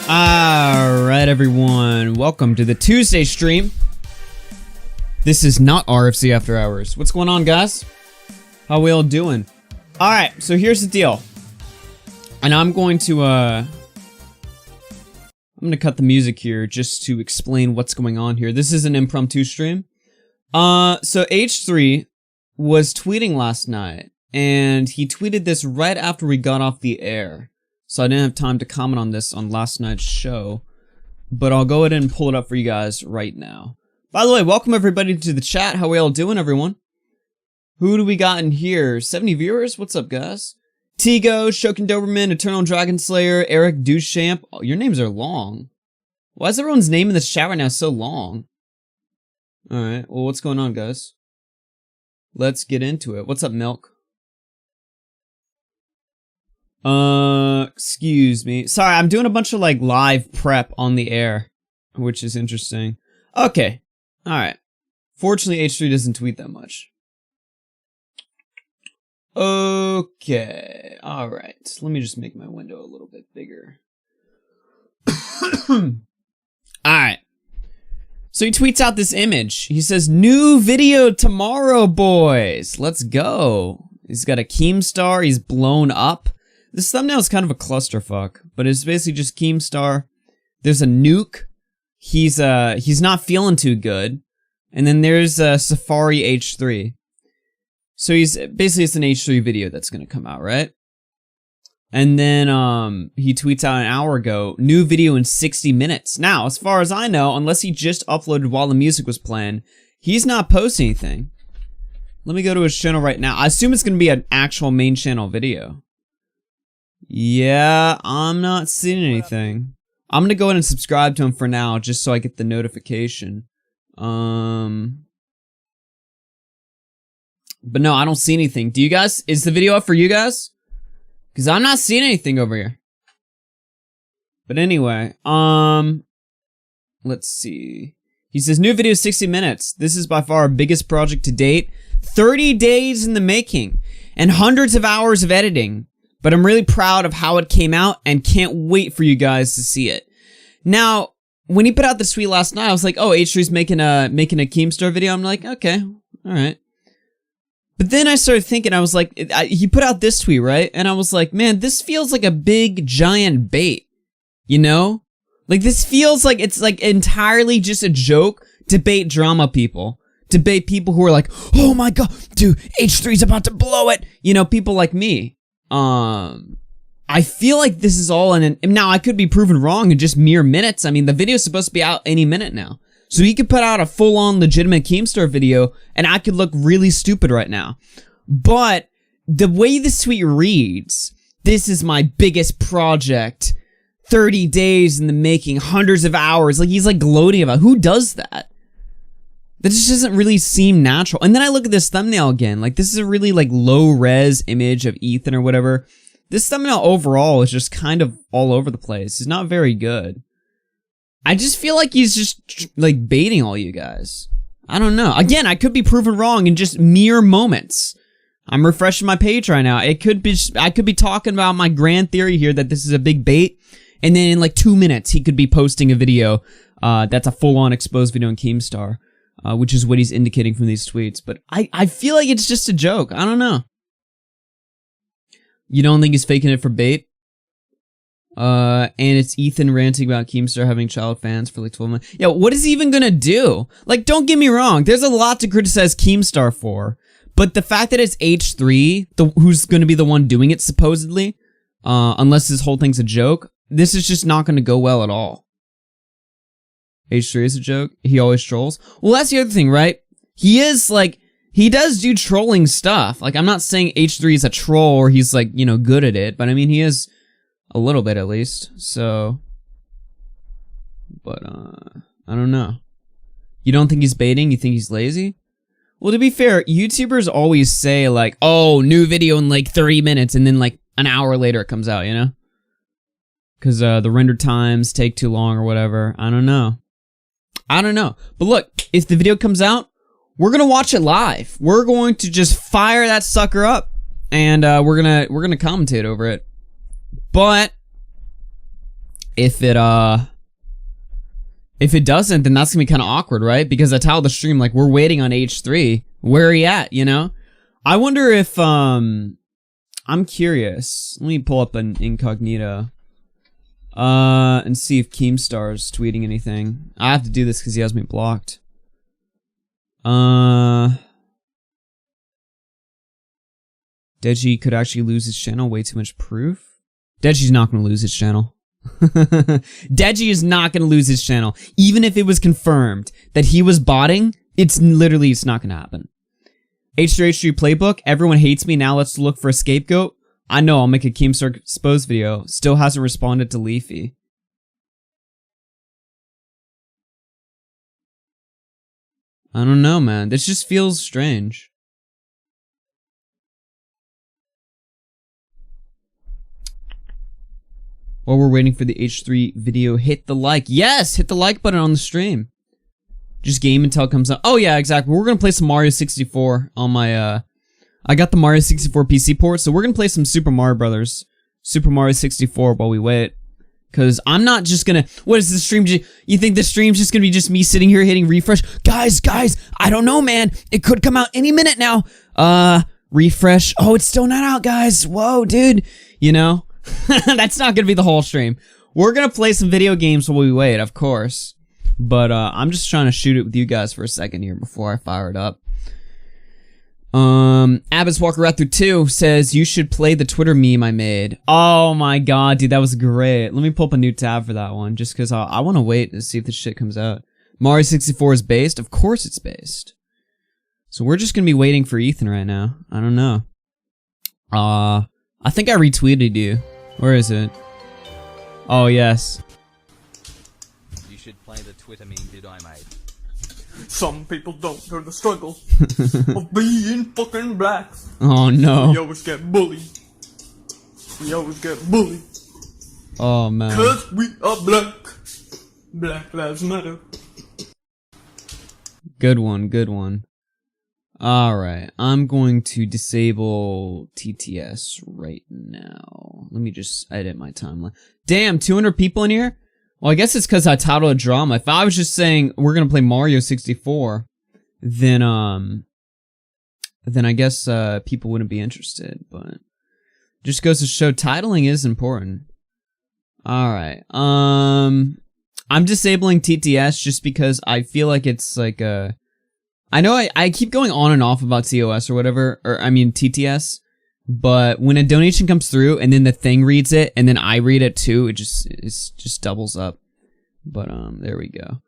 Alright everyone, welcome to the Tuesday stream. This is not RFC After Hours. What's going on, guys? How we all doing? Alright, so here's the deal. And I'm going to cut the music here just to explain what's going on here. This is an impromptu stream. So H3 was tweeting last night, and he tweeted this right after we got off the air. So I didn't have time to comment on this on last night's show, but I'll go ahead and pull it up for you guys right now. By the way, welcome everybody to the chat. How we all doing, everyone? Who do we got in here? 70 viewers? What's up, guys? Tigo, Shokin Doberman, Eternal Dragon Slayer, Eric Duchamp. Oh, your names are long. Why is everyone's name in the chat right now so long? Alright, well, what's going on, guys? Let's get into it. What's up, Milk? Excuse me. Sorry, I'm doing a bunch of like live prep on the air, which is interesting. Okay. Alright. Fortunately, H3 doesn't tweet that much. Okay. Alright. Let me just make my window a little bit bigger. Alright. So he tweets out this image. He says, new video tomorrow, boys. Let's go. He's got a Keemstar. He's blown up. This thumbnail is kind of a clusterfuck, but it's basically just Keemstar. There's a nuke. He's not feeling too good. And then there's Safari H3. So he's basically, it's an H3 video that's gonna come out, right? And then he tweets out an hour ago, new video in 60 minutes. Now, as far as I know, unless he just uploaded while the music was playing, he's not posting anything. Let me go to his channel right now. I assume it's gonna be an actual main channel video. Yeah, I'm not seeing anything. I'm gonna go ahead and subscribe to him for now, just so I get the notification. But no, I don't see anything. Do you guys? Is the video up for you guys? Because I'm not seeing anything over here. But anyway, let's see. He says, new video 60 minutes. This is by far our biggest project to date. 30 days in the making and hundreds of hours of editing. But I'm really proud of how it came out and can't wait for you guys to see it. Now, when he put out the tweet last night, I was like, oh, H3's making a Keemstar video. I'm like, okay, all right. But then I started thinking, I was like, he put out this tweet, right? And I was like, man, this feels like a big, giant bait. You know? Like, this feels like it's like entirely just a joke to bait drama people. To bait people who are like, oh my god, dude, H3's about to blow it. You know, people like me. I feel like this is all now I could be proven wrong in just mere minutes. I mean, the video's supposed to be out any minute now. So he could put out a full-on legitimate Keemstar video and I could look really stupid right now. But the way this tweet reads, this is my biggest project. 30 days in the making, hundreds of hours. Like, he's like gloating about, who does that? That just doesn't really seem natural. And then I look at this thumbnail again. Like, this is a really like low-res image of Ethan or whatever. This thumbnail overall is just kind of all over the place. It's not very good. I just feel like he's just like baiting all you guys. I don't know. Again, I could be proven wrong in just mere moments. I'm refreshing my page right now. I could be talking about my grand theory here that this is a big bait, and then in like 2 minutes he could be posting a video that's a full-on exposed video in Keemstar, which is what he's indicating from these tweets. But I feel like it's just a joke. I don't know. You don't think he's faking it for bait? And it's Ethan ranting about Keemstar having child fans for like 12 months. Yeah, what is he even gonna do? Like, don't get me wrong, there's a lot to criticize Keemstar for, but the fact that it's H3, who's gonna be the one doing it supposedly, unless this whole thing's a joke, this is just not gonna go well at all. H3 is a joke? He always trolls? Well, that's the other thing, right? He is, like, he does do trolling stuff. Like, I'm not saying H3 is a troll or he's, like, you know, good at it, but I mean, he is a little bit at least, so. But, I don't know. You don't think he's baiting? You think he's lazy? Well, to be fair, YouTubers always say, like, oh, new video in, like, 30 minutes, and then, like, an hour later it comes out, you know? Because, the render times take too long or whatever. I don't know. I don't know. But look, if the video comes out, we're gonna watch it live. We're going to just fire that sucker up, and we're gonna commentate over it. But if it doesn't, then that's gonna be kind of awkward, right? Because I tell the stream, like, we're waiting on H3. Where are he at? You know? I wonder if I'm curious. Let me pull up an incognito. And see if Keemstar's tweeting anything. I have to do this because he has me blocked. Deji could actually lose his channel. Way too much proof. Deji's not going to lose his channel. Deji is not going to lose his channel. Even if it was confirmed that he was botting, it's not going to happen. H3H3 playbook. Everyone hates me. Now let's look for a scapegoat. I know, I'll make a Keemstar exposed video. Still hasn't responded to Leafy. I don't know, man. This just feels strange. While we're waiting for the H3 video, hit the like. Yes, hit the like button on the stream. Just game until it comes out. Oh yeah, exactly. We're gonna play some Mario 64 on my, I got the Mario 64 PC port, so we're gonna play some Super Mario Brothers, Super Mario 64 while we wait. Cause I'm not just gonna, what is the stream, you think the stream's just gonna be just me sitting here hitting refresh? Guys, I don't know, man. It could come out any minute now. Refresh. Oh, it's still not out, guys. Whoa, dude. You know, that's not gonna be the whole stream. We're gonna play some video games while we wait, of course. But, I'm just trying to shoot it with you guys for a second here before I fire it up. Abbott's Walker Rat through 2 says, you should play the Twitter meme I made. Oh my god, dude, that was great. Let me pull up a new tab for that one, just because I want to wait to see if this shit comes out. Mario 64 is based? Of course it's based. So we're just gonna be waiting for Ethan right now. I don't know. I think I retweeted you. Where is it? Oh, yes. You should play the Twitter meme that I made. Some people don't know the struggle of being fucking black. Oh no. We always get bullied. We always get bullied. Oh man. Cause we are black. Black lives matter. Good one, good one. Alright, I'm going to disable TTS right now. Let me just edit my timeline. Damn, 200 people in here? Well, I guess it's because I titled a drama. If I was just saying we're gonna play Mario 64, then I guess people wouldn't be interested. But just goes to show titling is important. All right. I'm disabling TTS just because I feel like it's like a. I know I keep going on and off about TOS or whatever, or I mean TTS. But when a donation comes through and then the thing reads it and then I read it too, it just doubles up. But there we go.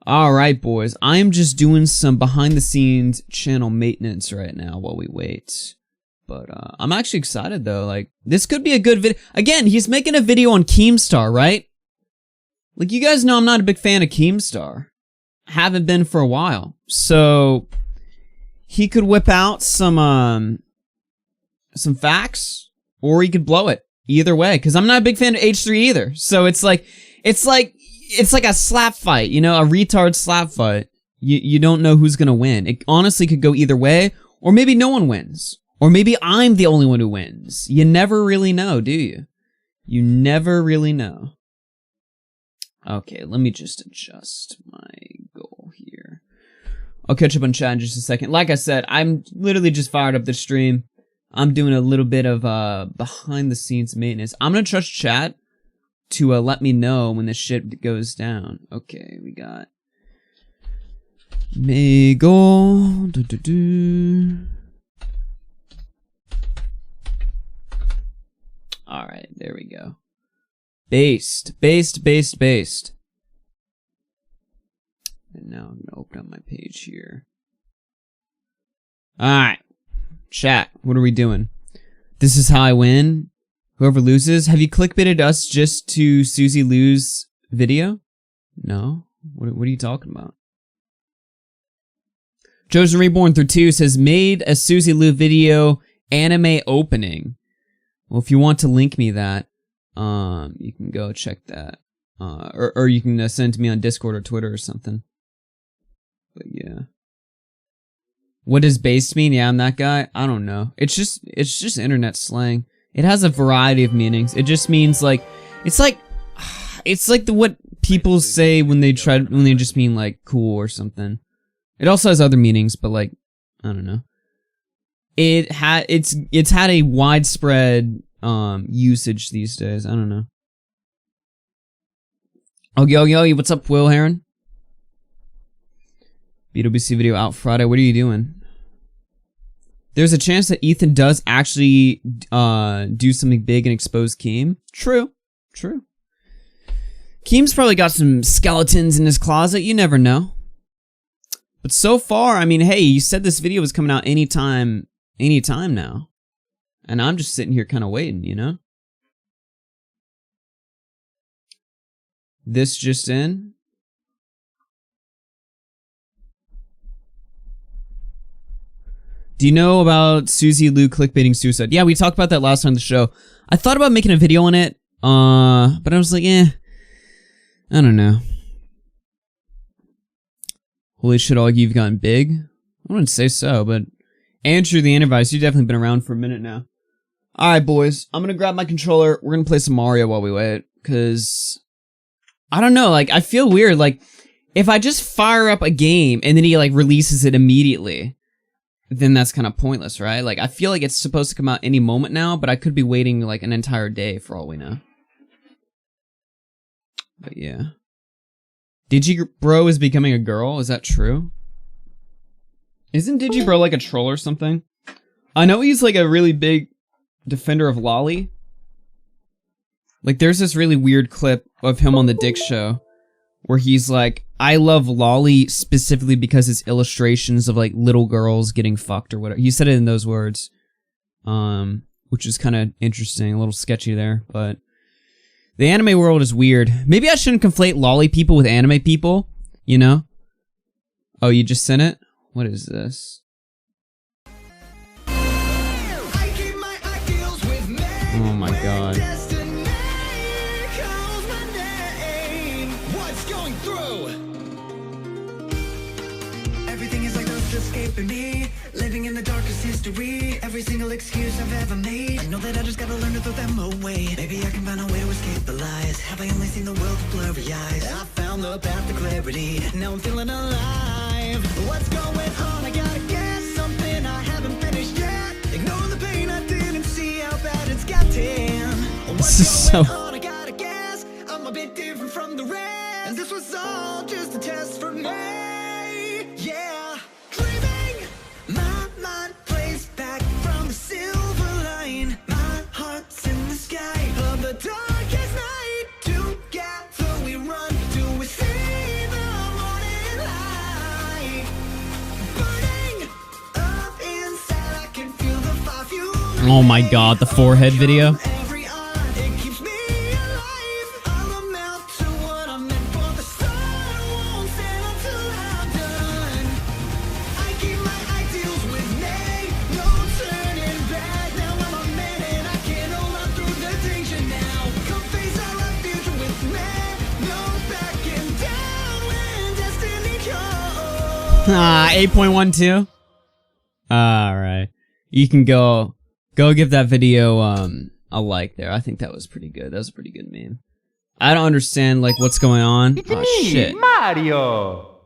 All right, boys. I am just doing some behind the scenes channel maintenance right now while we wait. But I'm actually excited though. Like this could be a good video. Again, he's making a video on Keemstar, right? Like you guys know I'm not a big fan of Keemstar. Haven't been for a while. So he could whip out some facts, or he could blow it. Either way, because I'm not a big fan of H3 either. So it's like a slap fight, you know, a retard slap fight. You don't know who's gonna win. It honestly could go either way, or maybe no one wins, or maybe I'm the only one who wins. You never really know, do you? You never really know. Okay, let me just adjust my goal here. I'll catch up on chat in just a second. Like I said, I'm literally just fired up the stream. I'm doing a little bit of behind the scenes maintenance. I'm gonna trust chat to let me know when this shit goes down. Okay, we got Mago. All right, there we go. Based. And now I'm gonna open up my page here. All right. Chat, what are we doing? This is how I win. Whoever loses. Have you clickbaited us just to Susie Lou's video? No? What are you talking about? Chosen Reborn through 2 says, made a Susie Lou video anime opening. Well, if you want to link me that, you can go check that. Or you can send it to me on Discord or Twitter or something. But yeah. What does based mean? Yeah, I'm that guy. I don't know. It's just internet slang. It has a variety of meanings. It just means like, it's like what people say when they just mean like cool or something. It also has other meanings, but like, I don't know. It's had a widespread usage these days. I don't know. Oh, yo, what's up, Will Heron? BWC video out Friday. What are you doing? There's a chance that Ethan does actually do something big and expose Keem. True. Keem's probably got some skeletons in his closet. You never know. But so far, I mean, hey, you said this video was coming out anytime now. And I'm just sitting here kind of waiting, you know? This just in. Do you know about Susie Lou clickbaiting suicide? Yeah, we talked about that last time on the show. I thought about making a video on it, But I was like, I don't know. Holy shit, all you've gotten big? I wouldn't say so, but Andrew the Antivirus, you've definitely been around for a minute now. Alright, boys. I'm gonna grab my controller. We're gonna play some Mario while we wait. Because, I don't know, like, I feel weird. Like, if I just fire up a game and then he, like, releases it immediately, then that's kind of pointless, right? Like, I feel like it's supposed to come out any moment now, but I could be waiting, like, an entire day for all we know. But yeah. Digibro is becoming a girl? Is that true? Isn't Digibro like a troll or something? I know he's like a really big defender of Lolly. Like there's this really weird clip of him on the Dick Show where he's like, I love Lolly specifically because it's illustrations of like little girls getting fucked or whatever. He said it in those words. Which is kind of interesting, a little sketchy there, but the anime world is weird. Maybe I shouldn't conflate lolly people with anime people, you know? Oh, you just sent it? What is this? Oh my god. Everything is like those escaping me. Living in the darkest history. Every single excuse I've ever made. I know that I just gotta learn to throw them away. Maybe I can find a way to escape the lies. Have I only seen the world with blurry eyes? I found the path to clarity. Now I'm feeling alive. What's going on? I gotta guess something I haven't finished yet. Ignore the pain I didn't see how bad it's gotten. What's going on? I gotta guess I'm a bit different from the rest. And this was all just a test for me. Yeah. Dreaming. My mind plays back from the silver line. My heart's in the sky of the darkest night. Together we run till we see the morning light. Burning up inside, I can feel the fire fuel. Oh my god, the forehead video. Every eye, it keeps me alive. I'll amount to what I'm meant for. The sun won't set until I'm done. I keep my ideals with me, no turning back. Now I'm a man and I can hold on through the danger now. Come face our future with me, no backing down when destiny calls. Ah, 8.12. Alright. You can go give that video a like there. I think that was pretty good. That was a pretty good meme. I don't understand like what's going on. Oh shit. Mario!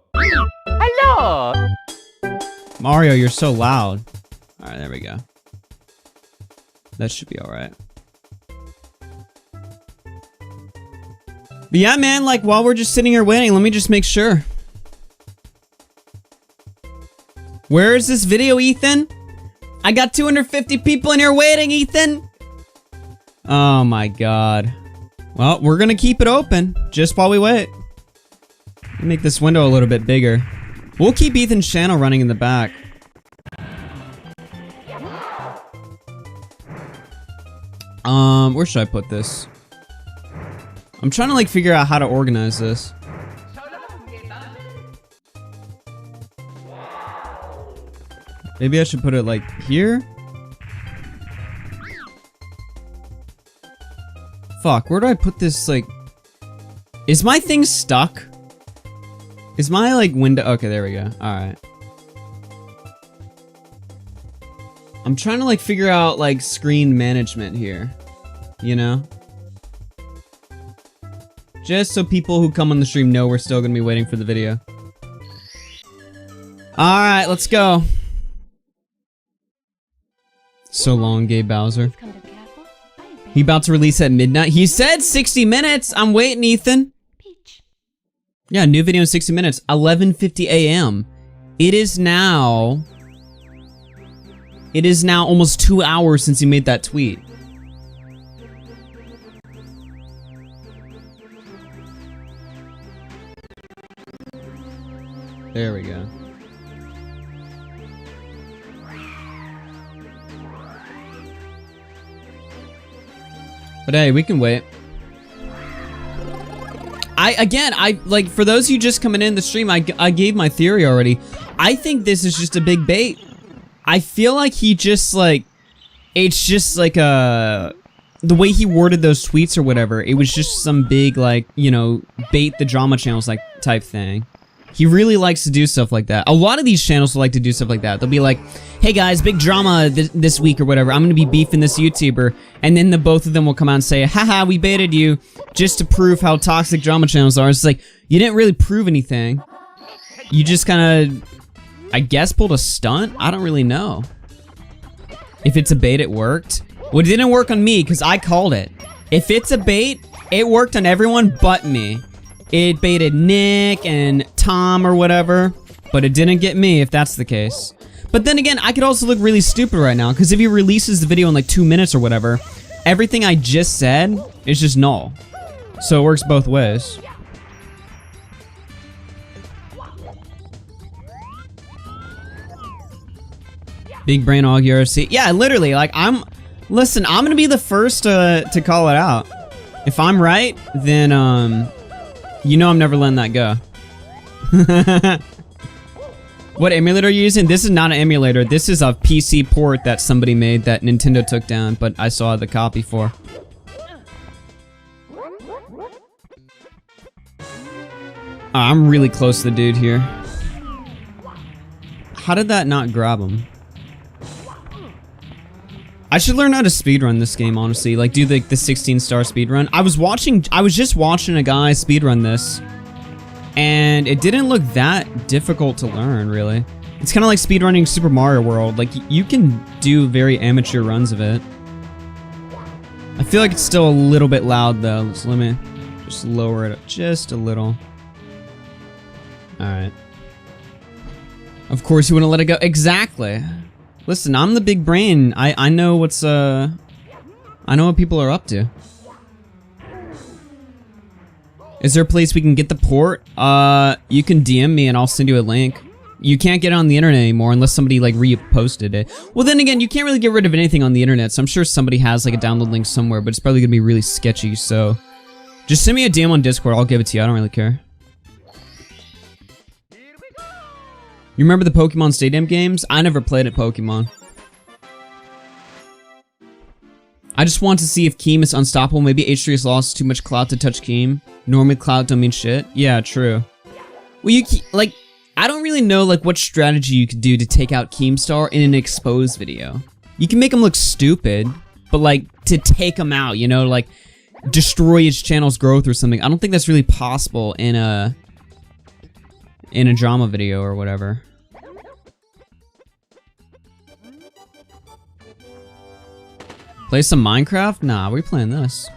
Hello! Mario, you're so loud. Alright, there we go. That should be alright. But yeah, man, like while we're just sitting here waiting, let me just make sure. Where is this video, Ethan? I got 250 people in here waiting, Ethan! Oh my god. Well, we're gonna keep it open, just while we wait. Let me make this window a little bit bigger. We'll keep Ethan's channel running in the back. Where should I put this? I'm trying to like figure out how to organize this. Maybe I should put it like here? Fuck, where do I put this like... Is my thing stuck? Is my like window... Okay, there we go. Alright. I'm trying to like figure out like screen management here. You know? Just so people who come on the stream know we're still gonna be waiting for the video. Alright, let's go. So long, Gabe Bowser. He about to release at midnight. He said 60 minutes. I'm waiting, Ethan. Yeah, new video in 60 minutes. 11:50 a.m. It is now almost 2 hours since he made that tweet. There we go. But hey, we can wait. I like, for those of you just coming in the stream, I gave my theory already. I think this is just a big bait. I feel like he just like, it's just like a the way he worded those tweets or whatever, it was just some big, like, you know, bait the drama channels, like, type thing. He really likes to do stuff like that. A lot of these channels like to do stuff like that. They'll be like, hey guys, big drama this week or whatever. I'm gonna be beefing this YouTuber. And then the both of them will come out and say, haha, we baited you just to prove how toxic drama channels are. It's like, you didn't really prove anything. You just kind of, I guess, pulled a stunt? I don't really know. If it's a bait, it worked. Well, it didn't work on me, because I called it. If it's a bait, it worked on everyone but me. It baited Nick and Tom or whatever, but it didn't get me if that's the case. But then again, I could also look really stupid right now, because if he releases the video in like 2 minutes or whatever, everything I just said is just null. So it works both ways. Big brain og UFC. Yeah, literally, like, listen, I'm gonna be the first to call it out. If I'm right, then, you know I'm never letting that go. What emulator are you using? This is not an emulator. This is a PC port that somebody made that Nintendo took down, but I saw the copy for. I'm really close to the dude here. How did that not grab him? I should learn how to speedrun this game, honestly. Like, do the 16-star speedrun. I was just watching a guy speedrun this, and it didn't look that difficult to learn, really. It's kind of like speedrunning Super Mario World. Like, you can do very amateur runs of it. I feel like it's still a little bit loud, though. So let me just lower it up just a little. Alright. Of course you want to let it go. Exactly. Listen, I'm the big brain. I know what's, I know what people are up to. Is there a place we can get the port? You can DM me and I'll send you a link. You can't get it on the internet anymore unless somebody, like, reposted it. Well, then again, you can't really get rid of anything on the internet, so I'm sure somebody has, like, a download link somewhere, but it's probably gonna be really sketchy, so... Just send me a DM on Discord, I'll give it to you, I don't really care. You remember the Pokemon Stadium games? I never played at Pokemon. I just want to see if Keem is unstoppable. Maybe H3H3's lost too much clout to touch Keem. Normally clout don't mean shit. Yeah, true. Well, like, I don't really know, like, what strategy you could do to take out Keemstar in an exposed video. You can make him look stupid, but, like, to take him out, you know, like, destroy his channel's growth or something. I don't think that's really possible in a drama video or whatever. Play some Minecraft? Nah, we're playing this.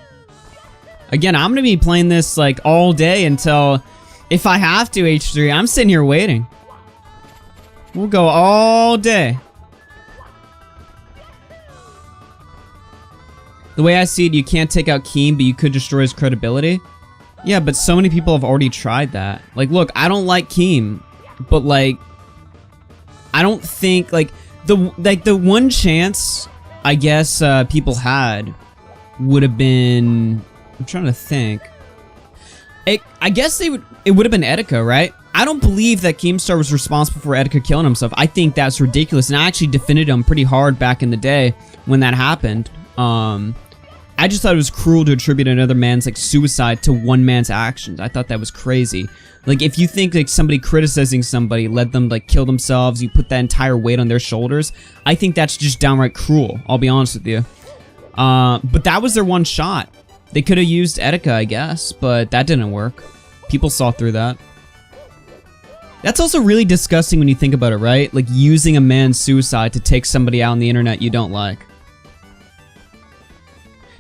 Again, I'm gonna be playing this, like, all day until... If I have to, H3, I'm sitting here waiting. We'll go all day. The way I see it, you can't take out Keem, but you could destroy his credibility. Yeah, but so many people have already tried that. Like, look, I don't like Keem, but, like... I don't think, like... The one chance... I guess people had would have been... I'm trying to think. I guess it would have been Etika, right? I don't believe that Keemstar was responsible for Etika killing himself. I think that's ridiculous, and I actually defended him pretty hard back in the day when that happened. I just thought it was cruel to attribute another man's, like, suicide to one man's actions. I thought that was crazy. Like, if you think, like, somebody criticizing somebody led them, like, kill themselves, you put that entire weight on their shoulders, I think that's just downright cruel, I'll be honest with you. But that was their one shot. They could have used Etika, I guess, but that didn't work. People saw through that. That's also really disgusting when you think about it, right? Like, using a man's suicide to take somebody out on the internet you don't like.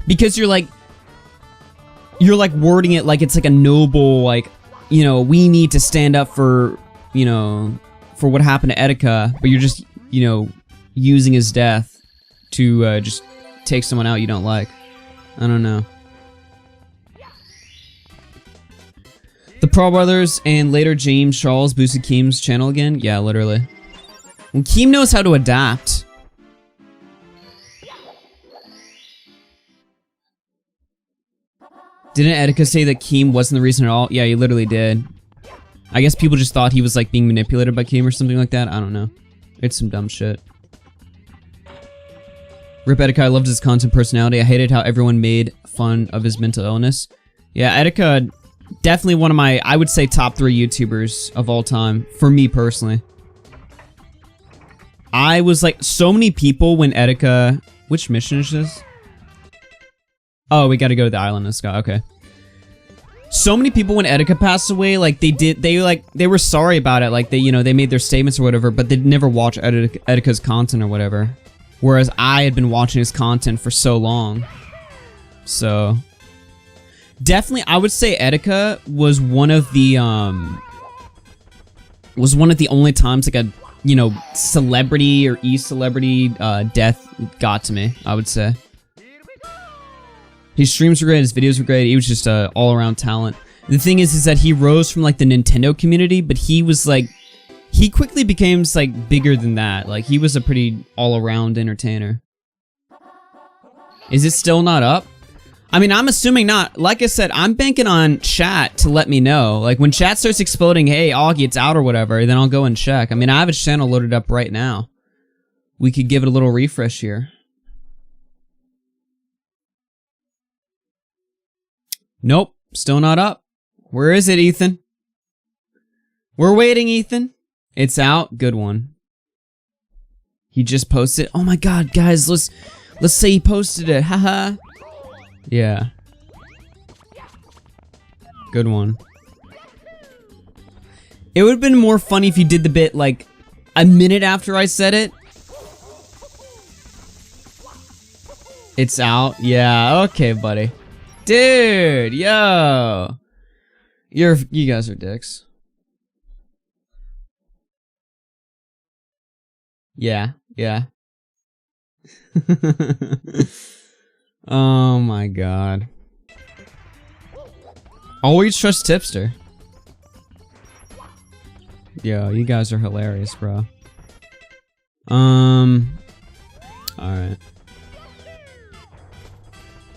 Because you're like wording it like it's like a noble, like, you know, we need to stand up for, you know, for what happened to Etika, but you're just, you know, using his death to just take someone out you don't like. I don't know. The Pro Brothers and later James Charles boosted Keem's channel again? Yeah, literally. And Keem knows how to adapt. Didn't Etika say that Keem wasn't the reason at all? Yeah, he literally did. I guess people just thought he was, like, being manipulated by Keem or something like that. I don't know. It's some dumb shit. Rip Etika, I loved his content personality. I hated how everyone made fun of his mental illness. Yeah, Etika, definitely one of my, I would say, top 3 YouTubers of all time, for me personally. I was like, so many people when Etika... Which mission is this? Oh, we gotta go to the island of Scott, okay. So many people when Etika passed away, like, they were sorry about it, like, they made their statements or whatever, but they'd never watch Etika's content or whatever. Whereas I had been watching his content for so long. So... Definitely, I would say Etika was one of the only times, like, a, celebrity or e-celebrity, death got to me, I would say. His streams were great, his videos were great, he was just a all-around talent. The thing is that he rose from, like, the Nintendo community, but he was, like, he quickly became, like, bigger than that. Like, he was a pretty all-around entertainer. Is it still not up? I mean, I'm assuming not. Like I said, I'm banking on chat to let me know. Like, when chat starts exploding, hey, Augie, it's out or whatever, then I'll go and check. I mean, I have his channel loaded up right now. We could give it a little refresh here. Nope, still not up. Where is it, Ethan? We're waiting, Ethan. It's out. Good one. He just posted. Oh my god, guys, let's say he posted it. Haha. Yeah. Good one. It would have been more funny if you did the bit like a minute after I said it. It's out. Yeah, okay, buddy. Dude, yo. You guys are dicks. Yeah, yeah. Oh my god. Always trust Tipster. Yo, you guys are hilarious, bro. Alright.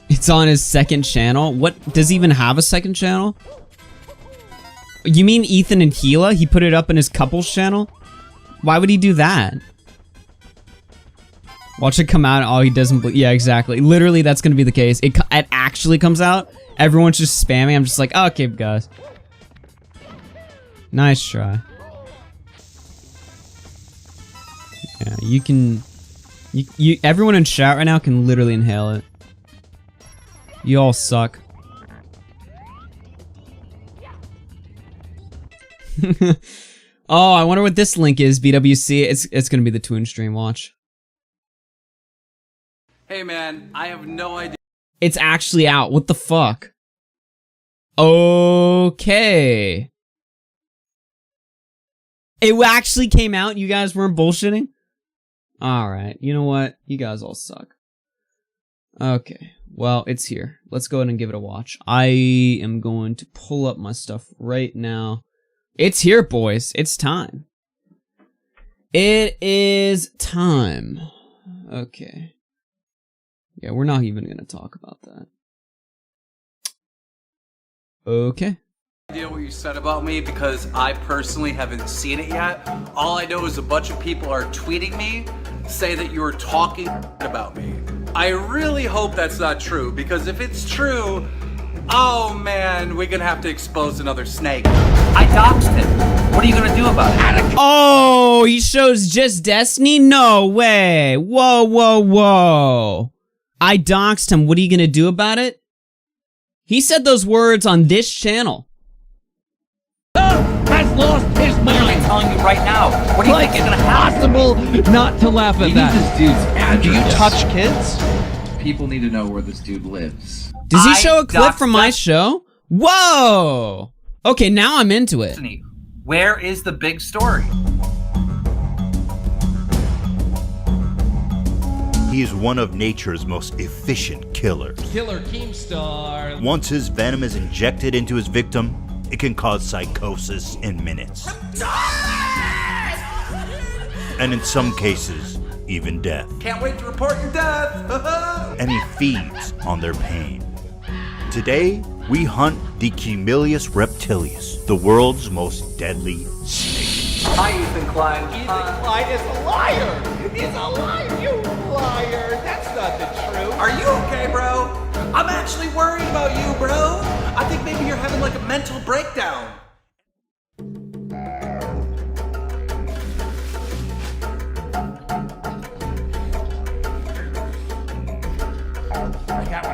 It's on his second channel? What? Does he even have a second channel? You mean Ethan and Gila? He put it up in his couples channel? Why would he do that? Watch it come out and all he doesn't believe. Yeah, exactly. Literally, that's gonna be the case. It actually comes out. Everyone's just spamming. I'm just like, oh, okay, guys. Nice try. Yeah, you can... everyone in chat right now can literally inhale it. You all suck. Oh, I wonder what this link is, BWC. It's gonna be the Twin stream, watch. Hey man, I have no idea. It's actually out. What the fuck? Okay. It actually came out. You guys weren't bullshitting? Alright. You know what? You guys all suck. Okay. Well, it's here. Let's go ahead and give it a watch. I am going to pull up my stuff right now. It's here, boys. It's time. It is time. Okay. Yeah, we're not even gonna talk about that. Okay. Idea what you said about me because I personally haven't seen it yet. All I know is a bunch of people are tweeting me, say that you were talking about me. I really hope that's not true because if it's true, oh man, we're gonna have to expose another snake. I doxed him. What are you gonna do about it? Oh, he shows just Destiny? No way. Whoa, whoa, whoa. I doxed him. What are you gonna do about it? He said those words on this channel. Has lost his mind. I'm telling you right now. What do you think is gonna happen? Impossible not to laugh at that. This dude's address. Do you touch kids? People need to know where this dude lives. Does he show a clip from my show? Whoa! Okay, now I'm into it. Where is the big story? He is one of nature's most efficient killers. Killer Keemstar. Once his venom is injected into his victim, it can cause psychosis in minutes. And in some cases, even death. Can't wait to report your death! And he feeds on their pain. Today, we hunt the Camellius reptilius, the world's most deadly snake. Hi, Ethan Klein. Ethan Klein is a liar! He's a liar! You liar! That's not not the truth. Are you okay, bro? I'm actually worried about you, bro. I think maybe you're having like a mental breakdown.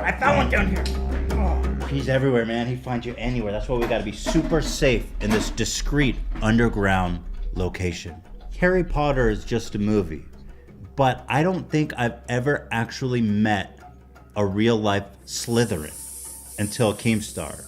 I found one down here. Oh. He's everywhere, man. He finds you anywhere. That's why we gotta be super safe in this discreet underground location. Harry Potter is just a movie, but I don't think I've ever actually met a real life Slytherin until Keemstar.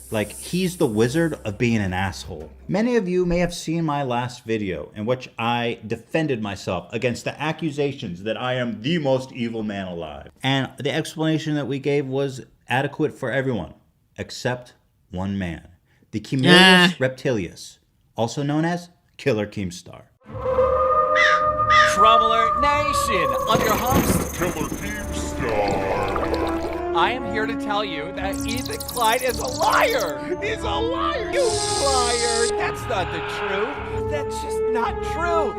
Like, he's the wizard of being an asshole. Many of you may have seen my last video in which I defended myself against the accusations that I am the most evil man alive. And the explanation that we gave was adequate for everyone, except one man. The Keemstar Reptilius, also known as Killer Keemstar. Troubler Nation, on your host, Killer Keemstar. I am here to tell you that Ethan Clyde is a liar. He's a liar. You liar. That's not the truth. That's just not true.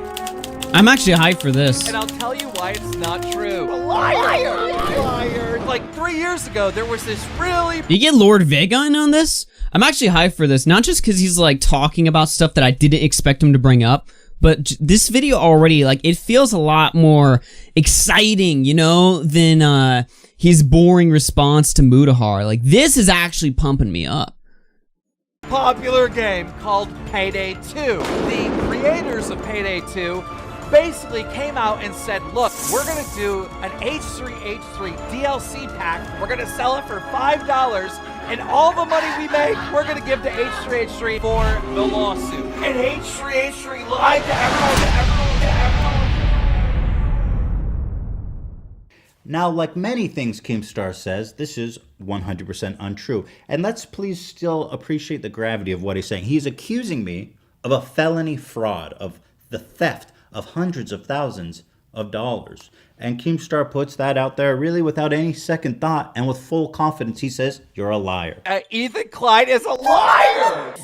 I'm actually hyped for this. And I'll tell you why it's not true. A liar. Liar. Like 3 years ago, there was this really... You get Lord Vega in on this? I'm actually hyped for this, not just because he's like talking about stuff that I didn't expect him to bring up, but this video already, like, it feels a lot more exciting, you know, than his boring response to Mutahar. Like, this is actually pumping me up. popular game called Payday 2. The creators of Payday 2 basically came out and said, look, we're gonna do an H3H3 DLC pack. We're gonna sell it for $5, and all the money we make, we're gonna give to H3H3 for the lawsuit. And H3H3 lied to everyone. Now, like many things Keemstar says, this is 100% untrue. And let's please still appreciate the gravity of what he's saying. He's accusing me of a felony fraud, of the theft of hundreds of thousands of dollars. And Keemstar puts that out there really without any second thought and with full confidence. He says, you're a liar. Ethan Clyde is a liar!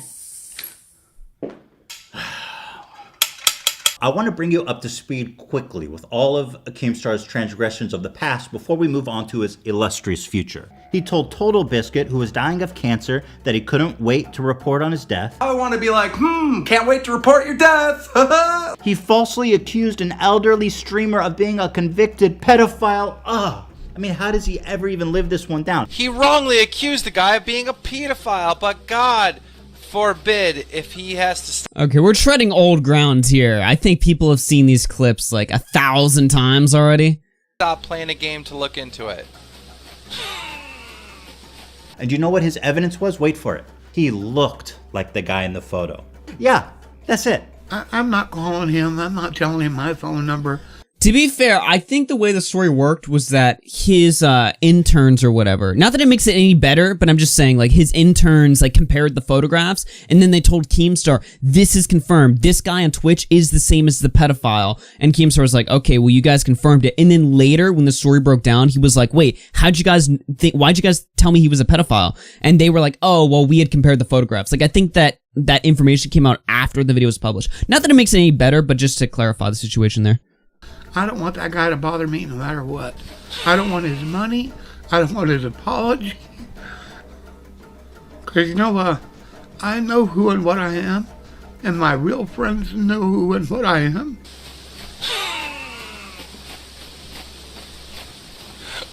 I want to bring you up to speed quickly with all of Keemstar's transgressions of the past before we move on to his illustrious future. He told Total Biscuit, who was dying of cancer, that he couldn't wait to report on his death. I want to be like, can't wait to report your death. He falsely accused an elderly streamer of being a convicted pedophile. Ugh. I mean, how does he ever even live this one down? He wrongly accused the guy of being a pedophile, but God forbid if he has to... Okay, we're treading old ground here. I think people have seen these clips like 1,000 times already. Stop playing a game to look into it. And you know what his evidence was? Wait for it. He looked like the guy in the photo. Yeah, that's it. I'm not calling him. I'm not telling him my phone number. To be fair, I think the way the story worked was that his interns or whatever, not that it makes it any better, but I'm just saying, like, his interns, like, compared the photographs, and then they told Keemstar, this is confirmed, this guy on Twitch is the same as the pedophile, and Keemstar was like, okay, well, you guys confirmed it, and then later, when the story broke down, he was like, wait, why'd you guys tell me he was a pedophile? And they were like, oh, well, we had compared the photographs. Like, I think that information came out after the video was published. Not that it makes it any better, but just to clarify the situation there. I don't want that guy to bother me no matter what. I don't want his money. I don't want his apology. Because, you know, I know who and what I am. And my real friends know who and what I am.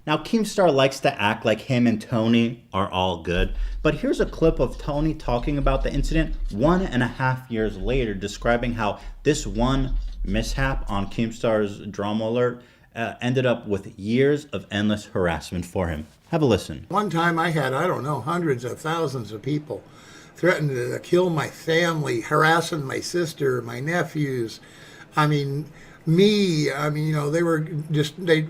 Now, Keemstar likes to act like him and Tony are all good. But here's a clip of Tony talking about the incident 1.5 years later, describing how this one mishap on Keemstar's drama alert ended up with years of endless harassment for him. Have a listen. One time I had, I don't know, hundreds of thousands of people threatened to kill my family, harassing my sister, my nephews. I mean, me. I mean, you know, they were just, they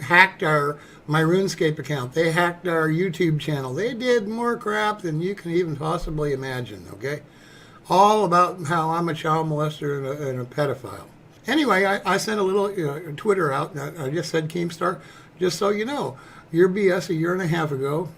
hacked my RuneScape account. They hacked our YouTube channel. They did more crap than you can even possibly imagine, okay? All about how I'm a child molester and a pedophile. Anyway, I sent a little Twitter out. I just said, Keemstar, just so you know, your BS a year and a half ago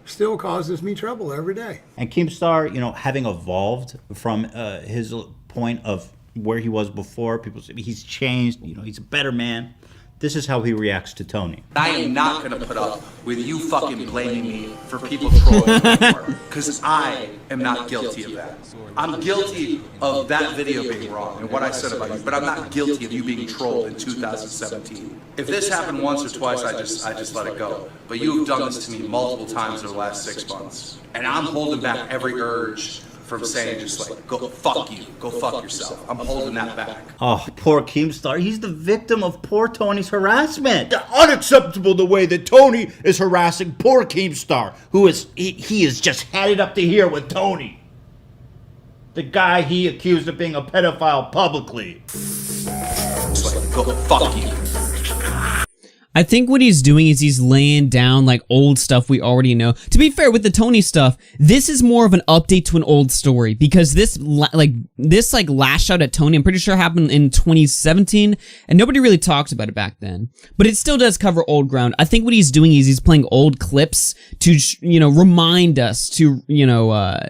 still causes me trouble every day. And Keemstar, you know, having evolved from his point of where he was before, people say he's changed, you know, he's a better man. This is how he reacts to Tony. I am not gonna put up with you fucking blaming me for people trolling anymore, because I am not guilty of that. I'm guilty of that video being wrong and what I said about you, but I'm not guilty of you being trolled in 2017. If this happened once or twice, I just let it go. But you have done this to me multiple times over the last 6 months, and I'm holding back every urge from saying just like, go fuck you, go fuck yourself. I'm holding that back. Oh, poor Keemstar. He's the victim of poor Tony's harassment. Unacceptable the way that Tony is harassing poor Keemstar, who is, he is just headed up to here with Tony. The guy he accused of being a pedophile publicly. Just like, go fuck you. I think what he's doing is he's laying down like old stuff we already know. To be fair, with the Tony stuff, this is more of an update to an old story because this lash out at Tony, I'm pretty sure happened in 2017 and nobody really talked about it back then. But it still does cover old ground. I think what he's doing is he's playing old clips to, remind us to,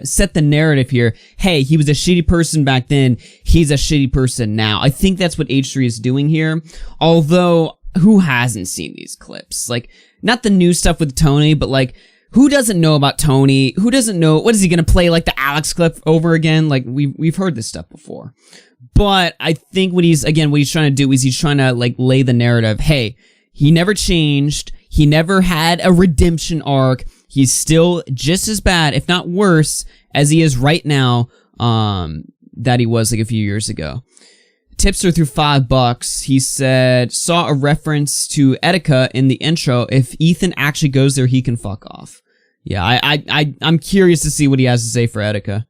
set the narrative here. Hey, he was a shitty person back then. He's a shitty person now. I think that's what H3 is doing here. Although, who hasn't seen these clips? Like, not the new stuff with Tony, but like, who doesn't know about Tony? Who doesn't know? What is he gonna play, like the Alex clip over again? Like, we've heard this stuff before. But I think what he's trying to do is he's trying to like lay the narrative. Hey, he never changed. He never had a redemption arc. He's still just as bad, if not worse, as he is right now, that he was like a few years ago. Tipster threw $5. He said, saw a reference to Etika in the intro. If Ethan actually goes there, he can fuck off. Yeah, I'm curious to see what he has to say for Etika.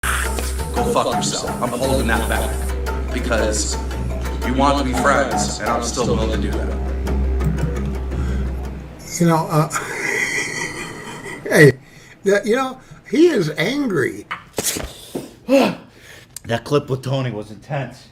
Go fuck yourself. I'm holding that back because you want to be friends, and I'm still willing to do that. Hey, he is angry. That clip with Tony was intense.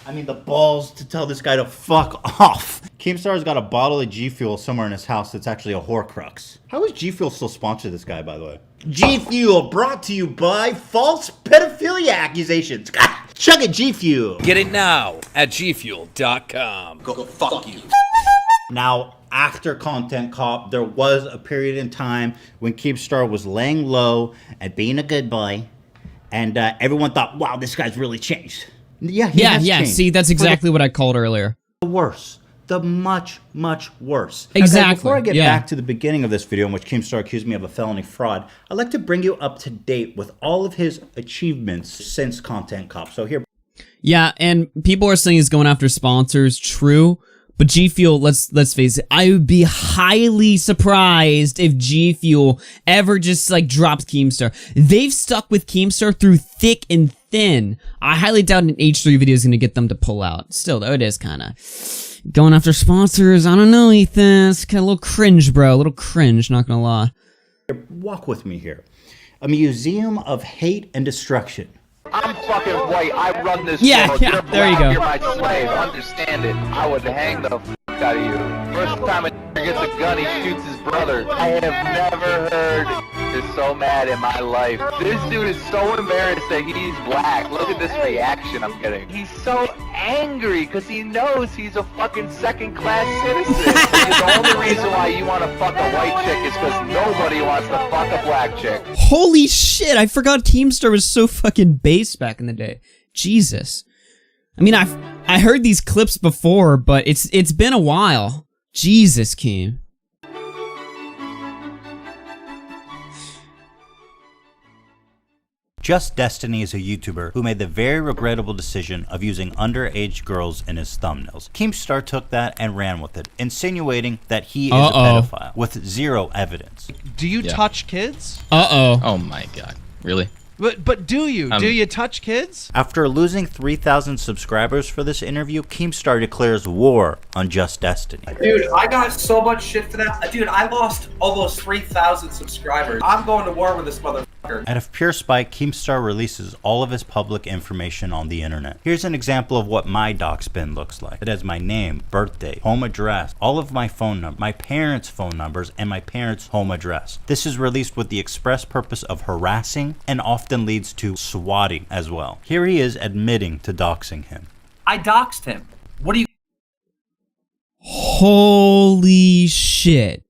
I mean, the balls to tell this guy to fuck off. Keemstar's got a bottle of G Fuel somewhere in his house that's actually a Horcrux. How is G Fuel still sponsor this guy, by the way? G Fuel brought to you by false pedophilia accusations. Chug it, G Fuel. Get it now at gfuel.com. Go fuck you. Now, after Content Cop, there was a period in time when Keemstar was laying low and being a good boy. And everyone thought, wow, this guy's really changed. Yeah, he has changed. See, that's exactly what I called earlier. The worse. The much, much worse. Exactly. Okay, before I get back to the beginning of this video in which Keemstar accused me of a felony fraud, I'd like to bring you up to date with all of his achievements since Content Cop. So here. Yeah, and people are saying he's going after sponsors. True. But G Fuel, let's face it, I would be highly surprised if G Fuel ever just like drops Keemstar. They've stuck with Keemstar through thick and thin. I highly doubt an H3 video is going to get them to pull out. Still though, it is kind of going after sponsors. I don't know, Ethan. It's kind of a little cringe, bro. A little cringe, not gonna lie. Walk with me here. A museum of hate and destruction. I'm fucking white. I run this world. You're there you black. go. You're my slave. Understand it. I would hang the fuck out of you. First time a gets a gun, he shoots his brother. I have never heard this so mad in my life. This dude is so embarrassed that he's black. Look at this reaction I'm getting. He's so angry because he knows he's a fucking second-class citizen. The only reason why you want to fuck a white chick is because nobody wants to fuck a black chick. Holy shit, I forgot Keemstar was so fucking base back in the day. Jesus. I mean, I heard these clips before, but it's been a while. Jesus, Keem. Just Destiny is a YouTuber who made the very regrettable decision of using underage girls in his thumbnails. Keemstar took that and ran with it, insinuating that he is a pedophile, with zero evidence. Do you touch kids? Oh my god. Really? But do you? Do you touch kids? After losing 3,000 subscribers for this interview, Keemstar declares war on Just Destiny. Dude, I got so much shit for that. Dude, I lost almost 3,000 subscribers. I'm going to war with this motherfucker. Out of pure spite, Keemstar releases all of his public information on the internet. Here's an example of what my docs bin looks like. It has my name, birthday, home address, all of my phone numbers, my parents' phone numbers, and my parents' home address. This is released with the express purpose of harassing and often leads to swatting as well. Here he is admitting to doxing him. I doxed him. What do you... Holy shit.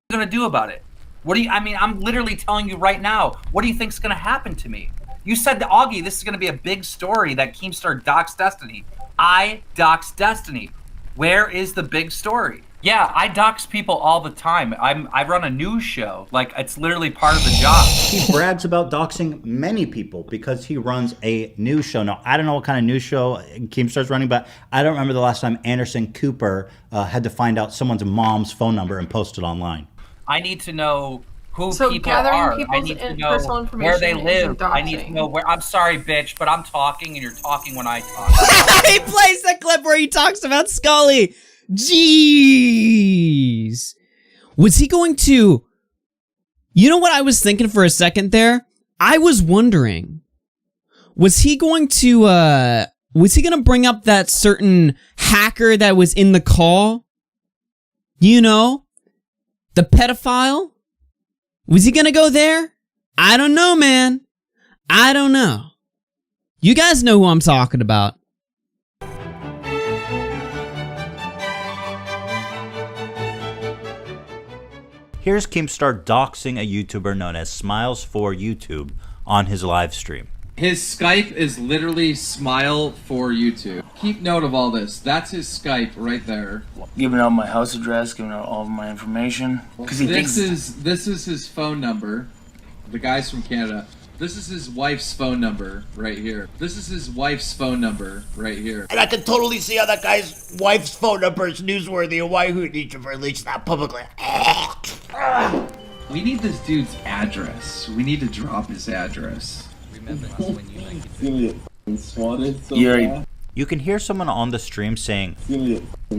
What are you gonna do about it? I'm literally telling you right now, what do you think's gonna happen to me? You said to Augie, this is gonna be a big story that Keemstar doxed Destiny. I doxed Destiny. Where is the big story? Yeah, I dox people all the time. I run a news show. Like, it's literally part of the job. He brags about doxing many people because he runs a news show. Now, I don't know what kind of news show Keemstar's running, but I don't remember the last time Anderson Cooper had to find out someone's mom's phone number and post it online. I need to know who So people gathering are. I people's need to personal know information where they isn't live. I need to doxing. know where. I'm sorry, bitch, but I'm talking and you're talking when I talk. He plays that clip where he talks about Scully. Jeez. Was he going to... You know what I was thinking for a second there? I was wondering, was he going to bring up that certain hacker that was in the call? You know? The pedophile? Was he gonna go there? I don't know, man. I don't know. You guys know who I'm talking about. Here's Keemstar doxing a YouTuber known as Smiles4YouTube on his live stream. His Skype is literally Smile4YouTube. Keep note of all this. That's his Skype right there. Giving out my house address, giving out all of my information. Because This is his phone number. The guy's from Canada. This is his wife's phone number right here. This is his wife's phone number right here. And I can totally see how that guy's wife's phone number is newsworthy and why he needs to release that publicly. We need this dude's address. We need to drop his address. Remember us when you like it. Swatted so You can hear someone on the stream saying,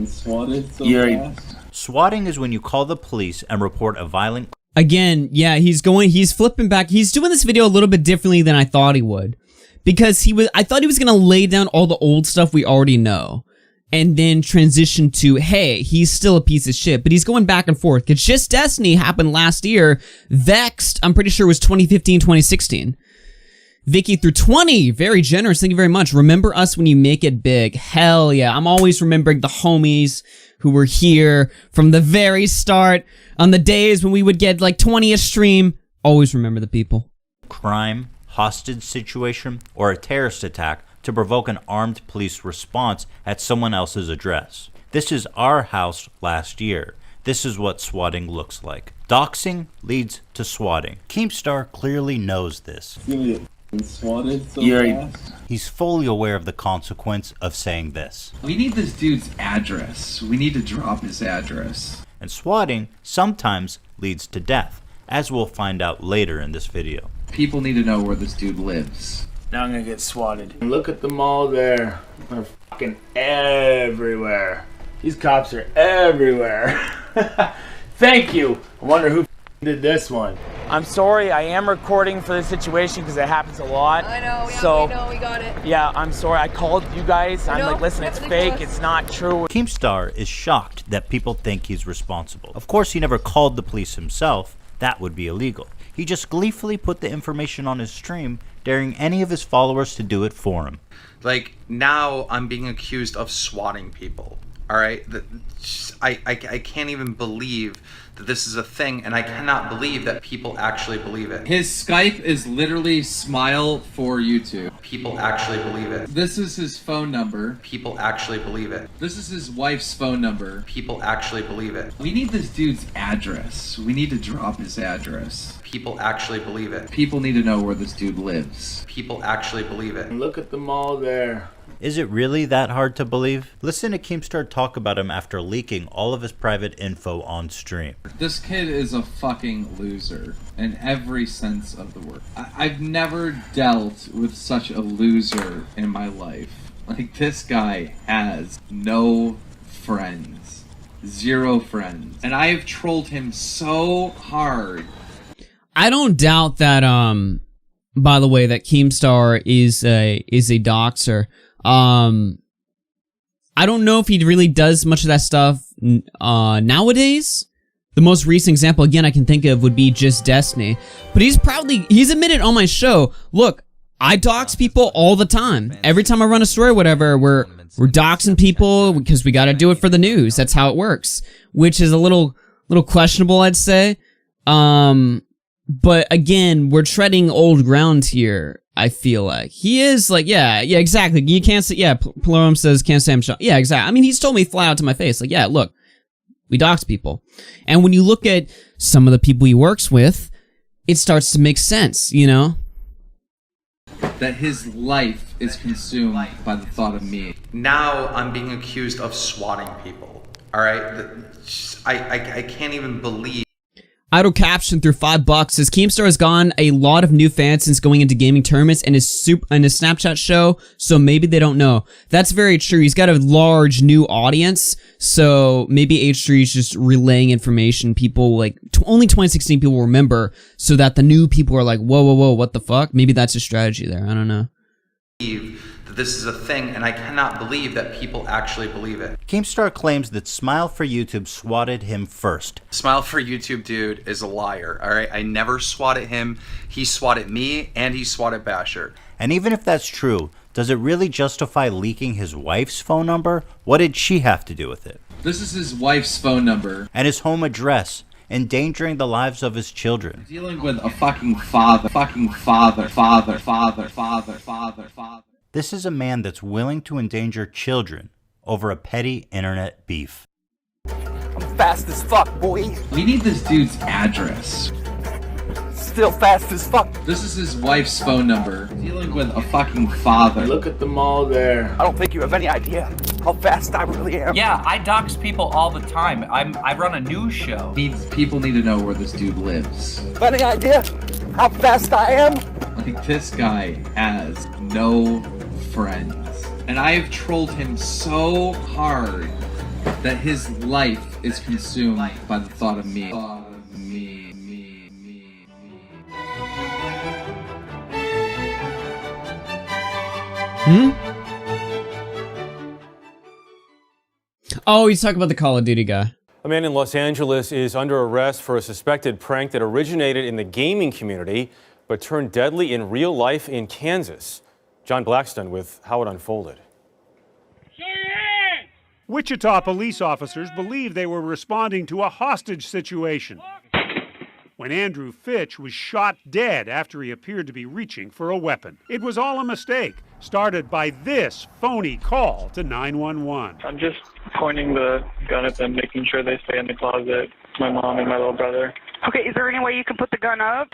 swatted so swatting is when you call the police and report a violent... Again, yeah, he's flipping back. He's doing this video a little bit differently than I thought he would. Because I thought he was gonna lay down all the old stuff we already know. And then transition to, hey, he's still a piece of shit. But he's going back and forth. Because Just Destiny happened last year. Vexed, I'm pretty sure it was 2015, 2016. Vicky through 20, very generous, thank you very much. Remember us when you make it big. Hell yeah, I'm always remembering the homies who were here from the very start, on the days when we would get like 20 a stream. Always remember the people. crime, hostage situation, or a terrorist attack to provoke an armed police response at someone else's address. This is our house last year. This is what swatting looks like. Doxing leads to swatting. Keemstar clearly knows this. Swatted so fast. He's fully aware of the consequence of saying this. We need this dude's address. We need to drop his address. And swatting sometimes leads to death, as we'll find out later in this video. People need to know where this dude lives. Now I'm gonna get swatted. Look at them all there. They're fucking everywhere. These cops are everywhere. Thank you. I wonder who did this one. I'm sorry, I am recording for this situation because it happens a lot. I know, yeah, so, we know, we got it. Yeah, I'm sorry, I called you guys. I'm No, like, listen, it's definitely fake, was. it's not true. Keemstar is shocked that people think he's responsible. Of course, he never called the police himself. That would be illegal. He just gleefully put the information on his stream, daring any of his followers to do it for him. Like, now I'm being accused of swatting people. All right, I can't even believe that this is a thing, and I cannot believe that people actually believe it. His Skype is literally Smile4YouTube. People actually believe it. This is his phone number. People actually believe it. This is his wife's phone number. People actually believe it. We need this dude's address. We need to drop his address. People actually believe it. People need to know where this dude lives. People actually believe it. Look at them all there. Is it really that hard to believe? Listen to Keemstar talk about him after leaking all of his private info on stream. This kid is a fucking loser in every sense of the word. I've never dealt with such a loser in my life. Like, this guy has no friends. 0 friends. And I've trolled him so hard. I don't doubt that, by the way, that Keemstar is a doxer. I don't know if he really does much of that stuff nowadays. The most recent example, again, I can think of would be Just Destiny. But he's admitted on my show, look, I dox people all the time. Every time I run a story or whatever, we're doxing people because we got to do it for the news. That's how it works, which is a little questionable, I'd say. But again, we're treading old ground here. I feel like he is like, yeah, exactly. You can't say, yeah. Palorum says can't say I'm shot. Yeah, exactly. I mean, he's told me flat out to my face, like, yeah, look, we dox people, and when you look at some of the people he works with, it starts to make sense, you know. That his life is consumed by the thought of me. Now I'm being accused of swatting people. All right, I can't even believe. Idle caption through $5 says Keemstar has gotten a lot of new fans since going into gaming tournaments and his Snapchat show, so maybe they don't know. That's very true. He's got a large new audience, so maybe H3 is just relaying information people like only 2016 people remember, so that the new people are like, whoa, what the fuck? Maybe that's a strategy there. I don't know. That this is a thing, and I cannot believe that people actually believe it. Keemstar claims that Smile for YouTube swatted him first. Smile for YouTube dude is a liar, alright? I never swatted him. He swatted me, and he swatted Basher. And even if that's true, does it really justify leaking his wife's phone number? What did she have to do with it? This is his wife's phone number. And his home address, endangering the lives of his children. Dealing with a fucking father. This is a man that's willing to endanger children over a petty internet beef. I'm fast as fuck, boy. We need this dude's address. Still fast as fuck. This is his wife's phone number. Dealing with a fucking father. Look at them all there. I don't think you have any idea how fast I really am. Yeah, I dox people all the time. I run a news show. People need to know where this dude lives. Any idea how fast I am? Like, this guy has no friends. And I have trolled him so hard that his life is consumed by the thought of me. Oh, he's talking about the Call of Duty guy. A man in Los Angeles is under arrest for a suspected prank that originated in the gaming community but turned deadly in real life in Kansas. John Blackstone with how it unfolded. Wichita police officers believe they were responding to a hostage situation when Andrew Fitch was shot dead after he appeared to be reaching for a weapon. It was all a mistake, started by this phony call to 911. I'm just pointing the gun at them, making sure they stay in the closet. My mom and my little brother. Okay, is there any way you can put the gun up?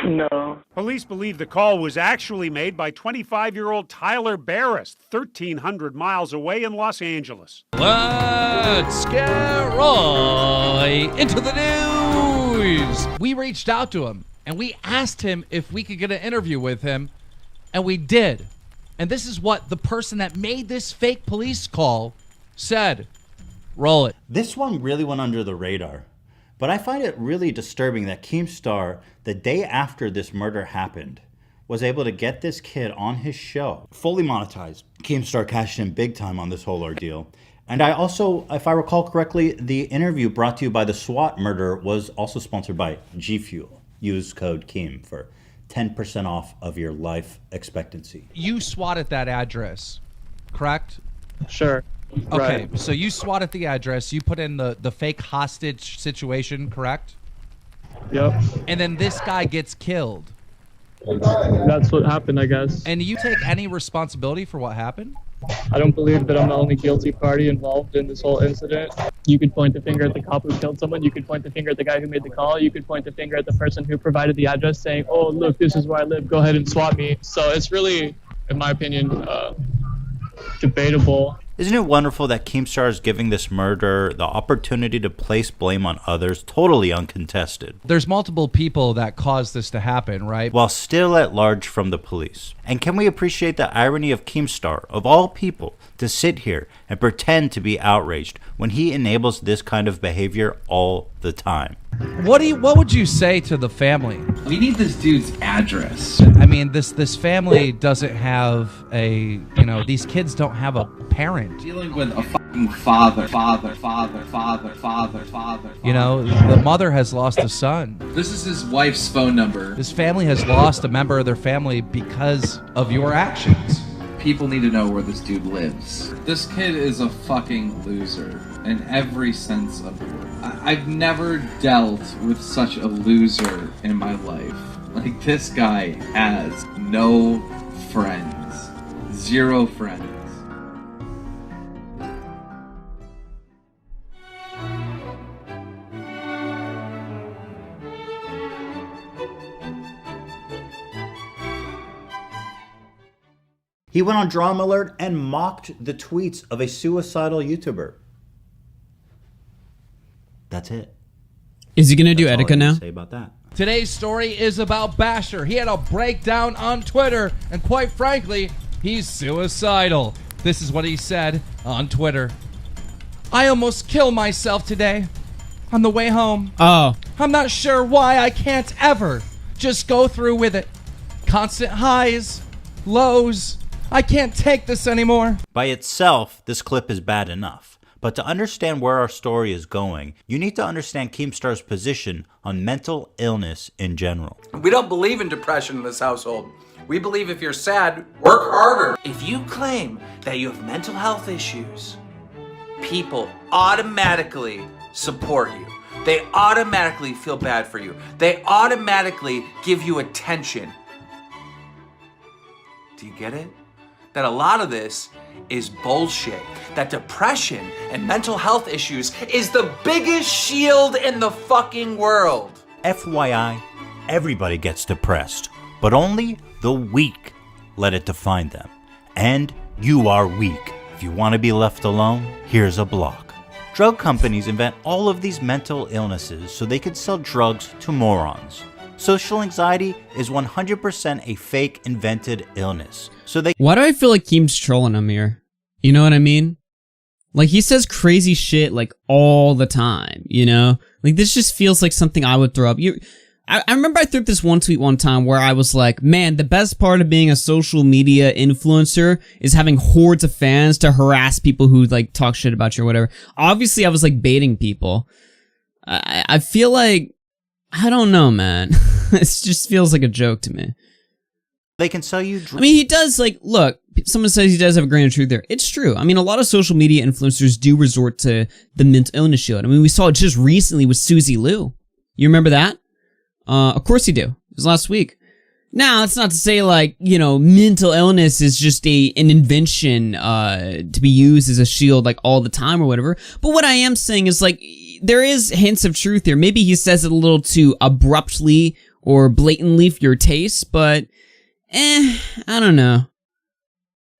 No. Police believe the call was actually made by 25-year-old Tyler Barris, 1,300 miles away in Los Angeles. Let's get right into the news. We reached out to him, and we asked him if we could get an interview with him, and we did. And this is what the person that made this fake police call said. Roll it. This one really went under the radar. But I find it really disturbing that Keemstar, the day after this murder happened, was able to get this kid on his show, fully monetized. Keemstar cashed in big time on this whole ordeal. And I also, if I recall correctly, the interview brought to you by the SWAT murder was also sponsored by G Fuel. Use code KEEM for 10% off of your life expectancy. You swatted that address, correct? Sure. Okay, Right. so you swatted the address, you put in the fake hostage situation, correct? Yep. And then this guy gets killed. That's what happened, I guess. And do you take any responsibility for what happened? I don't believe that I'm the only guilty party involved in this whole incident. You could point the finger at the cop who killed someone. You could point the finger at the guy who made the call. You could point the finger at the person who provided the address saying, oh, look, this is where I live. Go ahead and swat me. So it's really, in my opinion, debatable. Isn't it wonderful that Keemstar is giving this murder the opportunity to place blame on others, totally uncontested? There's multiple people that caused this to happen, right? While still at large from the police. And can we appreciate the irony of Keemstar, of all people, to sit here and pretend to be outraged when he enables this kind of behavior all the time? What would you say to the family? We need this dude's address. I mean, this family doesn't have a, these kids don't have a parent. Dealing with a fucking mutant father. You know, the mother has lost a son. This is his wife's phone number. His family has lost a member of their family because of your actions. People need to know where this dude lives. This kid is a fucking loser in every sense of the word. I've never dealt with such a loser in my life. Like, this guy has no friends. 0 friends. He went on Drama Alert and mocked the tweets of a suicidal YouTuber. That's it. Is he gonna do Etika now? Say about that. Today's story is about Basher. He had a breakdown on Twitter, and quite frankly, he's suicidal. This is what he said on Twitter. I almost killed myself today on the way home. Oh. I'm not sure why I can't ever just go through with it. Constant highs, lows. I can't take this anymore. By itself, this clip is bad enough. But to understand where our story is going, you need to understand Keemstar's position on mental illness in general. We don't believe in depression in this household. We believe if you're sad, work harder. If you claim that you have mental health issues, people automatically support you. They automatically feel bad for you. They automatically give you attention. Do you get it? That a lot of this is bullshit. That depression and mental health issues is the biggest shield in the fucking world. FYI, everybody gets depressed, but only the weak let it define them. And you are weak. If you want to be left alone, here's a block. Drug companies invent all of these mental illnesses so they could sell drugs to morons. Social anxiety is 100% a fake invented illness. So they— Why do I feel like Keem's trolling him here? You know what I mean? Like, he says crazy shit, like, all the time, you know? Like, this just feels like something I would throw up. I remember I threw up this one tweet one time where I was like, man, the best part of being a social media influencer is having hordes of fans to harass people who, like, talk shit about you or whatever. Obviously, I was, like, baiting people. I feel like, I don't know, man. It just feels like a joke to me. They can sell you I mean, he does, like, look, someone says he does have a grain of truth there. It's true. I mean, a lot of social media influencers do resort to the mental illness shield. I mean, we saw it just recently with Susie Liu. You remember that? Of course you do. It was last week. Now, it's not to say, like, you know, mental illness is just an invention to be used as a shield, like, all the time or whatever. But what I am saying is, like, there is hints of truth here. Maybe he says it a little too abruptly or blatantly for your taste, but, I don't know.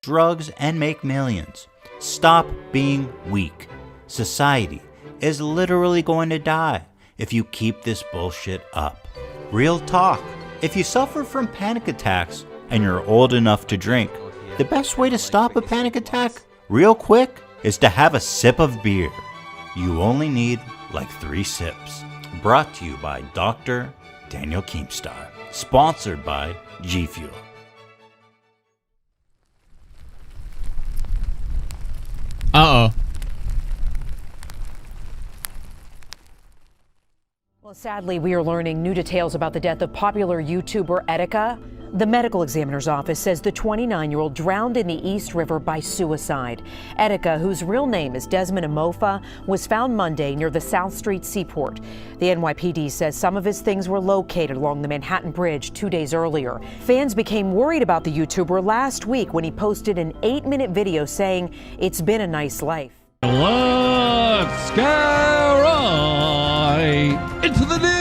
Drugs and make millions. Stop being weak. Society is literally going to die if you keep this bullshit up. Real talk. If you suffer from panic attacks and you're old enough to drink, the best way to stop a panic attack real quick is to have a sip of beer. You only need like 3 sips. Brought to you by Dr. Daniel Keemstar. Sponsored by G Fuel. Uh-oh. Well, sadly, we are learning new details about the death of popular YouTuber Etika. The medical examiner's office says the 29-year-old drowned in the East River by suicide. Etika, whose real name is Desmond Amofa, was found Monday near the South Street Seaport. The NYPD says some of his things were located along the Manhattan Bridge 2 days earlier. Fans became worried about the YouTuber last week when he posted an 8-minute video saying, "It's been a nice life." Let's go right into the news.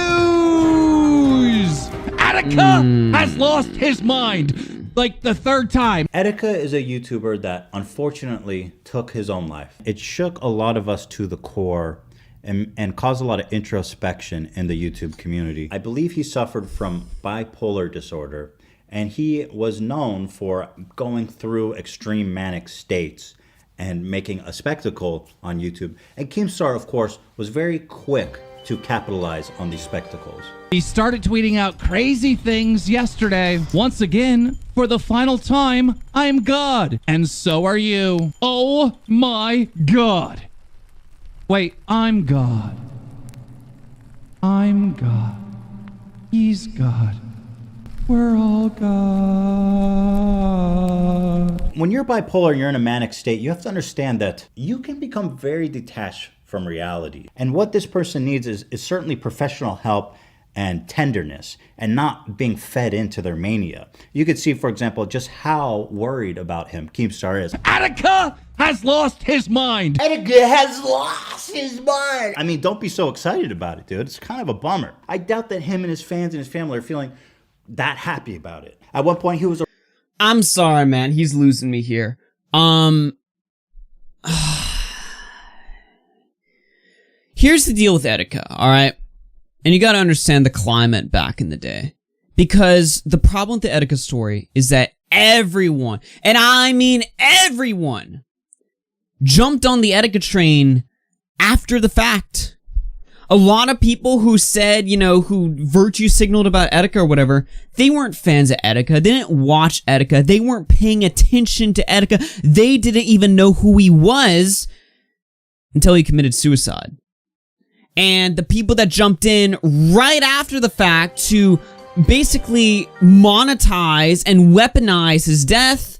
Etika has lost his mind like the 3rd time. Etika is a YouTuber that unfortunately took his own life. It shook a lot of us to the core and caused a lot of introspection in the YouTube community. I believe he suffered from bipolar disorder, and he was known for going through extreme manic states and making a spectacle on YouTube. And Keemstar, of course, was very quick to capitalize on these spectacles. He started tweeting out crazy things yesterday. Once again, for the final time, I'm God. And so are you. Oh my God. Wait, I'm God. I'm God. He's God. We're all God. When you're bipolar and you're in a manic state, you have to understand that you can become very detached from reality. And what this person needs is certainly professional help and tenderness, and not being fed into their mania. You could see, for example, just how worried about him Keemstar is. Attica has lost his mind. Attica has lost his mind. I mean, don't be so excited about it, dude. It's kind of a bummer. I doubt that him and his fans and his family are feeling that happy about it. At one point, he was... I'm sorry, man. He's losing me here. Here's the deal with Attica, all right? And you got to understand the climate back in the day. Because the problem with the Attica story is that everyone, and I mean everyone, jumped on the Attica train after the fact. A lot of people who said, you know, who virtue signaled about Attica or whatever, they weren't fans of Attica. They didn't watch Attica. They weren't paying attention to Attica. They didn't even know who he was until he committed suicide. And the people that jumped in right after the fact to basically monetize and weaponize his death,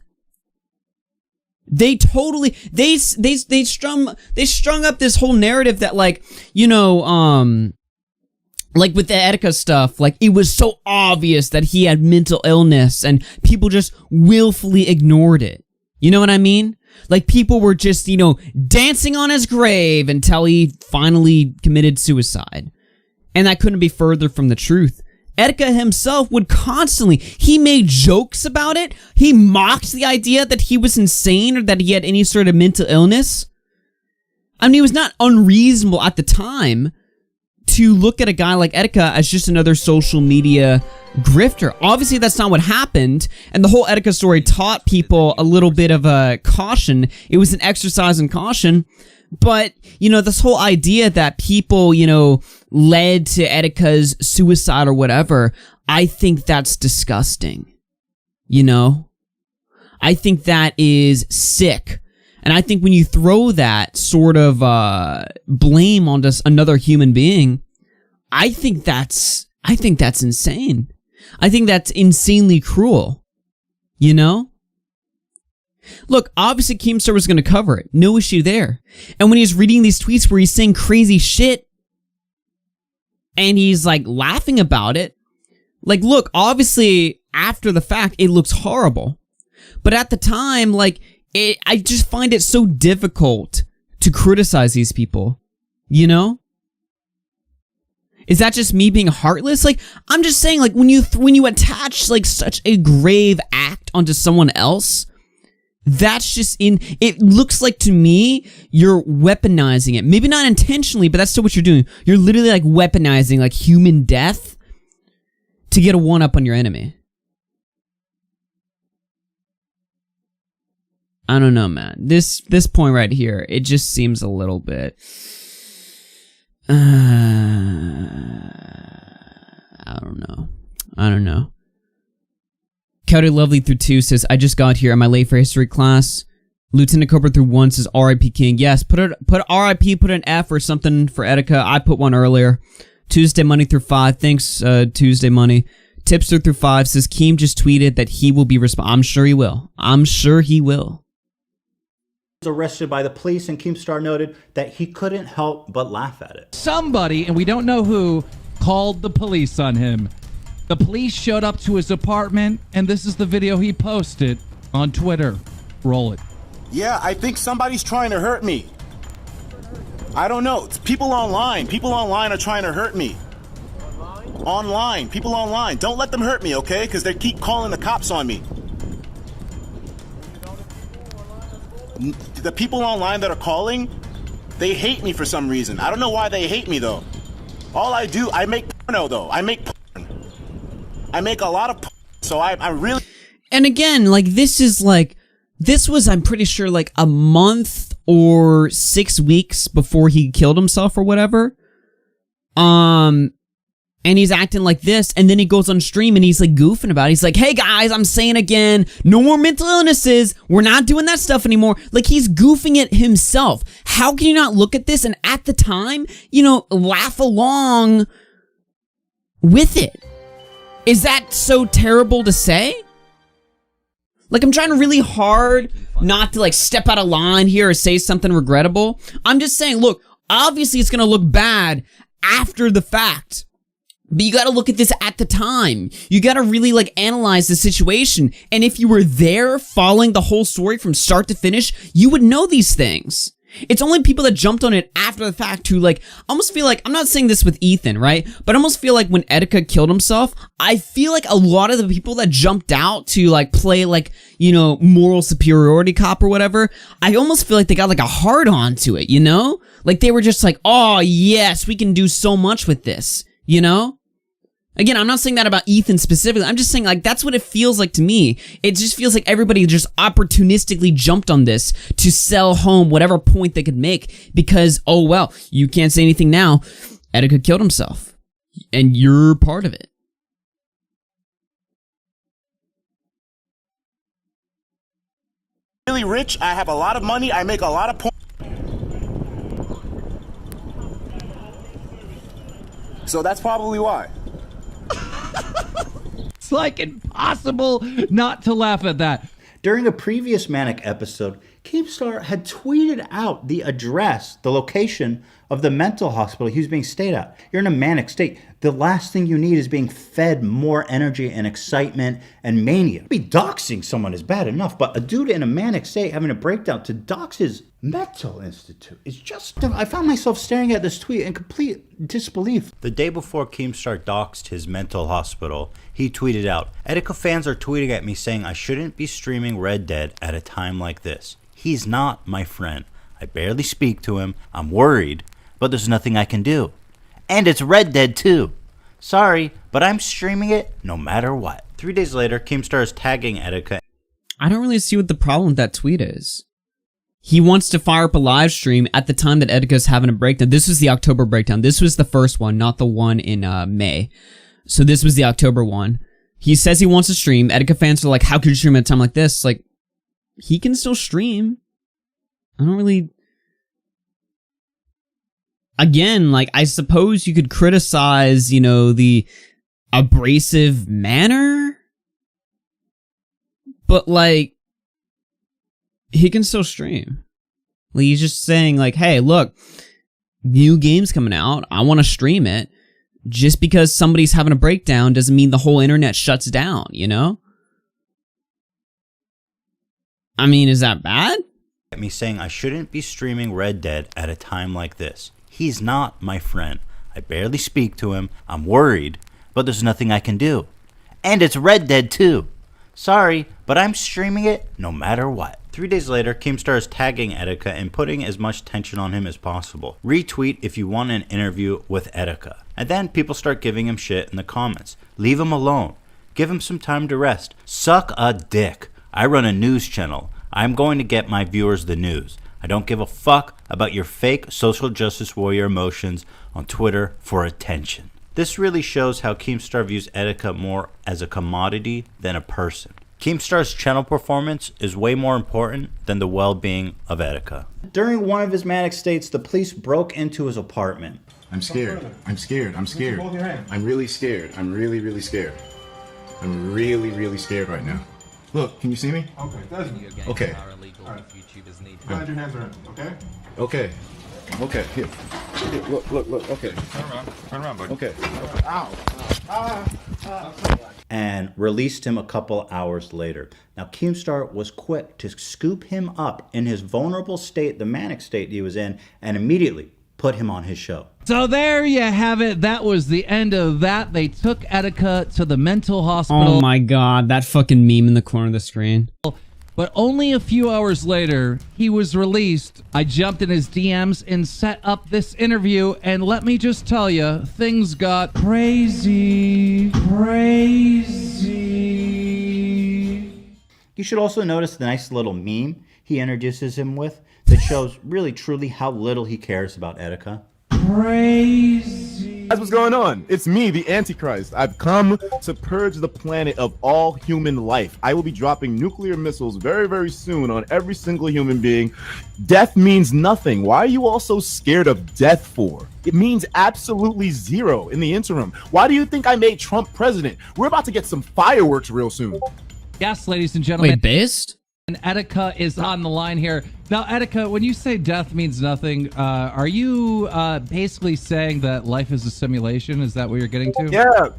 they totally they strung up this whole narrative that, like, you know, like with the Attica stuff, like it was so obvious that he had mental illness and people just willfully ignored it. You know what I mean? Like, people were just, you know, dancing on his grave until he finally committed suicide. And that couldn't be further from the truth. Attica himself would constantly, he made jokes about it. He mocked the idea that he was insane or that he had any sort of mental illness. I mean, it was not unreasonable at the time to look at a guy like Attica as just another social media grifter. Obviously, that's not what happened, and the whole Attica story taught people a little bit of a caution. It was an exercise in caution, but, you know, this whole idea that people, you know, led to Attica's suicide or whatever, I think that's disgusting. You know? I think that is sick. And I think when you throw that sort of blame on just another human being, I think that's insane. I think that's insanely cruel. You know? Look, obviously Keemstar was going to cover it. No issue there. And when he's reading these tweets where he's saying crazy shit and he's like laughing about it, like, look, obviously after the fact, it looks horrible. But at the time, like, I just find it so difficult to criticize these people, you know? Is that just me being heartless? Like, I'm just saying, like, when you attach, like, such a grave act onto someone else, that's just it looks like to me, you're weaponizing it. Maybe not intentionally, but that's still what you're doing. You're literally, like, weaponizing, like, human death to get a one-up on your enemy. I don't know, man. This point right here, it just seems a little bit... I don't know. Cowdy Lovely through 2 says, I just got here. Am I late for history class? Lieutenant Cobra through 1 says, R.I.P. King. Yes, put R.I.P., put an F or something for Attica. I put one earlier. Tuesday Money through 5. Thanks, Tuesday Money. Tipster through 5 says, Keem just tweeted that he will be I'm sure he will. I'm sure he will. Arrested by the police, and Keemstar noted that he couldn't help but laugh at it. Somebody, and we don't know who, called the police on him. The police showed up to his apartment, and this is the video he posted on Twitter. Roll it. Yeah, I think somebody's trying to hurt me. I don't know. It's people online. People online are trying to hurt me. Online. People online. Don't let them hurt me, okay? Because they keep calling the cops on me. The people online that are calling, they hate me for some reason. I don't know why they hate me, though. All I do, I make porno, though. I make porn. I make a lot of porn, so I really... And again, like, this was, I'm pretty sure, like, a month or 6 weeks before he killed himself or whatever. And he's acting like this, and then he goes on stream and he's like goofing about it. He's like, hey guys, I'm saying again, no more mental illnesses. We're not doing that stuff anymore. Like, he's goofing it himself. How can you not look at this and at the time, you know, laugh along with it? Is that so terrible to say? Like, I'm trying really hard not to like step out of line here or say something regrettable. I'm just saying, look, obviously it's gonna look bad after the fact. But you gotta look at this at the time. You gotta really like analyze the situation. And if you were there following the whole story from start to finish, you would know these things. It's only people that jumped on it after the fact who like, almost feel like, I'm not saying this with Ethan, right? But I almost feel like when Etika killed himself, I feel like a lot of the people that jumped out to like play like, you know, moral superiority cop or whatever, I almost feel like they got like a hard on to it, you know? Like they were just like, oh yes, we can do so much with this, you know? Again, I'm not saying that about Ethan specifically. I'm just saying, like, that's what it feels like to me. It just feels like everybody just opportunistically jumped on this to sell home whatever point they could make because, oh, well, you can't say anything now. Etika killed himself. And you're part of it. Really rich, I have a lot of money, I make a lot of porn. So that's probably why. It's like impossible not to laugh at that. During a previous Manic episode, Keemstar had tweeted out the address, the location of the mental hospital he was being stayed at. You're in a manic state. The last thing you need is being fed more energy and excitement and mania. Doxing someone is bad enough, but a dude in a manic state having a breakdown to dox his mental institute is just... I found myself staring at this tweet in complete disbelief. The day before Keemstar doxed his mental hospital, he tweeted out, Etika fans are tweeting at me saying I shouldn't be streaming Red Dead at a time like this. He's not my friend. I barely speak to him. I'm worried, but there's nothing I can do. And it's Red Dead too. Sorry, but I'm streaming it no matter what. 3 days later, Keemstar is tagging Etika. I don't really see what the problem with that tweet is. He wants to fire up a live stream at the time that Etika's having a breakdown. This was the October breakdown. This was the first one, not the one in May. So this was the October one. He says he wants to stream. Etika fans are like, how could you stream at a time like this? Like, he can still stream. I don't really... Again, like, I suppose you could criticize, you know, the abrasive manner. But, like, he can still stream. Like, he's just saying, like, hey, look, new game's coming out. I want to stream it. Just because somebody's having a breakdown doesn't mean the whole internet shuts down, you know? I mean, is that bad? Me saying I shouldn't be streaming Red Dead at a time like this. He's not my friend. I barely speak to him. I'm worried, but there's nothing I can do. And it's Red Dead too. Sorry, but I'm streaming it no matter what. 3 days later, Keemstar is tagging Etika and putting as much tension on him as possible. Retweet if you want an interview with Etika. And then people start giving him shit in the comments. Leave him alone. Give him some time to rest. Suck a dick. I run a news channel. I'm going to get my viewers the news. I don't give a fuck about your fake social justice warrior emotions on Twitter for attention. This really shows how Keemstar views Etika more as a commodity than a person. Keemstar's channel performance is way more important than the well-being of Etika. During one of his manic states, the police broke into his apartment. I'm scared. I'm scared. I'm scared. I'm really scared. I'm really, really scared. I'm really, really scared right now. Look, can you see me? Okay. Okay. Glad your hands are in, okay? Okay. Okay, here. Look, okay. Turn around, buddy. Okay. Ow. And released him a couple hours later. Now, Keemstar was quick to scoop him up in his vulnerable state, the manic state he was in, and immediately put him on his show. So there you have it. That was the end of that. They took Etika to the mental hospital. Oh my god, that fucking meme in the corner of the screen. But only a few hours later, he was released. I jumped in his DMs and set up this interview, and let me just tell you, things got crazy. You should also notice the nice little meme he introduces him with that shows really truly how little he cares about Etika. Crazy. That's what's going on. It's me, the Antichrist. I've come to purge the planet of all human life. I will be dropping nuclear missiles very, very soon on every single human being. Death means nothing. Why are you all so scared of death for? It means absolutely zero in the interim. Why do you think I made Trump president? We're about to get some fireworks real soon. Yes, ladies and gentlemen. Wait, based? And Etika is on the line here. Now, Etika, when you say death means nothing, are you basically saying that life is a simulation? Is that what you're getting to? Yeah.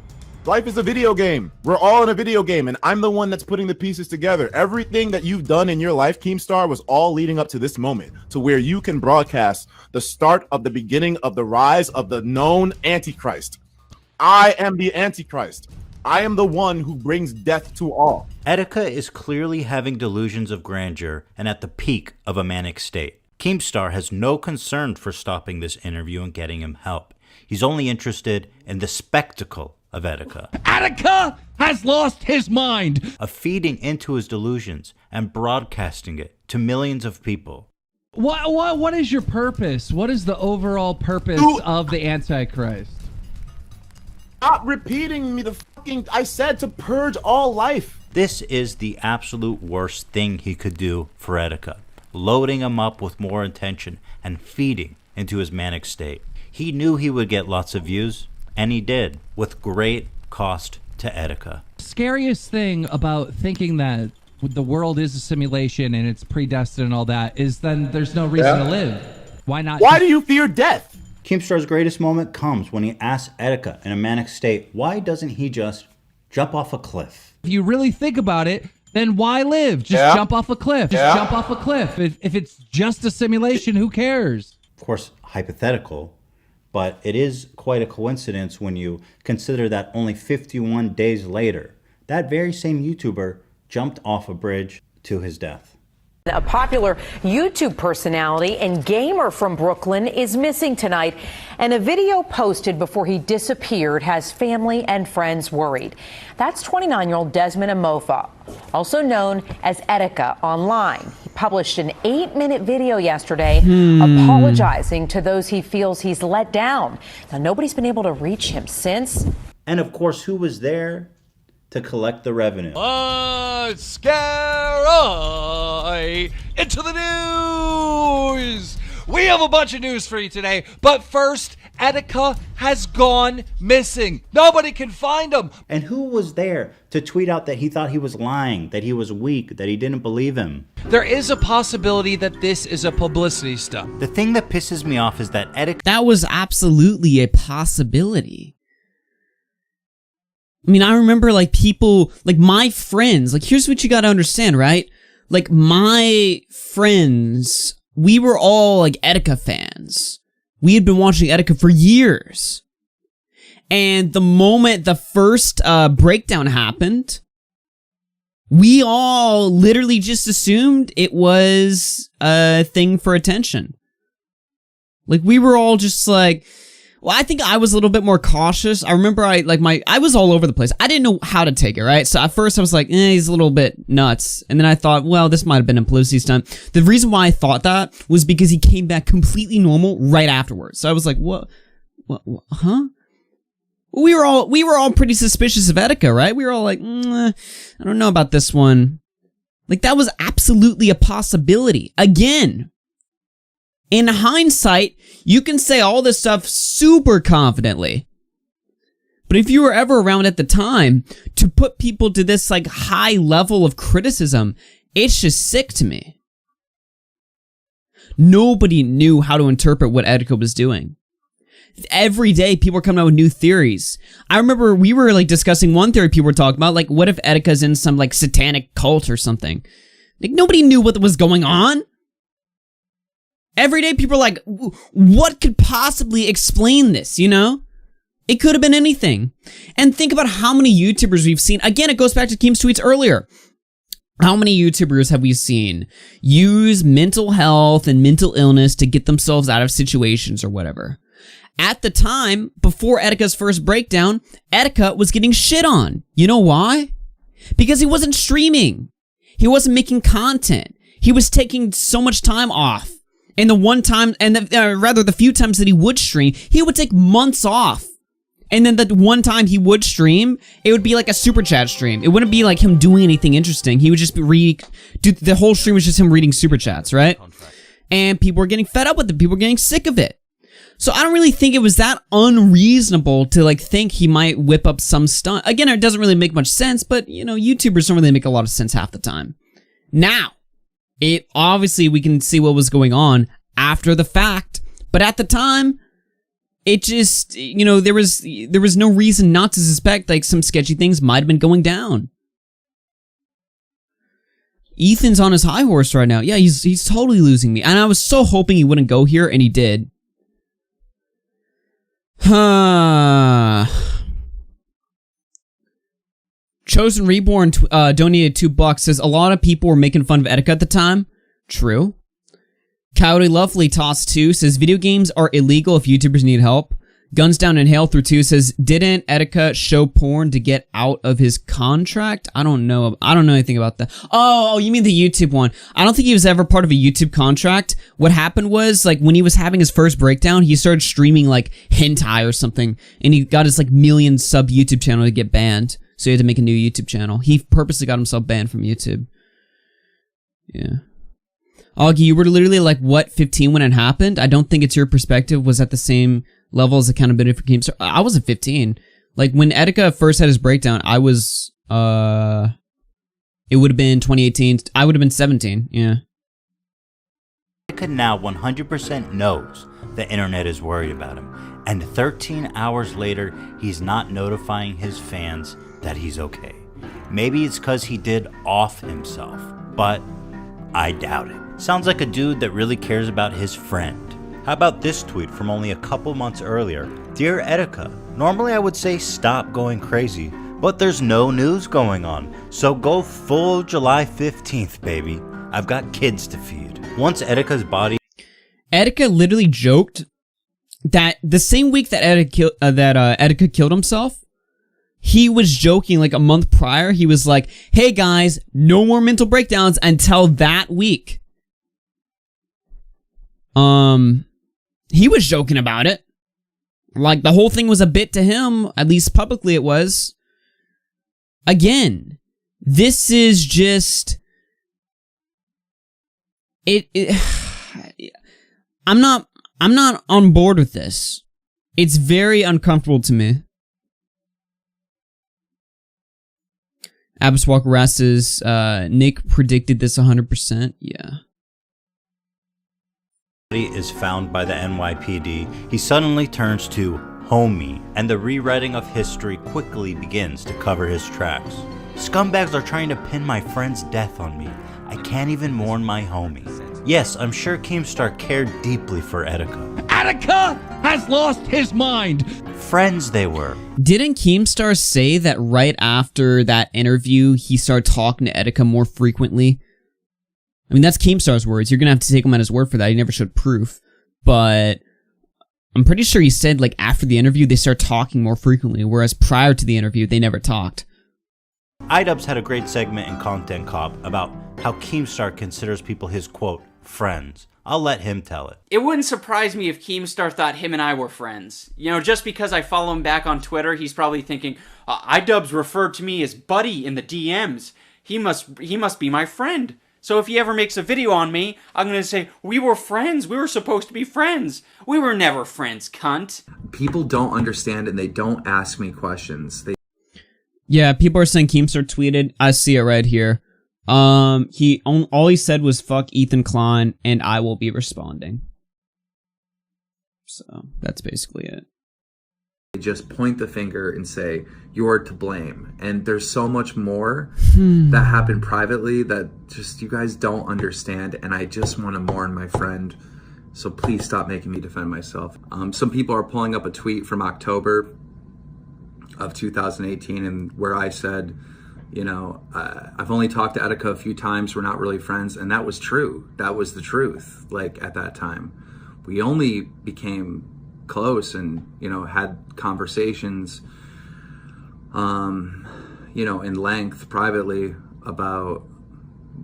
Life is a video game. We're all in a video game, and I'm the one that's putting the pieces together. Everything that you've done in your life, Keemstar, was all leading up to this moment, to where you can broadcast the start of the beginning of the rise of the known Antichrist. I am the Antichrist. I am the one who brings death to all. Etika is clearly having delusions of grandeur and at the peak of a manic state. Keemstar has no concern for stopping this interview and getting him help. He's only interested in the spectacle of Etika. Etika has lost his mind! Of feeding into his delusions and broadcasting it to millions of people. What is your purpose? What is the overall purpose of the Antichrist? Stop repeating me the fucking... I said to purge all life. This is the absolute worst thing he could do for Etika. Loading him up with more attention and feeding into his manic state. He knew he would get lots of views, and he did, with great cost to Etika. Scariest thing about thinking that the world is a simulation and it's predestined and all that is then there's no reason to live. Why not? Why do you fear death? Keemstar's greatest moment comes when he asks Etika in a manic state, why doesn't he just jump off a cliff? If you really think about it, then why live? Just jump off a cliff. Just jump off a cliff. If it's just a simulation, who cares? Of course, hypothetical, but it is quite a coincidence when you consider that only 51 days later, that very same YouTuber jumped off a bridge to his death. A popular YouTube personality and gamer from Brooklyn is missing tonight, and a video posted before he disappeared has family and friends worried. That's 29-year-old Desmond Amofa, also known as Etika online. He published an 8-minute video yesterday apologizing to those he feels he's let down. Now, nobody's been able to reach him since. And of course, who was there to collect the revenue? Scare into the news. We have a bunch of news for you today, but first, Etika has gone missing. Nobody can find him. And who was there to tweet out that he thought he was lying, that he was weak, that he didn't believe him? There is a possibility that this is a publicity stunt. The thing that pisses me off is that Etika... That was absolutely a possibility. I mean, I remember, like, people, like, my friends, like, here's what you gotta understand, right? Like, my friends, we were all, like, Etika fans. We had been watching Etika for years. And the moment the first breakdown happened, we all literally just assumed it was a thing for attention. Like, we were all just like... Well, I think I was a little bit more cautious. I remember I was all over the place. I didn't know how to take it, right? So at first I was like, he's a little bit nuts. And then I thought, well, this might have been a publicity stunt. The reason why I thought that was because he came back completely normal right afterwards. So I was like, what huh? We were all pretty suspicious of Etika, right? We were all like, I don't know about this one. Like, that was absolutely a possibility. Again, in hindsight, you can say all this stuff super confidently. But if you were ever around at the time, to put people to this, like, high level of criticism, it's just sick to me. Nobody knew how to interpret what Etika was doing. Every day, people were coming out with new theories. I remember we were, like, discussing one theory people were talking about, like, what if Etika's in some, like, satanic cult or something? Like, nobody knew what was going on. Every day people are like, what could possibly explain this, you know? It could have been anything. And think about how many YouTubers we've seen. Again, it goes back to Keem's tweets earlier. How many YouTubers have we seen use mental health and mental illness to get themselves out of situations or whatever? At the time, before Etika's first breakdown, Etika was getting shit on. You know why? Because he wasn't streaming. He wasn't making content. He was taking so much time off. And the one time, and the few times that he would stream, he would take months off And then the one time he would stream, it would be like a super chat stream. It wouldn't be like him doing anything interesting. He would just the whole stream was just him reading super chats, right? And people were getting fed up with it. People were getting sick of it. So I don't really think it was that unreasonable to like think he might whip up some stunt. Again, it doesn't really make much sense, but you know, YouTubers don't really make a lot of sense half the time. Now, it obviously we can see what was going on after the fact, but at the time, it just, you know, there was no reason not to suspect like some sketchy things might have been going down. Ethan's on his high horse right now. Yeah, he's totally losing me. And I was so hoping he wouldn't go here, and he did. Chosen Reborn donated $2. Says a lot of people were making fun of Etika at the time. True. Coyote Lovely Toss 2 says video games are illegal if YouTubers need help. Guns Down in Hell through 2 says didn't Etika show porn to get out of his contract? I don't know anything about that. Oh, you mean the YouTube one? I don't think he was ever part of a YouTube contract. What happened was like when he was having his first breakdown, he started streaming like hentai or something, and he got his like million sub YouTube channel to get banned. So he had to make a new YouTube channel. He purposely got himself banned from YouTube. Yeah. Augie, you were literally like, what, 15 when it happened? I don't think it's your perspective was at the same level as accountability for Keemstar. I wasn't 15. Like, when Etika first had his breakdown, I was, it would have been 2018. I would have been 17, yeah. Etika now 100% knows the internet is worried about him. And 13 hours later, he's not notifying his fans that he's okay. Maybe it's because he did off himself, but I doubt it. Sounds like a dude that really cares about his friend. How about this tweet from only a couple months earlier? Dear Etika, normally I would say stop going crazy, but there's no news going on, so go full July 15th, baby. I've got kids to feed. Once Etika's body... Etika literally joked that the same week that Etika killed himself, he was joking like a month prior. He was like, hey guys, no more mental breakdowns until that week. He was joking about it. Like, the whole thing was a bit to him, at least publicly it was. Again, this is just... I'm not on board with this. It's very uncomfortable to me. Abbas Walker says, Nick predicted this 100%. Yeah. Is found by the NYPD, he suddenly turns to homie, and the rewriting of history quickly begins to cover his tracks. Scumbags are trying to pin my friend's death on me. I can't even mourn my homie. Yes, I'm sure Keemstar cared deeply for Etika. Etika has lost his mind! Friends they were. Didn't Keemstar say that right after that interview, he started talking to Etika more frequently? I mean, that's Keemstar's words. You're gonna have to take him at his word for that. He never showed proof. But I'm pretty sure he said, like, after the interview, they start talking more frequently, whereas prior to the interview, they never talked. iDubbbz had a great segment in Content Cop about how Keemstar considers people his, quote, friends. I'll let him tell it. It wouldn't surprise me if Keemstar thought him and I were friends. You know, just because I follow him back on Twitter, he's probably thinking, iDubbbz referred to me as buddy in the DMs. He must be my friend. So if he ever makes a video on me, I'm going to say, we were friends. We were supposed to be friends. We were never friends, cunt. People don't understand and they don't ask me questions. Yeah, people are saying Keemstar tweeted. I see it right here. All he said was fuck Ethan Klein and I will be responding. So that's basically it. They just point the finger and say, you're to blame. And there's so much more that happened privately that just you guys don't understand. And I just want to mourn my friend. So please stop making me defend myself. Some people are pulling up a tweet from October of 2018 and where I said, you know, I've only talked to Etika a few times. We're not really friends. And that was true. That was the truth. Like at that time, we only became close and, you know, had conversations, you know, in length privately about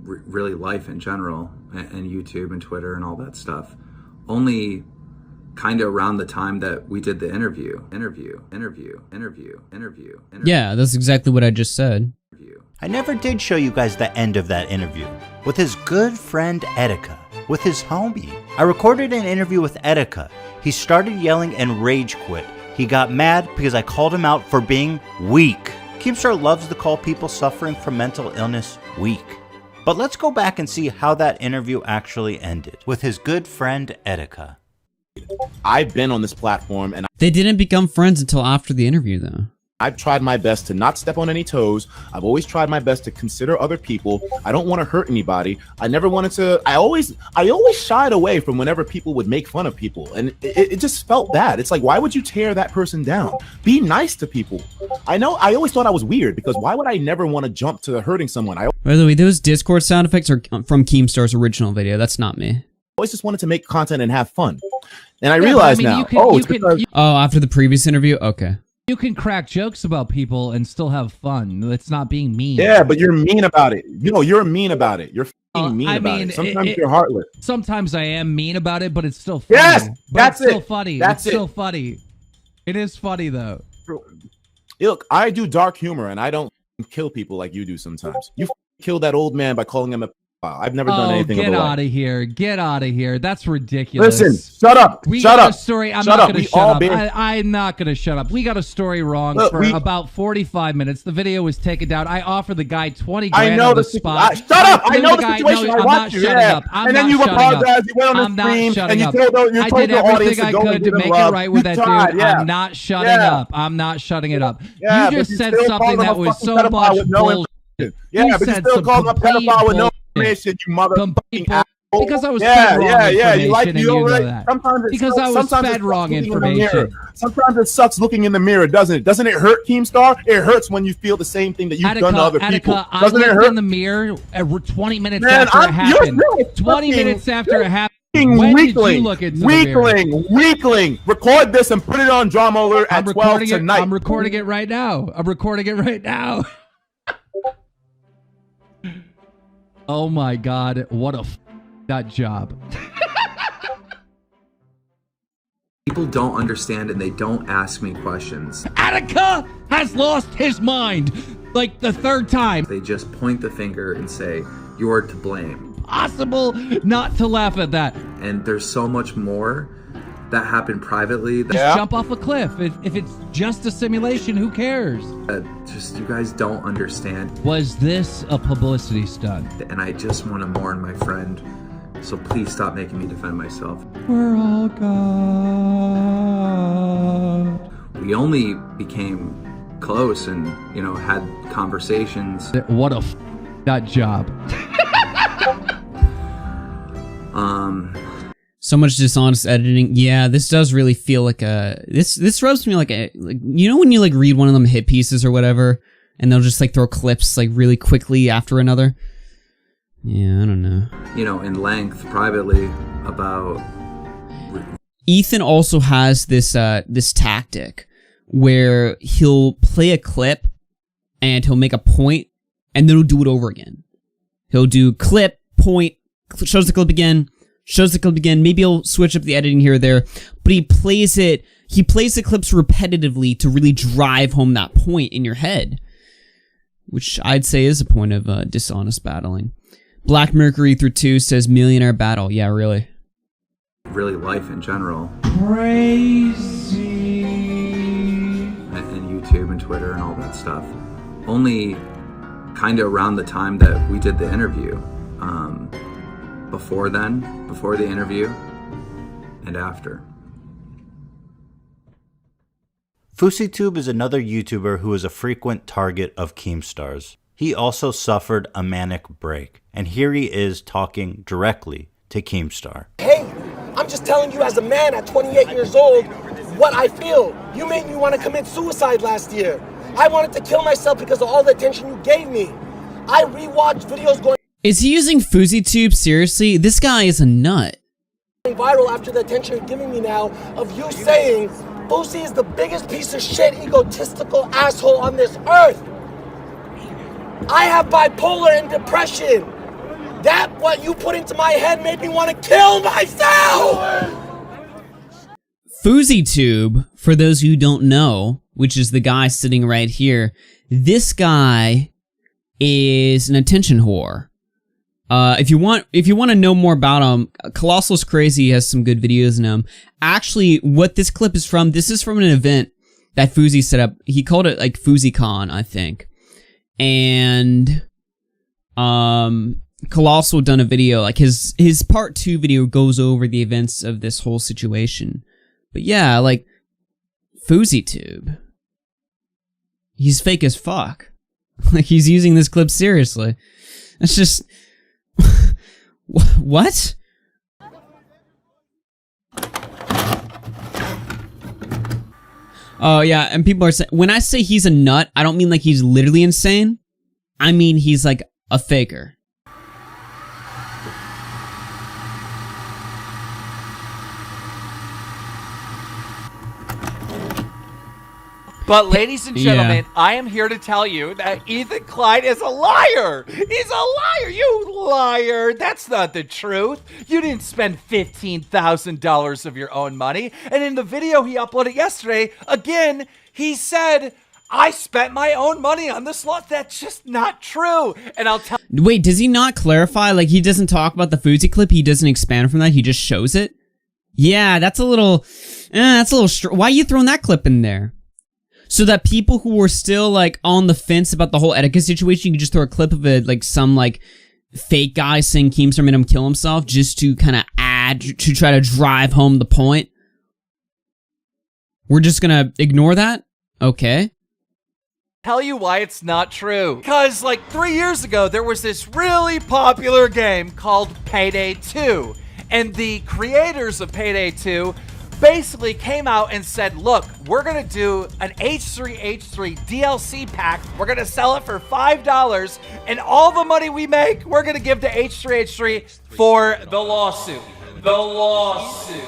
really life in general and YouTube and Twitter and all that stuff. Only kind of around the time that we did the interview. Yeah, that's exactly what I just said. I never did show you guys the end of that interview with his good friend Etika, with his homie. I recorded an interview with Etika. He started yelling and rage quit. He got mad because I called him out for being weak. Keemstar loves to call people suffering from mental illness weak. But let's go back and see how that interview actually ended with his good friend Etika. I've been on this platform and They didn't become friends until after the interview, though. I've tried my best to not step on any toes. I've always tried my best to consider other people. I don't want to hurt anybody. I never wanted to. I always shied away from whenever people would make fun of people, and it just felt bad. It's like, why would you tear that person down? Be nice to people. I know. I always thought I was weird because why would I never want to jump to hurting someone? By the way, those Discord sound effects are from Keemstar's original video. That's not me. always just wanted to make content and have fun. And I realize now, after the previous interview, okay. You can crack jokes about people and still have fun. It's not being mean. Yeah, but you're mean about it. You know, you're mean about it. You're mean about it. Sometimes you're heartless. Sometimes I am mean about it, but it's still funny. Yes, that's it's still it. funny. That's it's still funny. It is funny though. Look, I do dark humor and I don't kill people like you do sometimes. You killed that old man by calling him a I've never done anything get of the out like. of here. Get out of here. That's ridiculous. Listen, shut up. We shut got up. a story. I'm shut not up. going to shut up. I'm not going to shut up. We got a story wrong for about 45 minutes. The video was taken down. I offered the guy 20 grand I know on the the spot. shut up. I know the situation. I watched you. Yeah. And then you apologize. You went on the stream and you told the audience to go and to make it right with that dude. Yeah. I'm not shutting up. I'm not shutting it up. Yeah, you just said something that was so much bullshit. Yeah, but you still called him a pedophile with no information, you motherfucking asshole. Because I was fed wrong information, you like and you you know right? that. Because I was fed wrong information. Sometimes it sucks looking in the mirror, doesn't it? Doesn't it hurt, Keemstar? It hurts when you feel the same thing that you've done to other people. Doesn't it hurt? in the mirror 20 minutes after it happened. 20 minutes after it happened. When did you look into the mirror? Weakling. Record this and put it on Drama Alert at 12 tonight. I'm recording it right now. Oh my God, what a that job. People don't understand and they don't ask me questions. Attica has lost his mind like the third time. They just point the finger and say, you're to blame. Possible not to laugh at that. And there's so much more that happened privately. Just jump off a cliff. If it's just a simulation, who cares? Just you guys don't understand. Was this a publicity stunt? And I just want to mourn my friend. So please stop making me defend myself. We're all gone. We only became close and, you know, had conversations. What a that job. So much dishonest editing. Yeah, this does really feel like a this rubs me like you know when you like read one of them hit pieces or whatever and they'll just like throw clips like really quickly after another. Yeah, I don't know. You know, in length privately about Ethan also has this this tactic where he'll play a clip and he'll make a point and then he'll do it over again. He'll do clip, point, shows the clip again, shows the clip again. Maybe he'll switch up the editing here or there, but he plays the clips repetitively to really drive home that point in your head, which I'd say is a point of dishonest battling. Black Mercury through 2 says millionaire battle. Yeah, really. Really life in general. Crazy. And YouTube and Twitter and all that stuff. Only kind of around the time that we did the interview. Before the interview, and after. FouseyTube is another YouTuber who is a frequent target of Keemstar's. He also suffered a manic break, and here he is talking directly to Keemstar. Hey, I'm just telling you as a man at 28 years old what I feel. You made me want to commit suicide last year. I wanted to kill myself because of all the attention you gave me. I rewatched videos going Is he using FouseyTube seriously? This guy is a nut. viral after the attention you're giving me now of you saying Fousey is the biggest piece of shit, egotistical asshole on this earth. I have bipolar and depression. That what you put into my head made me want to kill myself. FouseyTube, for those who don't know, which is the guy sitting right here, this guy is an attention whore. If you want to know more about him, Colossal's Crazy has some good videos in him. Actually, what this clip is from, this is from an event that Fousey set up. He called it like FouseyCon, I think. And Colossal done a video, like his part 2 video goes over the events of this whole situation. But yeah, like FouseyTube, he's fake as fuck. Like he's using this clip seriously. It's just what? Oh yeah, and people are saying, when I say he's a nut, I don't mean like he's literally insane. I mean he's like a faker. But ladies and gentlemen, I am here to tell you that Ethan Klein is a liar. He's a liar. You liar. That's not the truth. You didn't spend $15,000 of your own money. And in the video he uploaded yesterday, again, he said, I spent my own money on the slot. That's just not true. And I'll tell— Wait, does he not clarify? Like he doesn't talk about the Fousey clip? He doesn't expand from that? He just shows it? Yeah, that's a little why are you throwing that clip in there? So that people who were still like on the fence about the whole etiquette situation, you can just throw a clip of it, like some like fake guy saying Keemstar made him kill himself just to kind of add, to try to drive home the point. We're just gonna ignore that? Okay. Tell you why it's not true. Because like 3 years ago, there was this really popular game called Payday 2. And the creators of Payday 2 basically came out and said, look, we're gonna do an H3H3 DLC pack. We're gonna sell it for $5, and all the money we make, we're gonna give to H3H3 for the lawsuit. The lawsuit.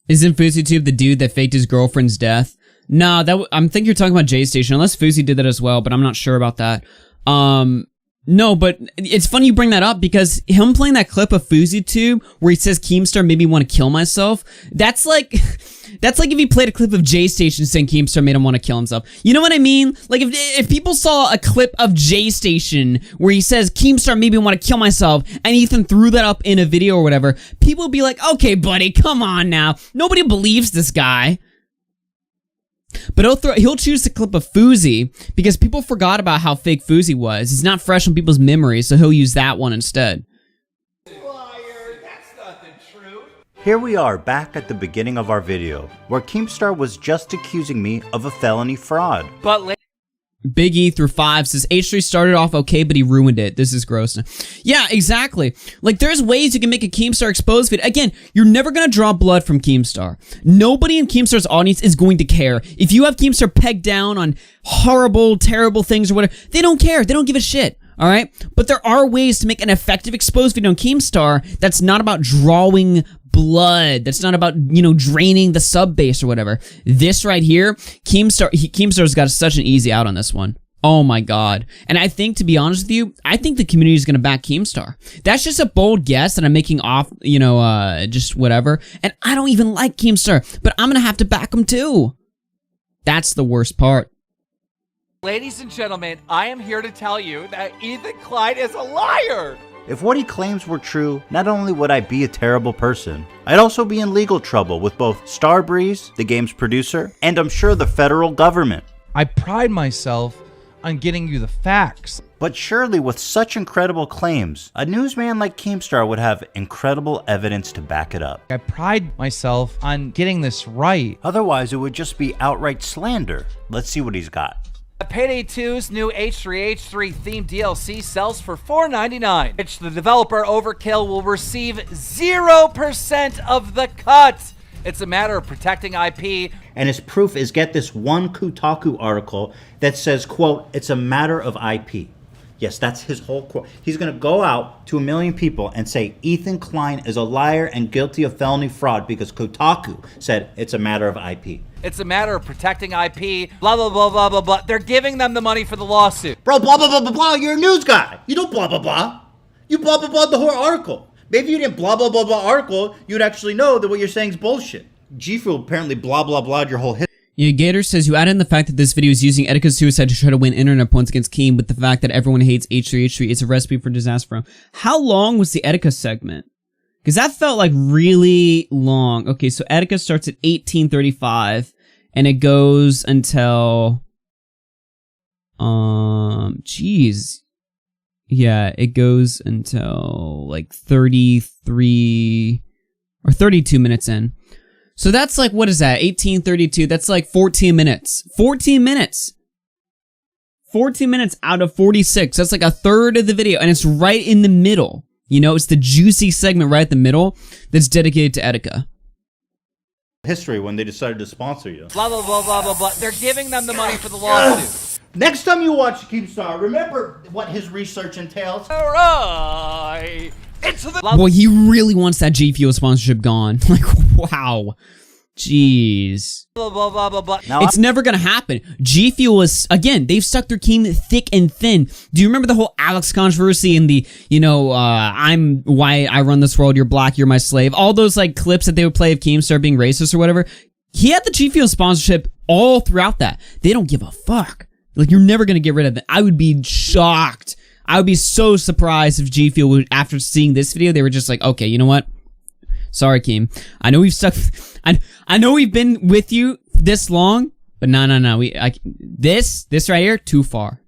Isn't FouseyTube the dude that faked his girlfriend's death? No, I think you're talking about J-Station, unless Fousey did that as well, but I'm not sure about that. No, but it's funny you bring that up because him playing that clip of FouseyTube where he says Keemstar made me want to kill myself, that's like if he played a clip of J-Station saying Keemstar made him want to kill himself. You know what I mean? Like if people saw a clip of J-Station where he says Keemstar made me want to kill myself and Ethan threw that up in a video or whatever, people would be like, okay, buddy, come on now. Nobody believes this guy. But he'll choose the clip of Fousey because people forgot about how fake Fousey was. It's not fresh on people's memories, so he'll use that one instead. Liar, that's not the truth. Here we are back at the beginning of our video, where Keemstar was just accusing me of a felony fraud. But Big E through 5 says H3 started off okay, but he ruined it. This is gross. Yeah, exactly. Like, there's ways you can make a Keemstar exposed video. Again, you're never gonna draw blood from Keemstar. Nobody in Keemstar's audience is going to care. If you have Keemstar pegged down on horrible, terrible things or whatever, they don't care. They don't give a shit. All right? But there are ways to make an effective exposed video on Keemstar that's not about drawing blood. That's not about, you know, draining the sub base or whatever. This right here, Keemstar's got such an easy out on this one. Oh my god. And I think, to be honest with you, I think the community is going to back Keemstar. That's just a bold guess that I'm making off, you know, just whatever. And I don't even like Keemstar, but I'm going to have to back him too. That's the worst part. ladies and gentlemen, I am here to tell you that Ethan Klein is a liar. If what he claims were true, not only would I be a terrible person, I'd also be in legal trouble with both Starbreeze, the game's producer, and I'm sure the federal government. I pride myself on getting you the facts. But surely with such incredible claims, a newsman like Keemstar would have incredible evidence to back it up. I pride myself on getting this right. Otherwise, it would just be outright slander. Let's see what he's got. Payday 2's new H3H3 themed DLC sells for $4.99, which the developer Overkill will receive 0% of the cut. It's a matter of protecting IP. And his proof is, get this, one Kotaku article that says, quote, it's a matter of IP. Yes, that's his whole quote. He's going to go out to 1 million people and say Ethan Klein is a liar and guilty of felony fraud because Kotaku said it's a matter of IP. It's a matter of protecting IP, blah, blah, blah, blah, blah, blah. They're giving them the money for the lawsuit. Bro, blah, blah, blah, blah, blah. You're a news guy. You don't blah, blah, blah. You blah, blah, blah the whole article. Maybe you didn't blah, blah, blah, blah article, you'd actually know that what you're saying is bullshit. G Fuel apparently blah, blah, blah your whole history. Yeah, Gator says, you add in the fact that this video is using Etika's suicide to try to win internet points against Keem with the fact that everyone hates H3H3. It's a recipe for disaster for him. How long was the Etika segment? Because that felt like really long. Okay, so Etika starts at 18:35 and it goes until... Jeez. Yeah, it goes until like 33 or 32 minutes in. So that's like, what is that? 18:32. That's like 14 minutes. 14 minutes. 14 minutes out of 46. That's like a third of the video. And it's right in the middle. You know, it's the juicy segment right at the middle that's dedicated to Etika. History when they decided to sponsor you. Blah, blah, blah, blah, blah, blah. They're giving them the money for the lawsuit. Next time you watch Keemstar, remember what his research entails. All right. Into the... Boy, he really wants that G Fuel sponsorship gone. Like, wow. Jeez. Blah, blah, blah, blah, blah. It's never gonna happen. G Fuel is, again, they've stuck their Keem thick and thin. Do you remember the whole Alex controversy and the, you know, I'm why I run this world, you're black, you're my slave. All those, like, clips that they would play of Keemstar being racist or whatever. He had the G Fuel sponsorship all throughout that. They don't give a fuck. Like, you're never gonna get rid of it. I would be shocked. I would be so surprised if G Fuel would, after seeing this video, they were just like, okay, you know what? Sorry, Keem. I know we've stuck. I know we've been with you this long, but no. This right here, too far.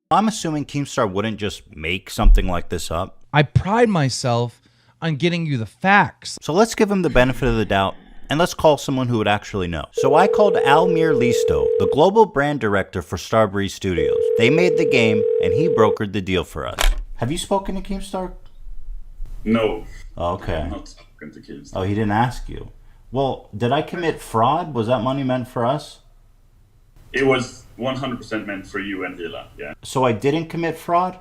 I'm assuming Keemstar wouldn't just make something like this up. I pride myself on getting you the facts. So let's give him the benefit of the doubt, and let's call someone who would actually know. So I called Almir Listo, the global brand director for Starbreeze Studios. They made the game, and he brokered the deal for us. Have you spoken to Keemstar? No. Okay. I'm not spoken to Keemstar. Oh, he didn't ask you. Well, did I commit fraud? Was that money meant for us? It was 100% meant for you and Hila, yeah. So I didn't commit fraud?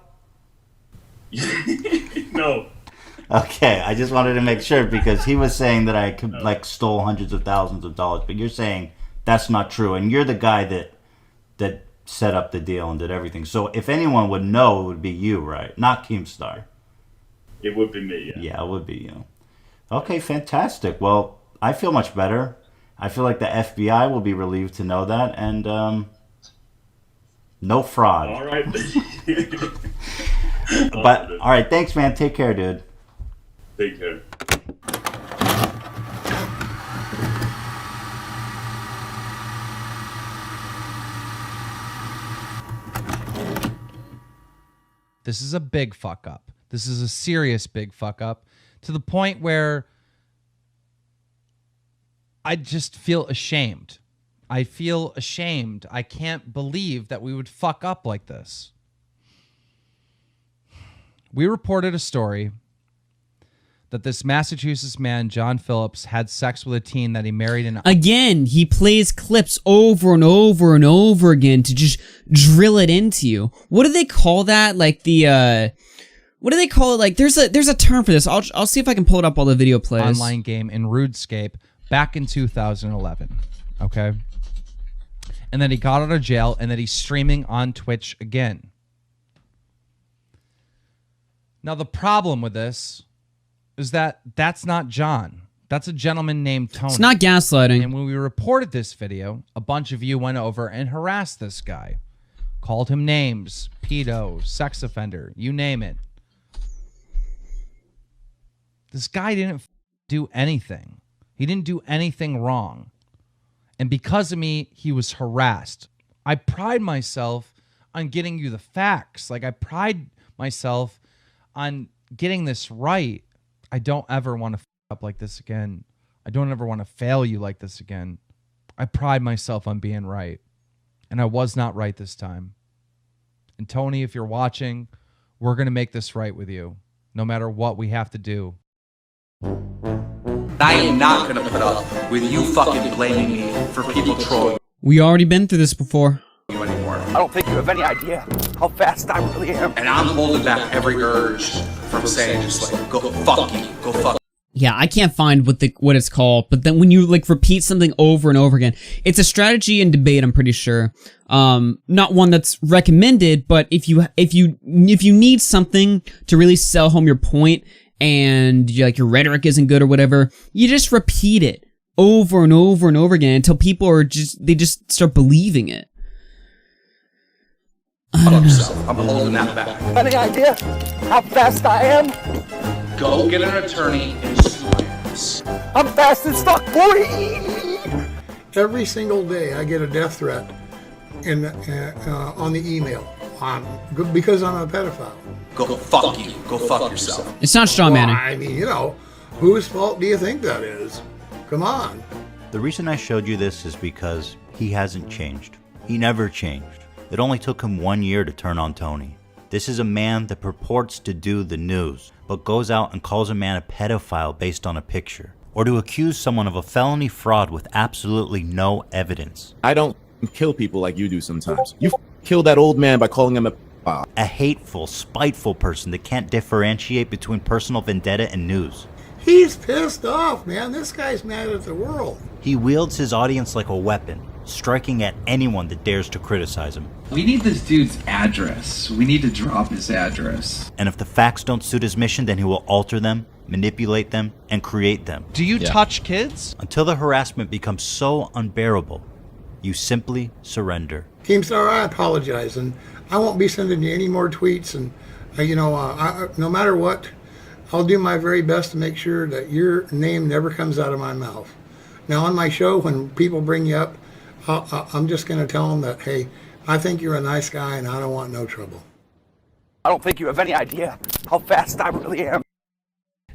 No. Okay, I just wanted to make sure because he was saying that I like stole hundreds of thousands of dollars, but you're saying that's not true, and you're the guy that set up the deal and did everything. So if anyone would know, it would be you, right? Not Keemstar. It would be me, yeah. Yeah, it would be you. Okay, fantastic. Well, I feel much better. I feel like the FBI will be relieved to know that, and no fraud. All right. But all right, thanks, man. Take care, dude. Take care. This is a big fuck up. This is a serious big fuck up to the point where I just feel ashamed. I feel ashamed. I can't believe that we would fuck up like this. We reported a story that this Massachusetts man, John Phillips, had sex with a teen that he married in... Again, he plays clips over and over and over again to just drill it into you. What do they call that? Like the, what do they call it? Like, there's a term for this. I'll see if I can pull it up while the video plays. Online game in RuneScape back in 2011. Okay? And then he got out of jail, and then he's streaming on Twitch again. Now, the problem with this is that that's not John. That's a gentleman named Tony. It's not gaslighting. And when we reported this video, a bunch of you went over and harassed this guy. Called him names, pedo, sex offender, you name it. This guy didn't do anything. He didn't do anything wrong. And because of me, he was harassed. I pride myself on getting you the facts. Like, I pride myself on getting this right. I don't ever want to f up like this again. I don't ever want to fail you like this again. I pride myself on being right. And I was not right this time. And Tony, if you're watching, we're going to make this right with you, no matter what we have to do. I am not going to put up with you fucking blaming me for people trolling We already been through this before. you anymore. I don't think you have any idea how fast I really am. And I'm holding back every urge from saying just like, go fuck you, go fuck. Yeah, I can't find what it's called, but then when you like repeat something over and over again, it's a strategy and debate, I'm pretty sure. Not one that's recommended, but if you need something to really sell home your point and like your rhetoric isn't good or whatever, you just repeat it over and over and over again until people are they just start believing it. I'm holding that back. Any idea how fast I am? Go get an attorney and sue my ass. I'm fast as fuck, boy! Every single day I get a death threat on the email because I'm a pedophile. Go fuck you. Go fuck yourself. It's not straw manning. Well, I mean, whose fault do you think that is? Come on. The reason I showed you this is because he hasn't changed. He never changed. It only took him 1 year to turn on Tony. This is a man that purports to do the news, but goes out and calls a man a pedophile based on a picture, or to accuse someone of a felony fraud with absolutely no evidence. I don't kill people like you do sometimes. You kill that old man by calling him a pedophile. A hateful, spiteful person that can't differentiate between personal vendetta and news. He's pissed off, man. This guy's mad at the world. He wields his audience like a weapon, striking at anyone that dares to criticize him. We need this dude's address. We need to drop his address. And if the facts don't suit his mission, then he will alter them, manipulate them, and create them. Do you touch kids? Until the harassment becomes so unbearable, you simply surrender. Keemstar, I apologize, and I won't be sending you any more tweets, and no matter what, I'll do my very best to make sure that your name never comes out of my mouth. Now, on my show, when people bring you up, I'm just going to tell them that, hey, I think you're a nice guy and I don't want no trouble. I don't think you have any idea how fast I really am.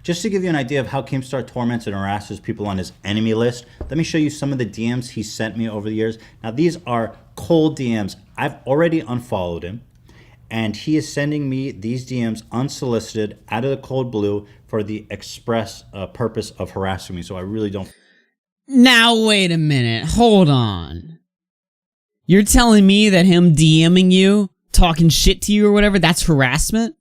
Just to give you an idea of how Keemstar torments and harasses people on his enemy list, let me show you some of the DMs he sent me over the years. Now, these are cold DMs. I've already unfollowed him, and he is sending me these DMs unsolicited, out of the cold blue, for the express purpose of harassing me. So I really don't... Now, wait a minute. Hold on. You're telling me that him DMing you, talking shit to you or whatever, that's harassment?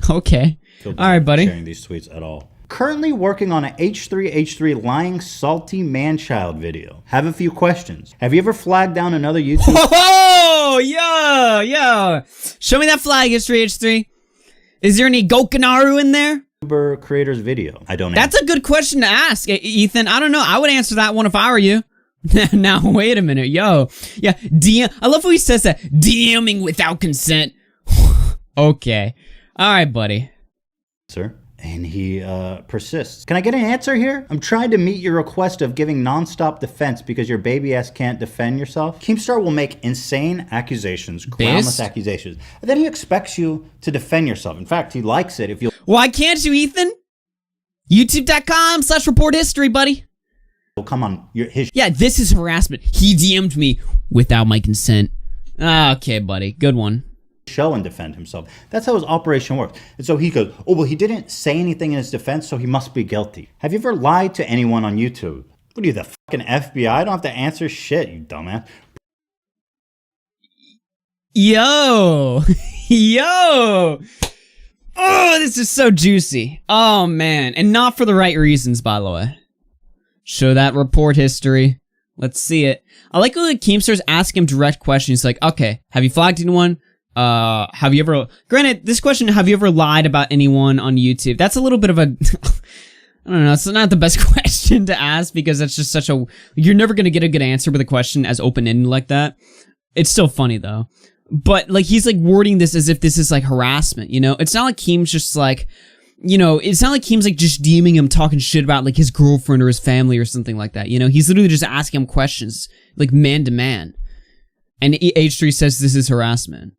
Okay. All right, buddy. Sharing these tweets at all. Currently working on a H3H3 lying salty man-child video. Have a few questions. Have you ever flagged down another YouTube... Oh, yo. Show me that flag, H3H3. Is there any Gokinaru in there? Creator's video. I don't That's a good question to ask, Ethan. I don't know. I would answer that one if I were you. Now, wait a minute. Yo. Yeah, DM. I love how he says that. DMing without consent. Okay. All right, buddy. Sir. And he persists. Can I get an answer here? I'm trying to meet your request of giving non-stop defense because your baby ass can't defend yourself. Keemstar will make insane accusations, groundless accusations. And then he expects you to defend yourself. In fact, he likes it if you... Why can't you, Ethan? YouTube.com/report history, buddy. Well, come on. Yeah, this is harassment. He DM'd me without my consent. Okay, buddy. Good one. Show and defend himself. That's how his operation works. And so he goes, oh, well, he didn't say anything in his defense, so he must be guilty. Have you ever lied to anyone on YouTube? What are you, the fucking FBI? I don't have to answer shit, you dumbass. Yo. Oh, this is so juicy. Oh, man. And not for the right reasons, by the way. Show that report history. Let's see it. I like when Keemstar's asking him direct questions like, okay, have you flagged anyone? Have you ever, granted, this question, have you ever lied about anyone on YouTube? That's a little bit of a, I don't know, it's not the best question to ask because that's just such a, you're never going to get a good answer with a question as open-ended like that. It's still funny though. But like, he's like wording this as if this is like harassment, you know? It's not like Keem's just like, you know, it's not like Keem's like just DMing him talking shit about like his girlfriend or his family or something like that, you know? He's literally just asking him questions, like man to man. And H3 says this is harassment.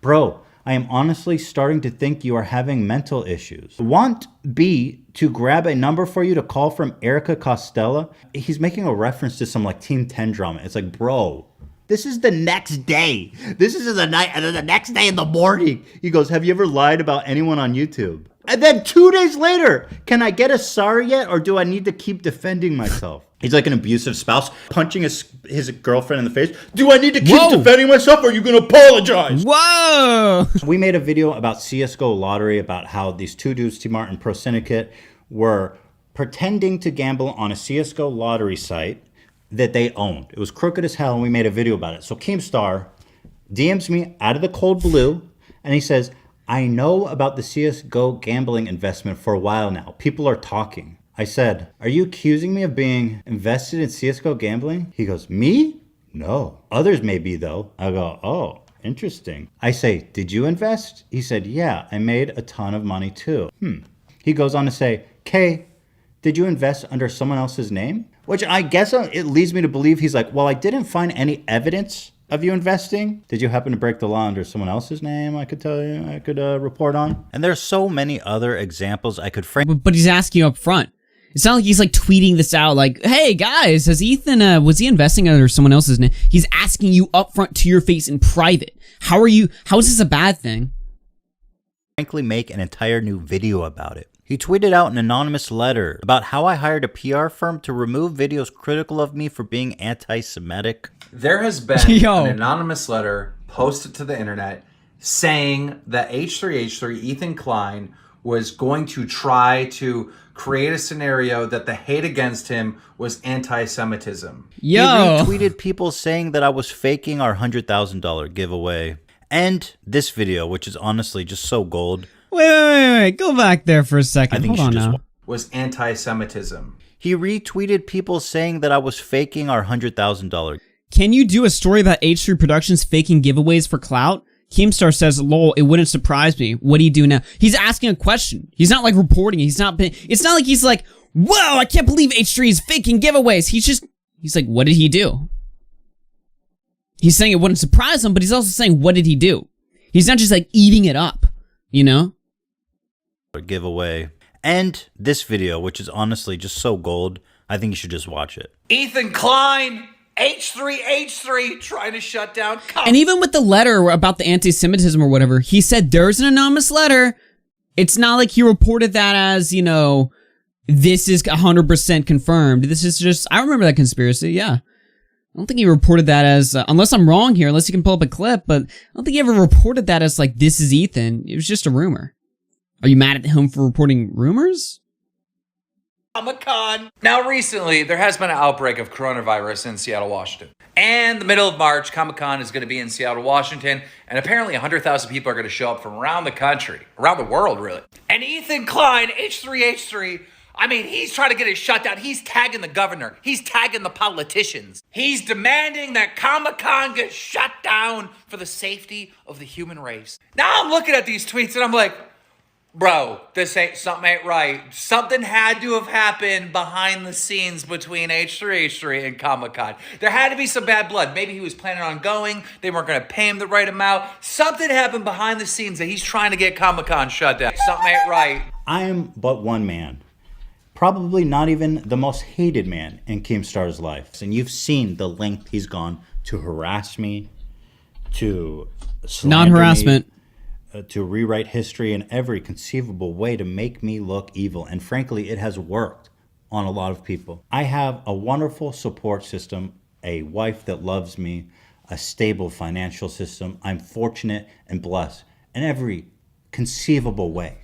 Bro, I am honestly starting to think you are having mental issues. Want B to grab a number for you to call from Erica Costella? He's making a reference to some like Team 10 drama. It's like, bro, this is the next day. This is the night, and then the next day in the morning. He goes, have you ever lied about anyone on YouTube? And then 2 days later, can I get a sorry yet, or do I need to keep defending myself? He's like an abusive spouse, punching his girlfriend in the face. Do I need to keep defending myself, or are you going to apologize? Whoa! We made a video about CSGO Lottery, about how these two dudes, T-Mart and Pro Syndicate, were pretending to gamble on a CSGO Lottery site that they owned. It was crooked as hell, and we made a video about it. So Keemstar DMs me out of the cold blue, and he says, I know about the CSGO gambling investment for a while now. People are talking. I said, are you accusing me of being invested in CSGO gambling? He goes, me? No. Others may be though. I go, oh, interesting. I say, did you invest? He said, yeah, I made a ton of money too. He goes on to say, Kay, did you invest under someone else's name? Which I guess it leads me to believe he's like, well, I didn't find any evidence of you investing. Did you happen to break the law under someone else's name? I could tell you, I could report on. And there's so many other examples I could frame. But he's asking you up front. It's not like he's like tweeting this out like, hey guys, has Ethan, was he investing under someone else's name? He's asking you up front to your face in private. How is this a bad thing? Frankly, make an entire new video about it. He tweeted out an anonymous letter about how I hired a PR firm to remove videos critical of me for being anti-Semitic. There has been an anonymous letter posted to the internet saying that H3H3, Ethan Klein, was going to try to create a scenario that the hate against him was anti-Semitism. He retweeted people saying that I was faking our $100,000 giveaway. And this video, which is honestly just so gold. Wait. Go back there for a second. I think Hold on now. Was anti-Semitism. He retweeted people saying that I was faking our $100,000. Can you do a story about H3 Productions faking giveaways for clout? Keemstar says, lol, it wouldn't surprise me. What do you do now? He's asking a question. He's not like reporting. It's not like he's like, whoa, I can't believe H3 is faking giveaways. He's like, what did he do? He's saying it wouldn't surprise him, but he's also saying, what did he do? He's not just like eating it up, you know? Giveaway. And this video, which is honestly just so gold, I think you should just watch it. Ethan Klein, H3H3, trying to shut down. And even with the letter about the anti-Semitism or whatever, he said there's an anonymous letter. It's not like he reported that as, you know, this is 100% confirmed. This is just, I remember that conspiracy, yeah. I don't think he reported that as, unless I'm wrong here, unless you can pull up a clip, but I don't think he ever reported that as like, this is Ethan. It was just a rumor. Are you mad at him for reporting rumors? Comic-Con. Now recently, there has been an outbreak of coronavirus in Seattle, Washington. And the middle of March, Comic-Con is going to be in Seattle, Washington, and apparently 100,000 people are going to show up from around the country, around the world, really. And Ethan Klein, H3H3, I mean, he's trying to get it shut down. He's tagging the governor. He's tagging the politicians. He's demanding that Comic-Con get shut down for the safety of the human race. Now I'm looking at these tweets and I'm like, bro, something ain't right. Something had to have happened behind the scenes between H3H3 and Comic-Con. There had to be some bad blood. Maybe he was planning on going. They weren't going to pay him the right amount. Something happened behind the scenes that he's trying to get Comic-Con shut down. Something ain't right. I am but one man. Probably not even the most hated man in Keemstar's life. And you've seen the length he's gone to harass me, to slander non-harassment. To rewrite history in every conceivable way to make me look evil. And frankly, it has worked on a lot of people. I have a wonderful support system, a wife that loves me, a stable financial system. I'm fortunate and blessed in every conceivable way.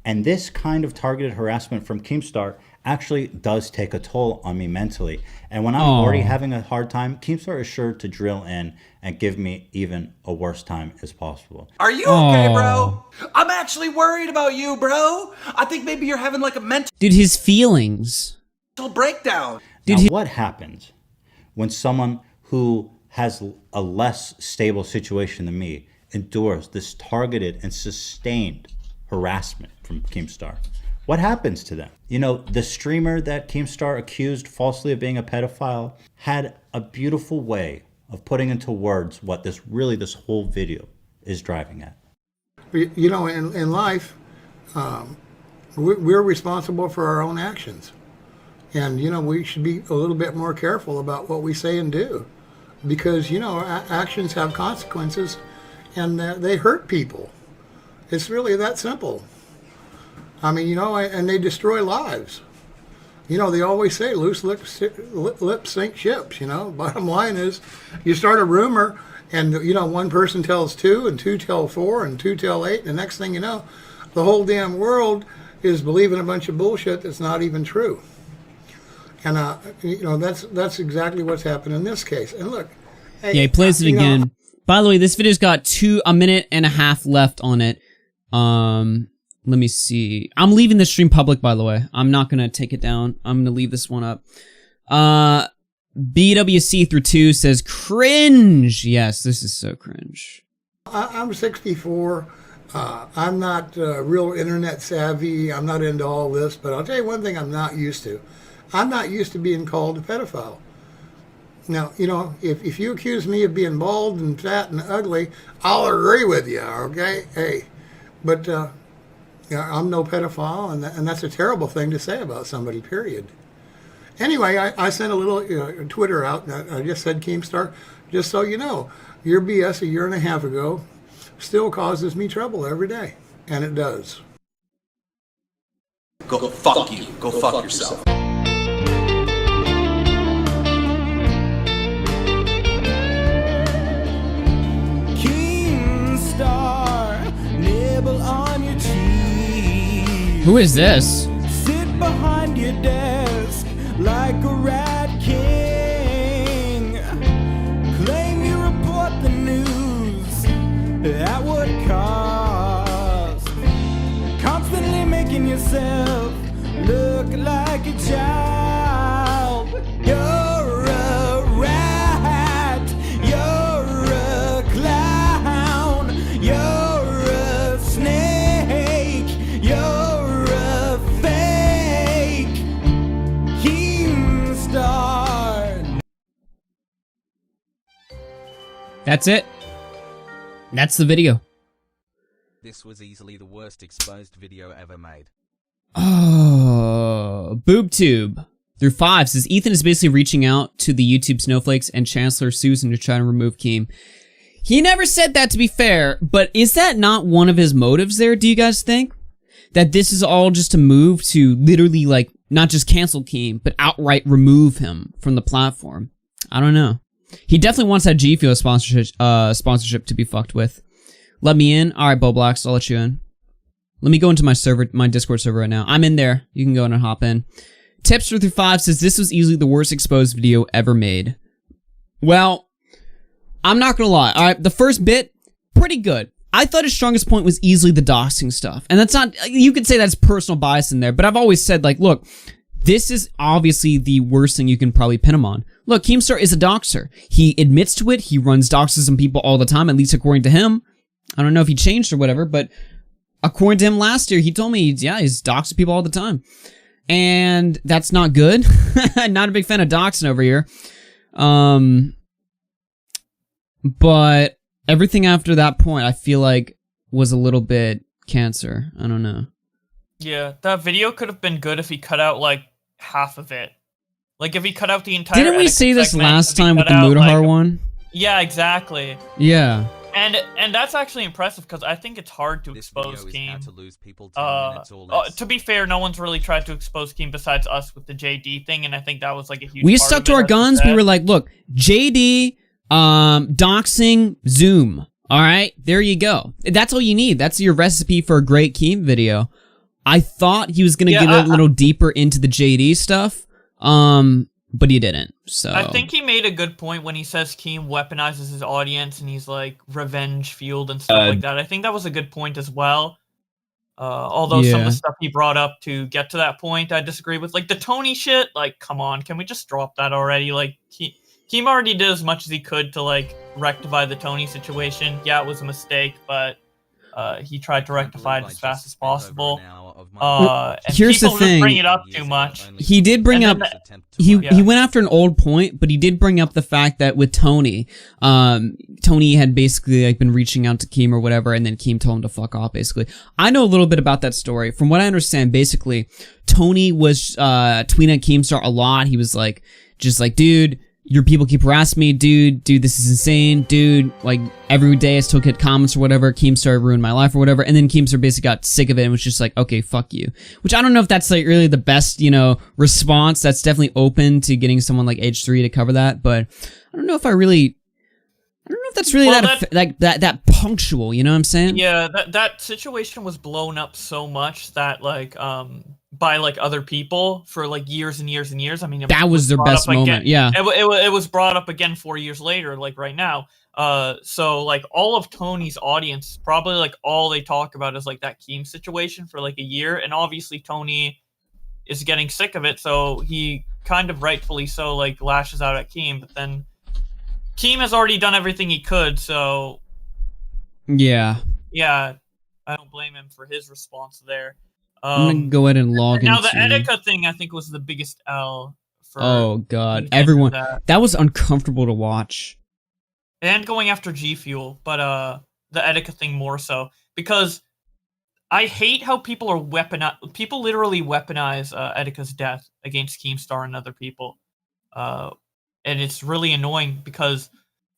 And this kind of targeted harassment from Keemstar actually does take a toll on me mentally. And when I'm already having a hard time, Keemstar is sure to drill in and give me even a worse time as possible. Are you okay, bro? I'm actually worried about you, bro. I think maybe you're having like a mental Dude, his feelings. breakdown. Now, what happens when someone who has a less stable situation than me endures this targeted and sustained harassment from Keemstar? What happens to them? You know, the streamer that Keemstar accused falsely of being a pedophile had a beautiful way of putting into words what this whole video is driving at. You know, in life, we're responsible for our own actions. And, you know, we should be a little bit more careful about what we say and do. Because, you know, actions have consequences and they hurt people. It's really that simple. I mean, you know, and they destroy lives. You know, they always say loose lips sink ships, you know. Bottom line is, you start a rumor and, you know, one person tells two and two tell four and two tell eight. And the next thing you know, the whole damn world is believing a bunch of bullshit that's not even true. And, you know, that's exactly what's happened in this case. And look. Hey, yeah, he plays it again. By the way, this video's got a minute and a half left on it. Let me see. I'm leaving the stream public, by the way. I'm not gonna take it down. I'm gonna leave this one up. BWC2 says cringe. Yes, this is so cringe. I'm 64. I'm not real internet savvy. I'm not into all this, but I'll tell you one thing I'm not used to. I'm not used to being called a pedophile. Now, you know, if you accuse me of being bald and fat and ugly, I'll agree with you, okay? Hey, but yeah, I'm no pedophile, and that's a terrible thing to say about somebody, period. Anyway, I sent a little Twitter out, and I just said, Keemstar, just so you know, your BS a year and a half ago still causes me trouble every day, and it does. Go fuck you. Go fuck yourself. Keemstar, nibble on your cheese. Who is this? Sit behind your desk like a rat king. Claim you report the news at what cost? Constantly making yourself look like a child. You're a rat. You're a clown. You're a snake. You're a fake Keemstar. That's it. That's the video. This was easily the worst exposed video ever made. Oh, BoobTube through 5 says Ethan is basically reaching out to the YouTube snowflakes and Chancellor Susan to try to remove Keem. He never said that, to be fair, but is that not one of his motives there, do you guys think? That this is all just a move to literally, like, not just cancel Keem, but outright remove him from the platform? I don't know. He definitely wants that G Fuel sponsorship to be fucked with. Let me in. All right, Boblax, I'll let you in. Let me go into my server, my Discord server right now. I'm in there. You can go in and hop in. Tipster through 5 says this was easily the worst exposed video ever made. Well, I'm not gonna lie. All right, the first bit, pretty good. I thought his strongest point was easily the doxing stuff, and that's not. You could say that's personal bias in there, but I've always said, like, look, this is obviously the worst thing you can probably pin him on. Look, Keemstar is a doxer. He admits to it. He runs doxes on people all the time, at least according to him. I don't know if he changed or whatever, but according to him last year, he told me, yeah, he's doxing people all the time. And that's not good. Not a big fan of doxing over here. But everything after that point, I feel like, was a little bit cancer. I don't know. Yeah, that video could have been good if he cut out, like, half of it. Like, if he cut out the entire... Didn't we see this last time with the Mudahar one? Yeah, exactly. Yeah. And that's actually impressive, because I think it's hard to expose Keem. To be fair, no one's really tried to expose Keem besides us with the JD thing, and I think that was, like, a huge We part stuck of to it, our as you guns. said. We were like, look, JD, doxing, Zoom. All right, there you go. That's all you need. That's your recipe for a great Keem video. I thought he was gonna get a little deeper into the JD stuff, but he didn't. So I think he made a good point when he says Keem weaponizes his audience and he's like revenge fueled and stuff like that. I think that was a good point as well. Although some of the stuff he brought up to get to that point, I disagree with. Like the Tony shit, like come on, can we just drop that already? Like Keem already did as much as he could to like rectify the Tony situation. Yeah, it was a mistake, but he tried to rectify it as fast as possible. And here's the people thing. just bring it up too much. He did bring up he went after an old point, but he did bring up the fact that with Tony, Tony had basically like been reaching out to Keem or whatever, and then Keem told him to fuck off. Basically, I know a little bit about that story. From what I understand, basically, Tony was tweeting at Keemstar a lot. He was like, just like, dude, your people keep harassing me, dude, this is insane, dude, like, every day I still get comments or whatever, Keemstar ruined my life or whatever, and then Keemstar basically got sick of it and was just like, okay, fuck you. Which I don't know if that's, like, really the best, response. That's definitely open to getting someone like H3 to cover that, but I don't know if that's really that punctual, you know what I'm saying? Yeah, that situation was blown up so much that, like, by like other people for like years and years and years. I mean, that was their best moment. Yeah, it was brought up again 4 years later, like right now. So like all of Tony's audience, probably like all they talk about is like that Keem situation for like a year, and obviously Tony is getting sick of it, so he kind of rightfully so like lashes out at Keem, but then Keem has already done everything he could, so yeah, I don't blame him for his response there. I'm gonna go ahead and log now into... the Etika thing, I think, was the biggest L for... Oh god, everyone... That was uncomfortable to watch. And going after G Fuel, but the Etika thing more so, because I hate how people are people literally weaponize Etika's death against Keemstar and other people. And it's really annoying because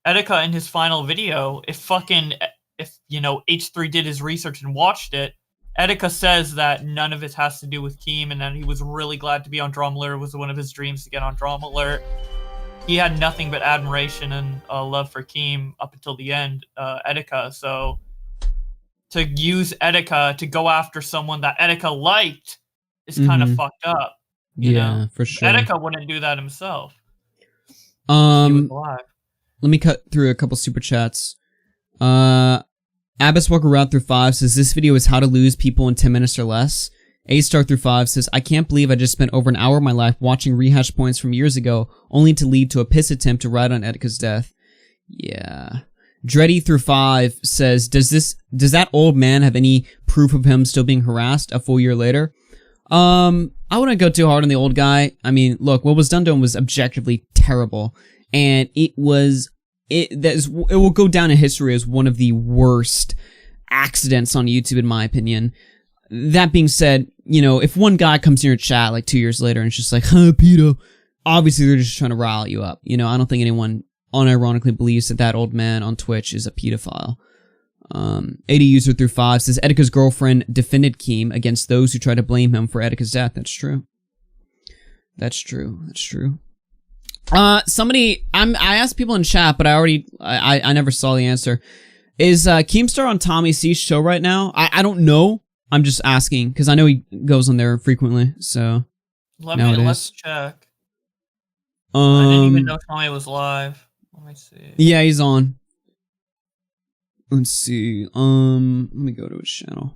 Etika in his final video, if you know, H3 did his research and watched it, Etika says that none of it has to do with Keem, and that he was really glad to be on Drama Alert. It was one of his dreams to get on Drama Alert. He had nothing but admiration and love for Keem up until the end, Etika. So to use Etika to go after someone that Etika liked is kind of fucked up. You know? For sure. Etika wouldn't do that himself. Let me cut through a couple super chats. Abbas Walker Route through 5 says, this video is how to lose people in 10 minutes or less. A-Star through 5 says, I can't believe I just spent over an hour of my life watching rehash points from years ago, only to lead to a piss attempt to write on Etika's death. Yeah. Dreddy through 5 says, does that old man have any proof of him still being harassed a full year later? I wouldn't go too hard on the old guy. I mean, look, what was done to him was objectively terrible, and it will go down in history as one of the worst accidents on YouTube, in my opinion. That being said, you know, if one guy comes in your chat like 2 years later and it's just like, huh, pedo, obviously they're just trying to rile you up. You know, I don't think anyone unironically believes that old man on Twitch is a pedophile. 80 user through 5 says, Etika's girlfriend defended Keem against those who try to blame him for Etika's death. That's true. That's true. Somebody, I asked people in chat, but I never saw the answer. Is Keemstar on Tommy C's show right now? I don't know. I'm just asking because I know he goes on there frequently. So let's check. I didn't even know Tommy was live. Let me see. Yeah, he's on. Let's see. Let me go to his channel.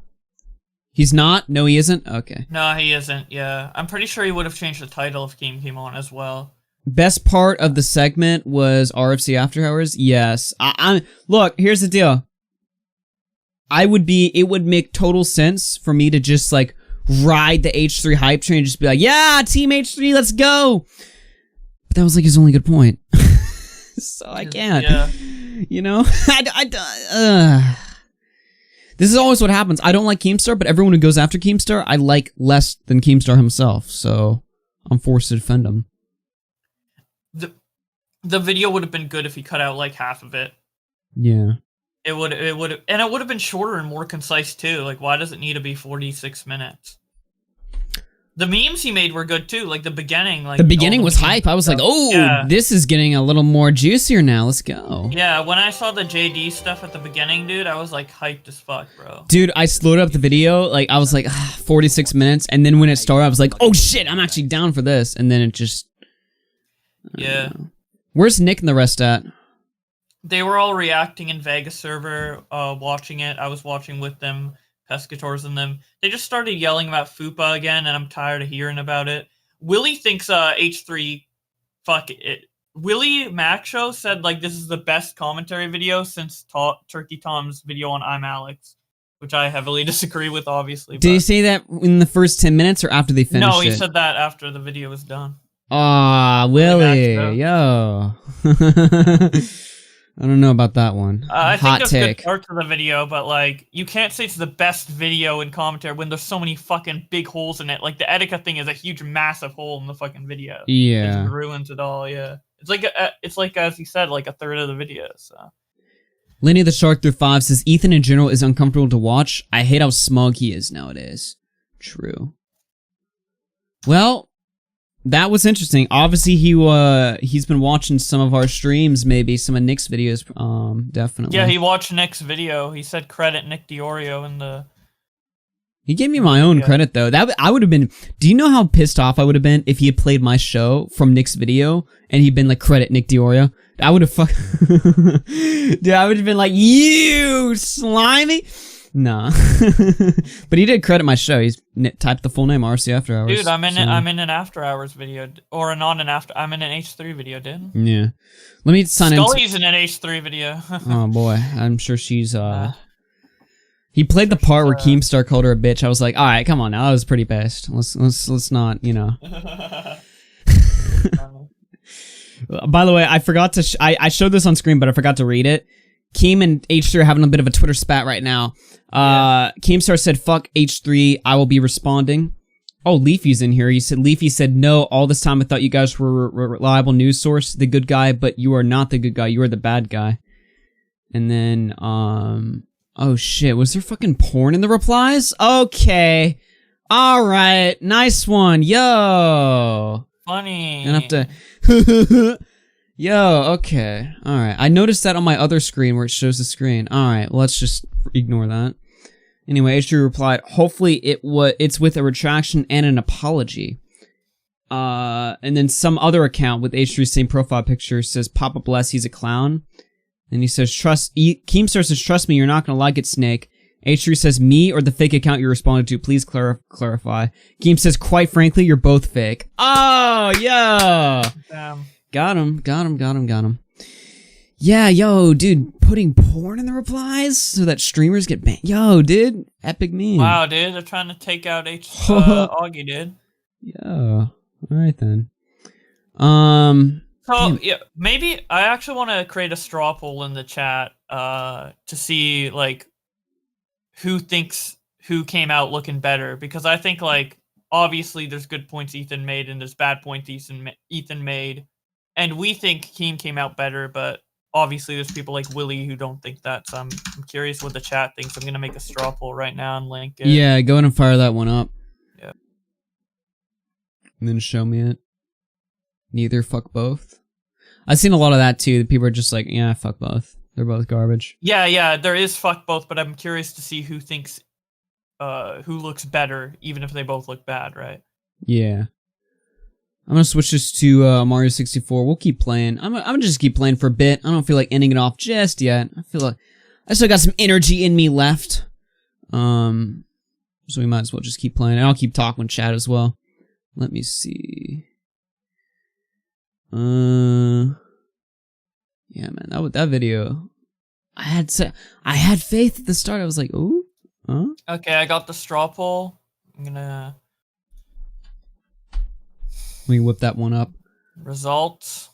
He's not? No, he isn't? Okay. No, he isn't. Yeah, I'm pretty sure he would have changed the title if Keem came on as well. Best part of the segment was RFC After Hours. Yes. Look, here's the deal. It would make total sense for me to just like ride the H3 hype train and just be like, yeah, Team H3, let's go. But that was like his only good point. So I can't. Yeah. You know? This is always what happens. I don't like Keemstar, but everyone who goes after Keemstar, I like less than Keemstar himself. So I'm forced to defend him. The video would have been good if he cut out like half of it. Yeah. It would have been shorter and more concise too. Like, why does it need to be 46 minutes? The memes he made were good too. Like the beginning, the beginning was hype. I was like, oh, yeah, this is getting a little more juicier now. Let's go. Yeah, when I saw the JD stuff at the beginning, dude, I was like hyped as fuck, bro. Dude, I slowed up the video. Like I was like 46 minutes, and then when it started, I was like, oh shit, I'm actually down for this. And then it just, yeah. Where's Nick and the rest at? They were all reacting in Vegas server, watching it. I was watching with them, Pescators and them. They just started yelling about Fupa again, and I'm tired of hearing about it. Willie thinks H3, fuck it. Willie Macshow said like this is the best commentary video since Turkey Tom's video on I'm Alex, which I heavily disagree with, obviously. Did he say that in the first 10 minutes or after they finished it? No, he said that after the video was done. Ah, Willie, yo. I don't know about that one. I Hot think there's take. good parts of the video, but like you can't say it's the best video in commentary when there's so many fucking big holes in it. Like the Etika thing is a huge, massive hole in the fucking video. Yeah, it just ruins it all. Yeah, it's like as he said, like a third of the video. So. Lenny the Shark through 5 says Ethan in general is uncomfortable to watch. I hate how smug he is nowadays. True. Well, that was interesting. Obviously, he's been watching some of our streams, maybe some of Nick's videos. Definitely. Yeah, he watched Nick's video. He said credit Nick Diorio in the. He gave me my own credit though. I would have been. Do you know how pissed off I would have been if he had played my show from Nick's video and he'd been like, credit Nick Dioria? I would have dude, I would have been like, you slimy. Nah. But he did credit my show. He's typed the full name, RC After Hours. Dude, I'm in an After Hours video, or not an after. I'm in an H3 video, dude. Yeah. Let me sign in. Scully's in an H3 video. Oh boy, I'm sure she's He played the part where Keemstar called her a bitch. I was like, all right, come on now. I was pretty pissed. Let's not, you know. By the way, I forgot to. I showed this on screen, but I forgot to read it. Keem and H3 are having a bit of a Twitter spat right now. Keemstar said, "Fuck H3. I will be responding." Oh, Leafy's in here. Leafy said, "No. All this time I thought you guys were a reliable news source, the good guy, but you are not the good guy. You are the bad guy." And then, oh shit, was there fucking porn in the replies? Okay. Alright, nice one. Yo. Funny. Gonna have to... Yo, okay. Alright, I noticed that on my other screen where it shows the screen. Alright, well, let's just ignore that. Anyway, H3 replied, hopefully it's with a retraction and an apology. And then some other account with H3's same profile picture says, Papa bless, he's a clown. And he says, Keemstar says, trust me, you're not gonna like it, Snake. H3 says, me or the fake account you responded to, please clarify. Keem says, quite frankly, you're both fake. Oh, yeah. Damn. Got him. Yeah, yo, dude, putting porn in the replies so that streamers get banned. Yo, dude, epic meme. Wow, dude, they're trying to take out Augie, dude. Yeah, alright then. So, yeah, maybe I actually want to create a straw poll in the chat to see, like, who thinks who came out looking better. Because I think, like, obviously there's good points Ethan made and there's bad points Ethan made. And we think Keem came out better, but obviously there's people like Willie who don't think that. So I'm curious what the chat thinks. I'm going to make a straw poll right now and link it. Yeah, go ahead and fire that one up. Yeah. And then show me it. Neither, fuck both. I've seen a lot of that too. People are just like, yeah, fuck both. They're both garbage. Yeah, there is fuck both, but I'm curious to see who thinks, who looks better, even if they both look bad, right? Yeah. I'm gonna switch this to Mario 64. We'll keep playing. I'm gonna just keep playing for a bit. I don't feel like ending it off just yet. I feel like I still got some energy in me left. So we might as well just keep playing. And I'll keep talking with chat as well. Let me see. Yeah, man, that video, I had faith at the start. I was like, ooh, huh? Okay, I got the straw poll. I'm gonna. We whip that one up. Results.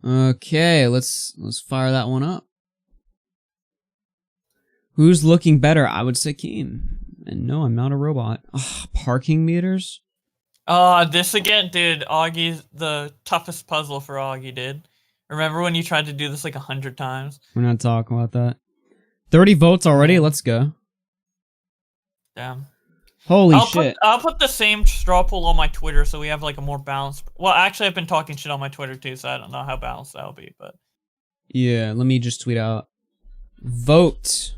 Okay, let's fire that one up. Who's looking better? I would say Keem. And no, I'm not a robot. Ugh, parking meters? This again, dude. Augie's the toughest puzzle for Augie, dude. Remember when you tried to do this like 100 times? We're not talking about that. 30 votes already? Let's go. Damn. Holy shit. I'll put the same straw poll on my Twitter so we have like a more balanced... Well, actually, I've been talking shit on my Twitter too, so I don't know how balanced that'll be, but... Yeah, let me just tweet out. Vote.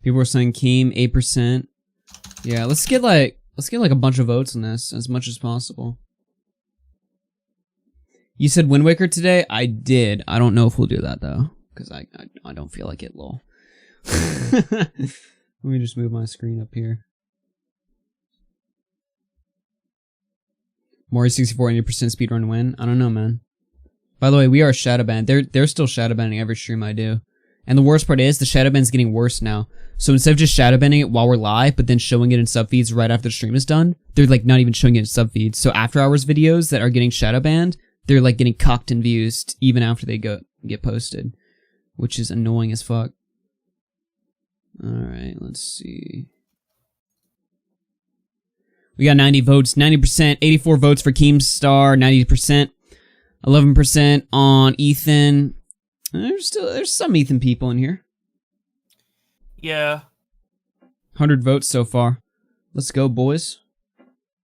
People are saying Keem 8%. Yeah, let's get like a bunch of votes on this as much as possible. You said Wind Waker today? I did. I don't know if we'll do that though, because I don't feel like it, lol. Let me just move my screen up here. Mario 64 80% speedrun win? I don't know, man. By the way, we are shadow banned. They're still shadow banning every stream I do. And the worst part is the shadow ban's getting worse now. So instead of just shadow banning it while we're live, but then showing it in subfeeds right after the stream is done, they're like not even showing it in subfeeds. So after hours videos that are getting shadow banned, they're like getting cucked and views even after they get posted, which is annoying as fuck. All right, let's see. We got 90 votes, 90%, 84 votes for Keemstar, 90%, 11% on Ethan. There's some Ethan people in here. Yeah. 100 votes so far. Let's go, boys.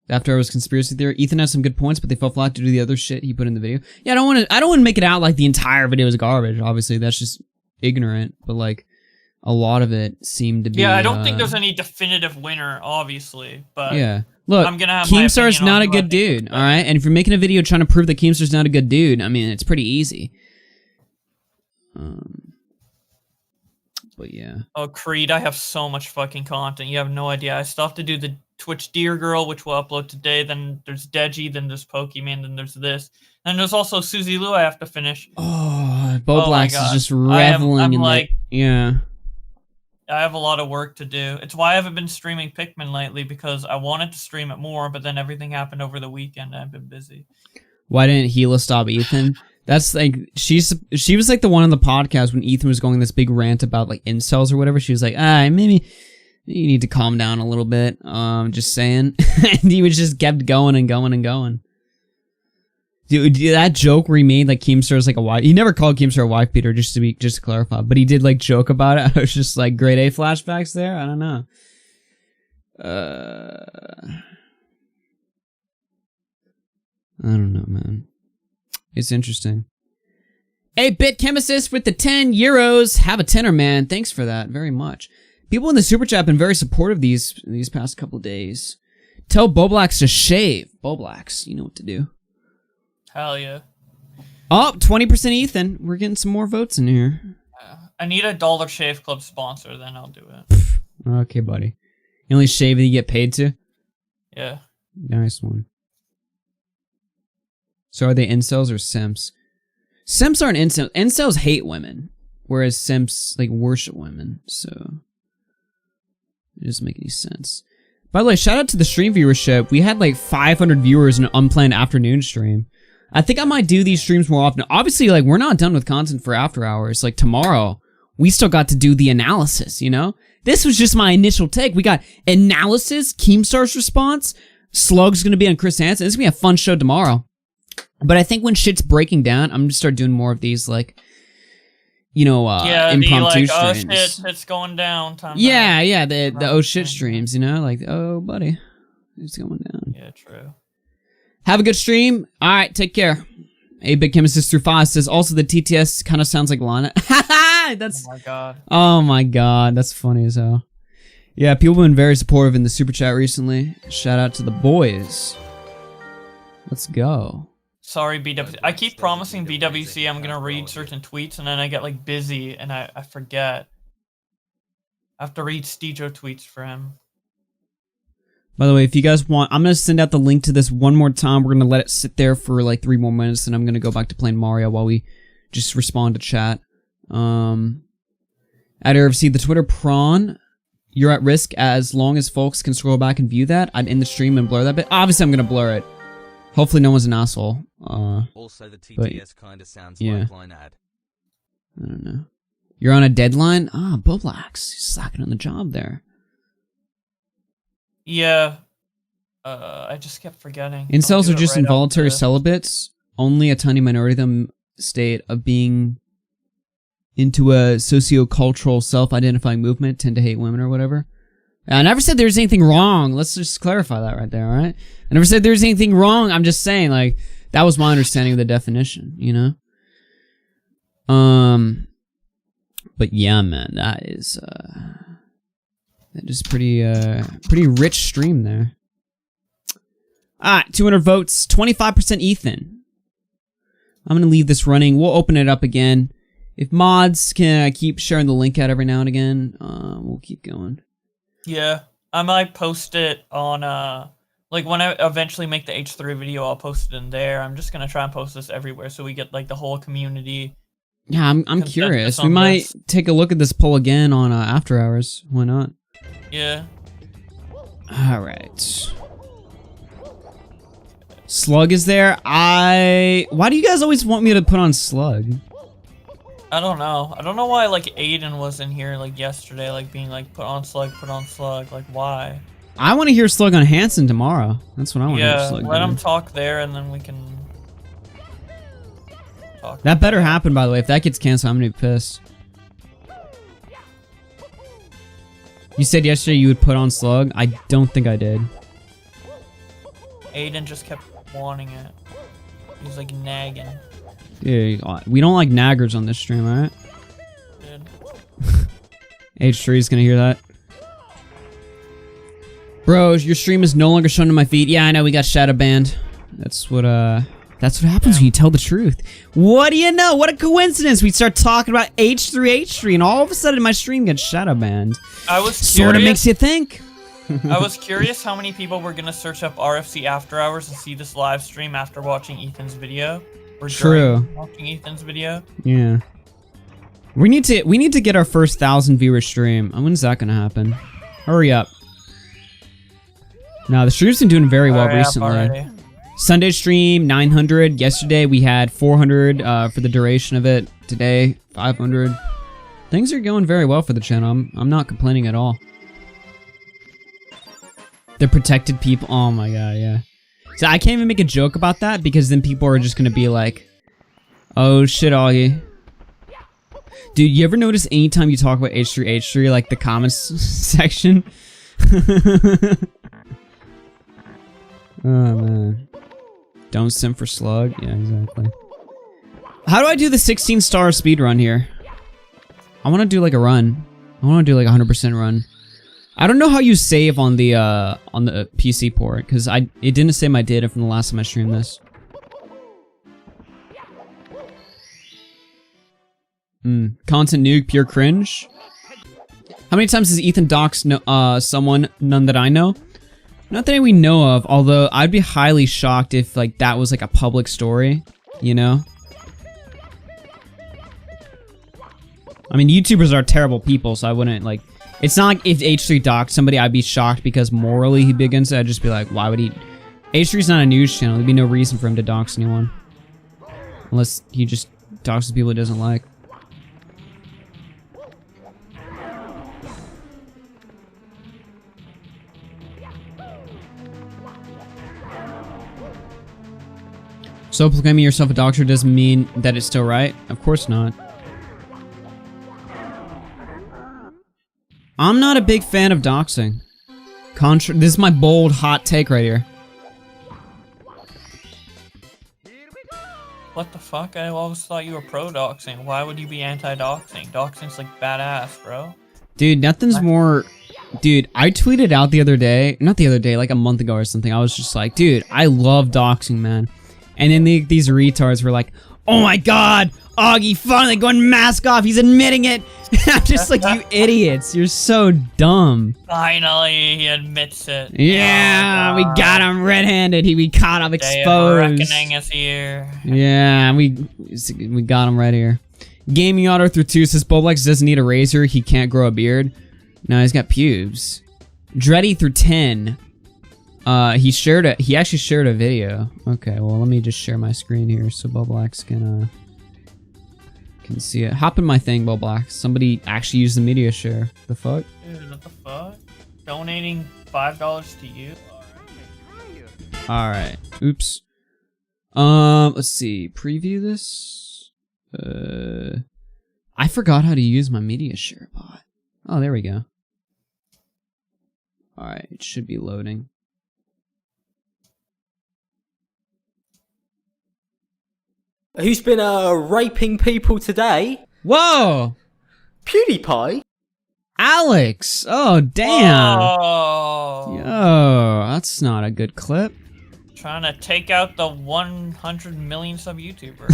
After I was conspiracy theory, Ethan has some good points, but they fell flat due to the other shit he put in the video. Yeah, I don't want to make it out like the entire video is garbage. Obviously, that's just ignorant. But like, a lot of it seemed to be. Yeah, I don't think there's any definitive winner, obviously. But yeah, look, I'm gonna have my Keemstar's opinion on not a who I good think is dude. All right, and if you're making a video trying to prove that Keemstar's not a good dude, I mean, it's pretty easy. But yeah. Oh, Creed, I have so much fucking content. You have no idea. I still have to do the Twitch Deer Girl, which we'll upload today. Then there's Deji, then there's Pokemon, then there's this. And there's also Susie Lou I have to finish. Oh, Oh my Boblax is God. just reveling I'm in like, that. Yeah. I have a lot of work to do. It's why I haven't been streaming Pikmin lately, because I wanted to stream it more, but then everything happened over the weekend and I've been busy. Why didn't Gila stop Ethan? That's like she was like the one on the podcast when Ethan was going this big rant about like incels or whatever. She was like, maybe you need to calm down a little bit. Just saying. And he was just kept going and going and going. Dude, that joke where he made like Keemstar is like a wife. He never called Keemstar a wife beater, just to clarify. But he did like joke about it. I was just like grade A flashbacks there. I don't know. I don't know, man. It's interesting. 8-Bit Chemist with the 10 euros. Have a tenner, man. Thanks for that very much. People in the super chat have been very supportive these past couple days. Tell Boblax to shave. Boblax, you know what to do. Hell yeah. Oh, 20% Ethan. We're getting some more votes in here. I need a Dollar Shave Club sponsor, then I'll do it. Okay, buddy. You only shave that you get paid to? Yeah. Nice one. So are they incels or simps? Simps aren't incels. Incels hate women, whereas simps like worship women. So it doesn't make any sense. By the way, shout out to the stream viewership. We had like 500 viewers in an unplanned afternoon stream. I think I might do these streams more often. Obviously, like we're not done with content for after hours. Like tomorrow, we still got to do the analysis. You know, this was just my initial take. We got analysis, Keemstar's response. Slug's gonna be on Chris Hansen. It's gonna be a fun show tomorrow. But I think when shit's breaking down, I'm gonna start doing more of these, like, you know, impromptu like, streams. Oh shit, it's going down. Time Yeah, the oh shit streams, you know, like, oh buddy, it's going down. Yeah, true. Have a good stream. All right, take care. A Big Chemist through 5 says also the TTS kind of sounds like Lana. That's. Oh my god. Oh my god, that's funny as hell. Yeah, people have been very supportive in the super chat recently. Shout out to the boys. Let's go. Sorry, BWC. I keep promising BWC I'm gonna read certain tweets, and then I get like busy and I forget. I have to read Stejo tweets for him. By the way, if you guys want, I'm gonna send out the link to this one more time. We're gonna let it sit there for like 3 more minutes, and I'm gonna go back to playing Mario while we just respond to chat. At RFC, the Twitter prawn. You're at risk as long as folks can scroll back and view that. I'd end the stream and blur that bit. Obviously, I'm gonna blur it. Hopefully no one's an asshole. Also, the TTS kind of sounds like line ad. I don't know. You're on a deadline? Ah, Boblax. He's slacking on the job there. Yeah. I just kept forgetting. Incels I'll do are it just right involuntary after. celibates. Only a tiny minority of them state of being into a socio-cultural self-identifying movement, tend to hate women or whatever. I never said there's anything wrong. Let's just clarify that right there, alright? I never said there's anything wrong. I'm just saying, like, that was my understanding of the definition, you know? But yeah, man, that is pretty rich stream there. Alright, 200 votes, 25% Ethan. I'm gonna leave this running. We'll open it up again. If mods can keep sharing the link out every now and again, we'll keep going. Yeah, I might post it on like when I eventually make the H3 video, I'll post it in there. I'm just gonna try and post this everywhere so we get like the whole community. Yeah, I'm curious. We might take a look at this poll again on After Hours. Why not? Yeah. All right. Slug is there. Why do you guys always want me to put on Slug? I don't know. I don't know why like Aiden was in here like yesterday, like being like put on Slug. Like why? I want to hear Slug on Hanson tomorrow. That's what I want to hear Slug. Let him talk there, and then we can talk. That better happen, by the way. If that gets canceled, I'm gonna be pissed. You said yesterday you would put on Slug. I don't think I did. Aiden just kept wanting it. He was like nagging. Yeah, we don't like naggers on this stream, alright? H3's gonna hear that. Bro, your stream is no longer shown in my feed. Yeah, I know, we got shadow banned. That's what happens when you tell the truth. What do you know? What a coincidence. We start talking about H3H3 and all of a sudden my stream gets shadow banned. I was curious. Sort of makes you think. I was curious how many people were gonna search up RFC After Hours and see this live stream after watching Ethan's video. Or True. during watching Ethan's video. Yeah. We need to get our first 1,000 viewer stream. When's that gonna happen? Hurry up. No, the stream's been doing very well recently. Sunday stream 900. Yesterday we had 400 for the duration of it. Today 500. Things are going very well for the channel. I'm not complaining at all. The protected people. Oh my god, yeah. So I can't even make a joke about that because then people are just gonna be like, "Oh shit, Augie." Dude, you ever notice anytime you talk about H3H3, like the comments section? Oh man. Don't sim for slug. Yeah, exactly. How do I do the 16-star speedrun here? I want to do like a run. I want to do like a 100% run. I don't know how you save on the PC port because it didn't save my data from the last time I streamed this. Content nuke, pure cringe. How many times has Ethan doxed someone? None that I know. Not that we know of, although I'd be highly shocked if like that was like a public story, you know? I mean, YouTubers are terrible people, so I wouldn't like... It's not like if H3 doxed somebody, I'd be shocked because morally he'd be against it. I'd just be like, why would he... H3's not a news channel. There'd be no reason for him to dox anyone. Unless he just doxes people he doesn't like. So proclaiming yourself a doctor doesn't mean that it's still right? Of course not. I'm not a big fan of doxing. This is my bold, hot take right here. What the fuck? I always thought you were pro-doxing. Why would you be anti-doxing? Doxing's like badass, bro. Dude, nothing's more... Dude, I tweeted out the other day... Not the other day, like a month ago or something. I was just like, dude, I love doxing, man. And then these retards were like, oh my god, Augie finally going mask off, he's admitting it. I'm just like, you idiots, you're so dumb. Finally, he admits it. Yeah, we got him red-handed, we caught him exposed. Day of reckoning is here. Yeah, we got him right here. Gaming Auto through 2 says, Boblex doesn't need a razor, he can't grow a beard. No, he's got pubes. Dreddy through 10. He actually shared a video. Okay, well let me just share my screen here so Boblax can see it. Hop in my thing, Boblax. Somebody actually used the media share. The fuck? Dude, what the fuck? Donating $5 to you? Alright. Oops. Let's see. Preview this. I forgot how to use my media share bot. Oh, there we go. Alright, it should be loading. Who's been raping people today? Whoa! PewDiePie? Alex! Oh, damn! Oh. Yo, that's not a good clip. Trying to take out the 100 million sub YouTuber.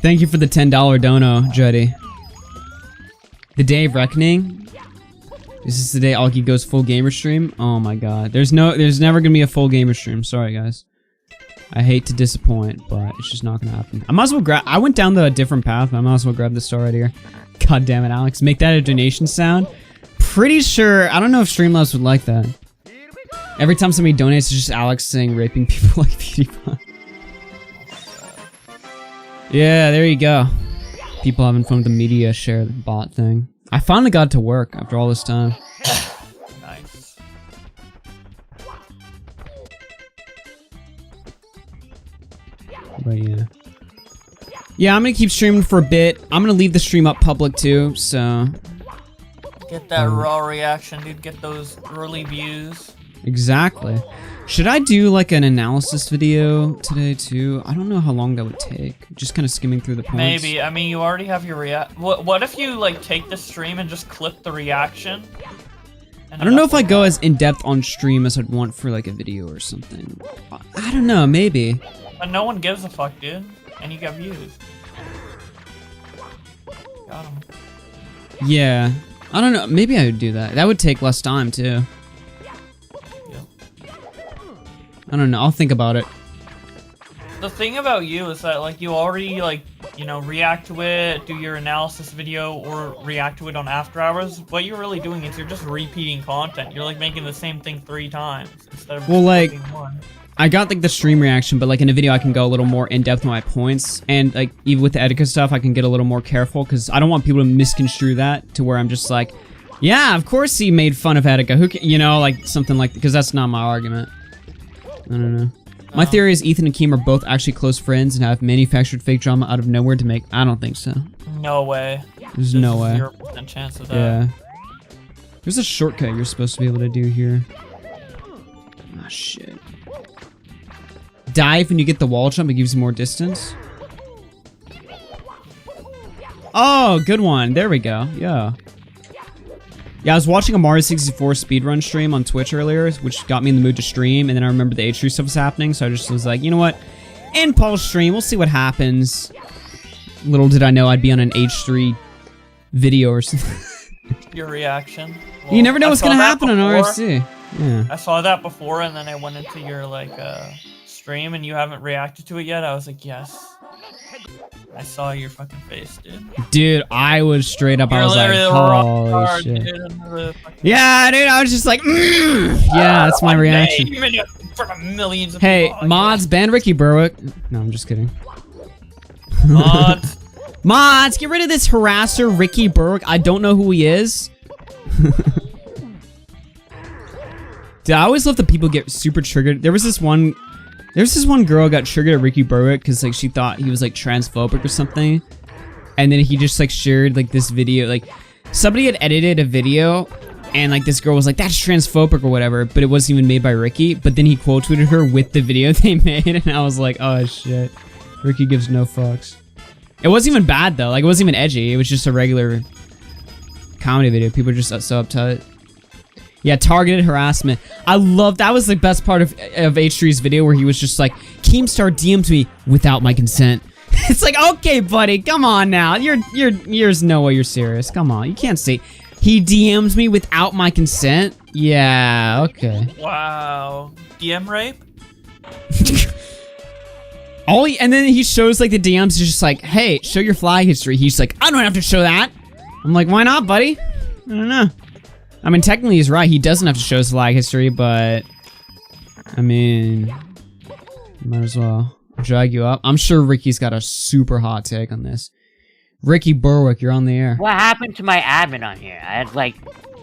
Thank you for the $10 dono, Juddy. The Day of Reckoning? Is this the day Augie goes full gamer stream? Oh my god. There's never gonna be a full gamer stream. Sorry, guys. I hate to disappoint, but it's just not gonna happen. I might as well grab... I went down the different path, but I might as well grab the star right here. God damn it, Alex. Make that a donation sound? Pretty sure... I don't know if Streamlabs would like that. Every time somebody donates, it's just Alex saying raping people like PewDiePie. Yeah, there you go. People having fun with the media share bot thing. I finally got it to work after all this time. Nice. But yeah. Yeah, I'm gonna keep streaming for a bit. I'm gonna leave the stream up public too, so... Get that raw reaction, dude. Get those early views. Exactly. Should I do like an analysis video today too? I don't know how long that would take. Just kind of skimming through the points. Maybe. I mean, you already have your What if you like take the stream and just clip the reaction? I don't know if I go as in-depth on stream as I'd want for like a video or something. I don't know, maybe. But no one gives a fuck, dude. And you got views. Got 'em. Yeah. I don't know, maybe I would do that. That would take less time too. I don't know, I'll think about it. The thing about you is that like you already like, you know, react to it, do your analysis video, or react to it on After Hours. What you're really doing is you're just repeating content. You're like making the same thing 3 times instead of Well, like, just one. I got like the stream reaction, but like in a video I can go a little more in-depth with my points, and like even with the etiquette stuff I can get a little more careful, because I don't want people to misconstrue that to where I'm just like, yeah, of course he made fun of etiquette, who can, you know, like something like, because that's not my argument. I don't know. My theory is Ethan and Keem are both actually close friends and have manufactured fake drama out of nowhere to make. I don't think so. No way. There's no way. 0% chance of that. Yeah. There's a shortcut you're supposed to be able to do here. Ah, shit. Dive when you get the wall jump, it gives you more distance. Oh, good one. There we go. Yeah. Yeah, I was watching a Mario 64 speedrun stream on Twitch earlier, which got me in the mood to stream, and then I remembered the H3 stuff was happening, so I just was like, you know what? End Paul's stream, we'll see what happens. Little did I know I'd be on an H3 video or something. Your reaction. Well, you never know what's gonna happen on RFC. Yeah. I saw that before, and then I went into your like stream, and you haven't reacted to it yet. I was like, yes. I saw your fucking face, dude. Dude, I was straight up. I was like, holy shit. Yeah, dude, I was just like, yeah, that's my reaction. Hey, mods, ban Ricky Berwick. No, I'm just kidding. Mods. Mods, get rid of this harasser, Ricky Berwick. I don't know who he is. Dude, I always love that people get super triggered. There's this one girl got triggered at Ricky Berwick because like she thought he was like transphobic or something, and then he just like shared like this video. Like somebody had edited a video, and like this girl was like, "That's transphobic" or whatever, but it wasn't even made by Ricky. But then he quote tweeted her with the video they made, and I was like, "Oh shit, Ricky gives no fucks." It wasn't even bad though. Like it wasn't even edgy. It was just a regular comedy video. People are just so uptight. Yeah, targeted harassment. I love that. Was the best part of H3's video where he was just like, Keemstar DM'd me without my consent. It's like, okay, buddy, come on now. There's no way you're serious. Come on, you can't say he DM'd me without my consent. Yeah, okay. Wow, DM rape. And then he shows like the DMs. He's just like, hey, show your flag history. He's like, I don't have to show that. I'm like, why not, buddy? I don't know. I mean, technically he's right. He doesn't have to show his flag history, but I mean, might as well drag you up. I'm sure Ricky's got a super hot take on this. Ricky Berwick, you're on the air. What happened to my admin on here? I had like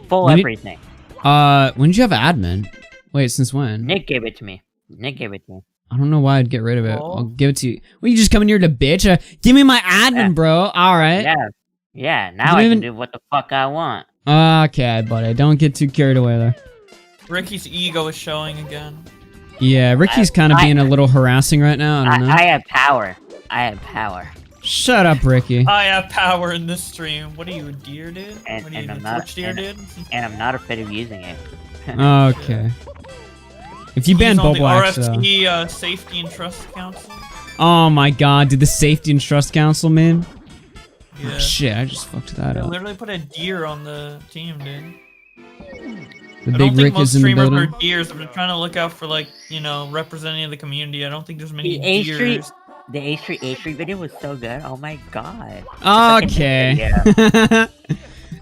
full everything. When did you have admin? Wait, since when? Nick gave it to me. I don't know why I'd get rid of it. I'll give it to you. Well, you just coming here to bitch? Give me my admin, bro. All right. Yeah. Now I can do what the fuck I want. Okay, buddy. Don't get too carried away there. Ricky's ego is showing again. Yeah, Ricky's kind of being a little harassing right now. I don't know. I have power. Shut up, Ricky. I have power in this stream. What are you, a deer, dude? And I'm not, dude? And I'm not afraid of using it. Okay. If you ban Bubble Axe, RFC Safety and Trust Council. Oh my god, dude, the Safety and Trust Council, man. Yeah. Oh, shit, I just fucked that I up. literally put a deer on the team, dude. The I big don't think Rick most is in the streamers building. are deers. I'm trying to look out for like, you know, representing the community. I don't think there's many deers. The H3H3 video was so good. Oh my god. Okay.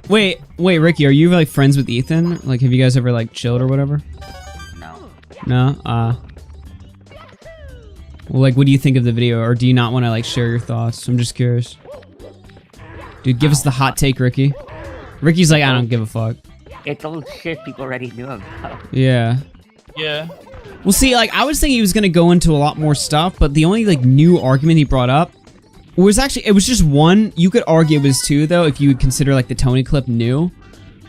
Wait, Ricky, are you like friends with Ethan? Like, have you guys ever like chilled or whatever? No? Well, like, what do you think of the video? Or do you not want to like share your thoughts? I'm just curious. Dude, give us the hot take, Ricky. Ricky's like, I don't give a fuck. It's old shit people already knew about. Yeah. Yeah. Well, see, like, I was thinking he was gonna go into a lot more stuff, but the only, like, new argument he brought up was actually, it was just one. You could argue it was two, though, if you would consider, like, the Tony clip new.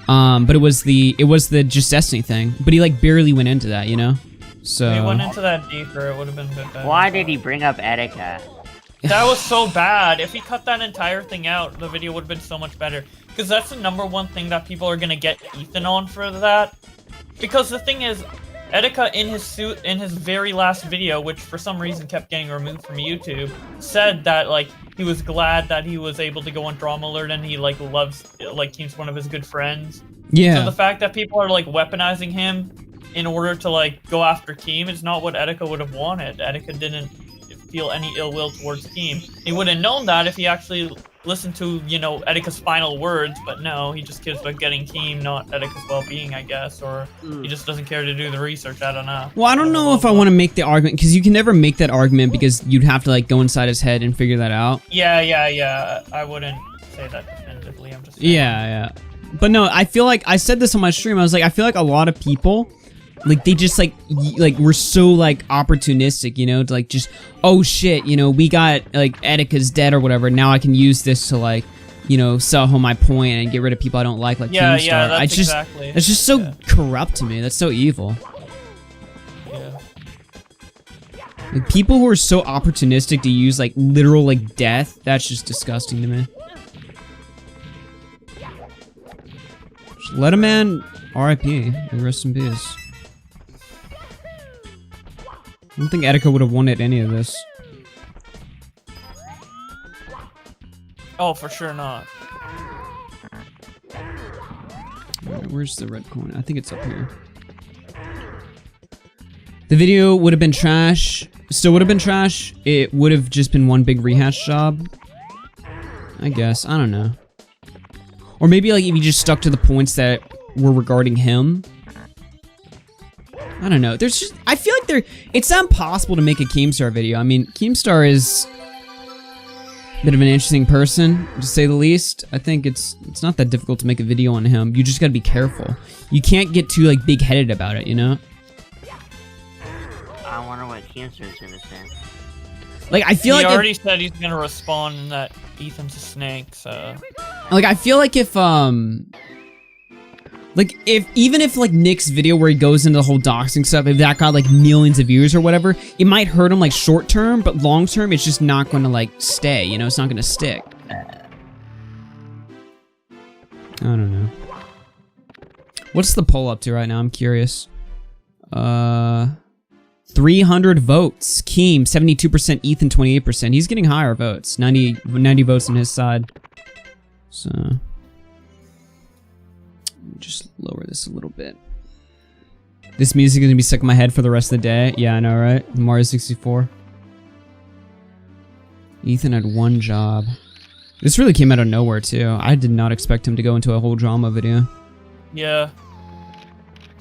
But it was the Just Destiny thing. But he like barely went into that, you know. So If he went into that deeper, it would have been a bit better. Why did he bring up Etika? That was so bad. If he cut that entire thing out, the video would have been so much better. Because that's the #1 thing that people are gonna get Ethan on for that. Because the thing is, Etika in his very last video, which for some reason kept getting removed from YouTube, said that like he was glad that he was able to go on Drama Alert and he like loves Keem's one of his good friends. Yeah. So the fact that people are like weaponizing him in order to like go after Keem is not what Etika would have wanted. Etika didn't feel any ill will towards Keem. He would have known that if he actually listened to, you know, Etika's final words, but no, he just cares about getting Keem, not Etika's well-being, I guess, or he just doesn't care to do the research, I don't know. Well, I don't know if I want to make the argument, because you can never make that argument because you'd have to like go inside his head and figure that out. Yeah, I wouldn't say that definitively, I'm just saying. Yeah. But no, I feel like, I said this on my stream, I was like, I feel like a lot of people, like, they just, like, we're so, like, opportunistic, you know, to, like, just, oh, shit, you know, we got, like, Etika's dead or whatever, now I can use this to, like, you know, sell home my point and get rid of people I don't like Yeah, Keemstar. that's exactly. It's just so corrupt to me. That's so evil. Yeah. Like, people who are so opportunistic to use, like, literal, like, death, that's just disgusting to me. Just let a man R.I.P. and rest in peace. I don't think Etika would have wanted any of this. Oh, for sure not. Alright, where's the red coin? I think it's up here. The video would have been trash. Still would have been trash. It would have just been one big rehash job. I guess. I don't know. Or maybe like if you just stuck to the points that were regarding him. I don't know. There's just, I feel like it's not impossible to make a Keemstar video. I mean, Keemstar is a bit of an interesting person, to say the least. I think it's not that difficult to make a video on him. You just gotta be careful. You can't get too like big-headed about it, you know? I wonder what Keemstar's gonna say. Like, I feel like he already said he's gonna respond and that Ethan's a snake, so... Like, I feel like if, even if, like, Nick's video where he goes into the whole doxing stuff, if that got, like, millions of views or whatever, it might hurt him, like, short term, but long term, it's just not gonna, like, stay, you know? It's not gonna stick. I don't know. What's the poll up to right now? I'm curious. 300 votes. Keem, 72%. Ethan, 28%. He's getting higher votes. 90 votes on his side. So... just lower this a little bit. This music is gonna be stuck in my head for the rest of the day. Yeah, I know, right? Mario 64. Ethan had one job. This really came out of nowhere, too. I did not expect him to go into a whole drama video. Yeah.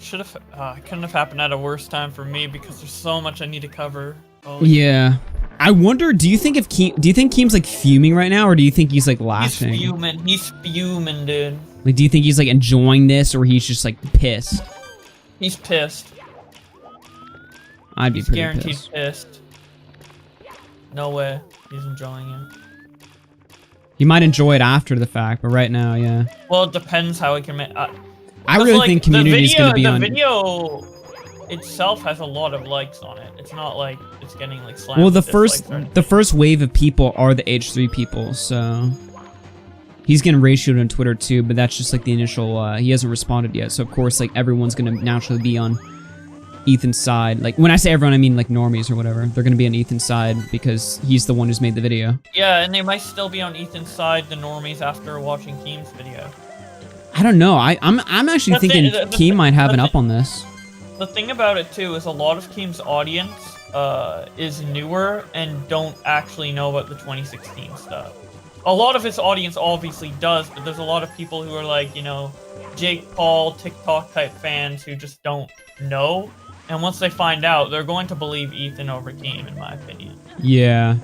Couldn't have happened at a worse time for me because there's so much I need to cover. Yeah. I wonder, do you think Keem's like fuming right now, or do you think he's like laughing? He's fuming, dude. Like, do you think he's like enjoying this, or he's just like pissed? He's pissed. I'd be pretty guaranteed pissed. No way. He's enjoying it. He might enjoy it after the fact, but right now, yeah. Well, it depends how he can make... I really think community is going to be on... The video itself has a lot of likes on it. It's not like it's getting like slammed. Well, the first wave of people are the H3 people, so... He's getting ratioed on Twitter too, but that's just like the initial, he hasn't responded yet, so of course, like, everyone's gonna naturally be on Ethan's side. Like, when I say everyone, I mean, like, normies or whatever. They're gonna be on Ethan's side because he's the one who's made the video. Yeah, and they might still be on Ethan's side, the normies, after watching Keem's video. I don't know. I'm actually thinking Keem might have an up on this. The thing about it, too, is a lot of Keem's audience is newer and don't actually know about the 2016 stuff. A lot of his audience obviously does, but there's a lot of people who are like, you know, Jake Paul, TikTok type fans who just don't know. And once they find out, they're going to believe Ethan over Keem, in my opinion. Yeah.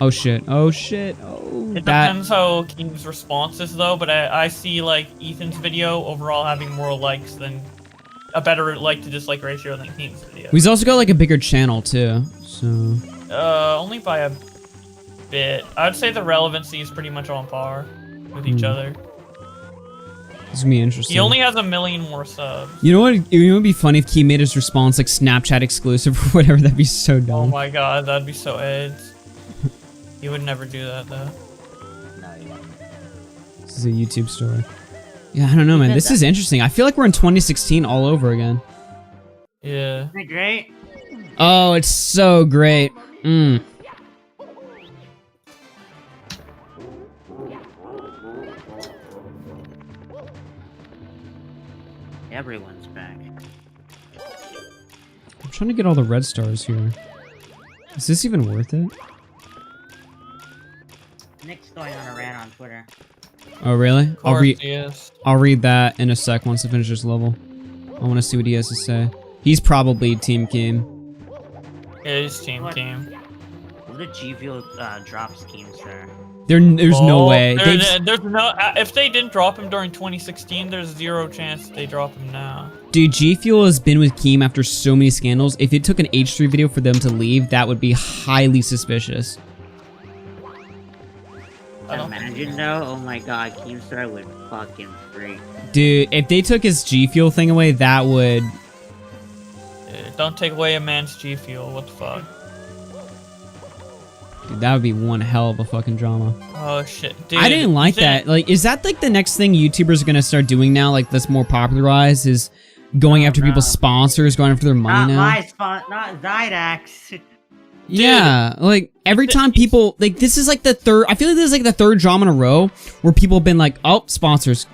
Oh shit. Oh shit. Oh. It depends how Keem's response is, though, but I see, like, Ethan's video overall having more likes than... a better like-to-dislike ratio than Keem's video. He's also got, like, a bigger channel, too, so... Only by a bit. I'd say the relevancy is pretty much on par with each other. This would be interesting. He only has 1 million more subs. You know what? It would be funny if Key made his response like Snapchat exclusive or whatever. That'd be so dumb. Oh my god, that'd be so AIDS. He would never do that though. This is a YouTube story. Yeah, I don't know, man. This is interesting. I feel like we're in 2016 all over again. Yeah. Isn't it great? Oh, it's so great. Everyone's back. I'm trying to get all the red stars here. Is this even worth it? Nick's going on a rant on Twitter. Oh, really? Yes. I'll read that in a sec once I finish this level. I want to see what he has to say. He's probably Team Keem. Yeah, he's Team Keem. What if G Fuel drops Keemstar? There's no way. There's no. If they didn't drop him during 2016, there's 0 chance they drop him now. Dude, G Fuel has been with Keem after so many scandals. If it took an H3 video for them to leave, that would be highly suspicious. Imagine though, oh my god, Keemstar would fucking freak. Dude, if they took his G Fuel thing away, that would... Don't take away a man's G Fuel, what the fuck? Dude, that would be one hell of a fucking drama. Oh shit, dude. I didn't like that. Like, is that like the next thing YouTubers are gonna start doing now? Like, that's more popularized, is going after people's sponsors, going after their money now? Not Zydax. Yeah, like every time people like this is like the third. I feel like this is like the third drama in a row where people have been like, "Oh, sponsors."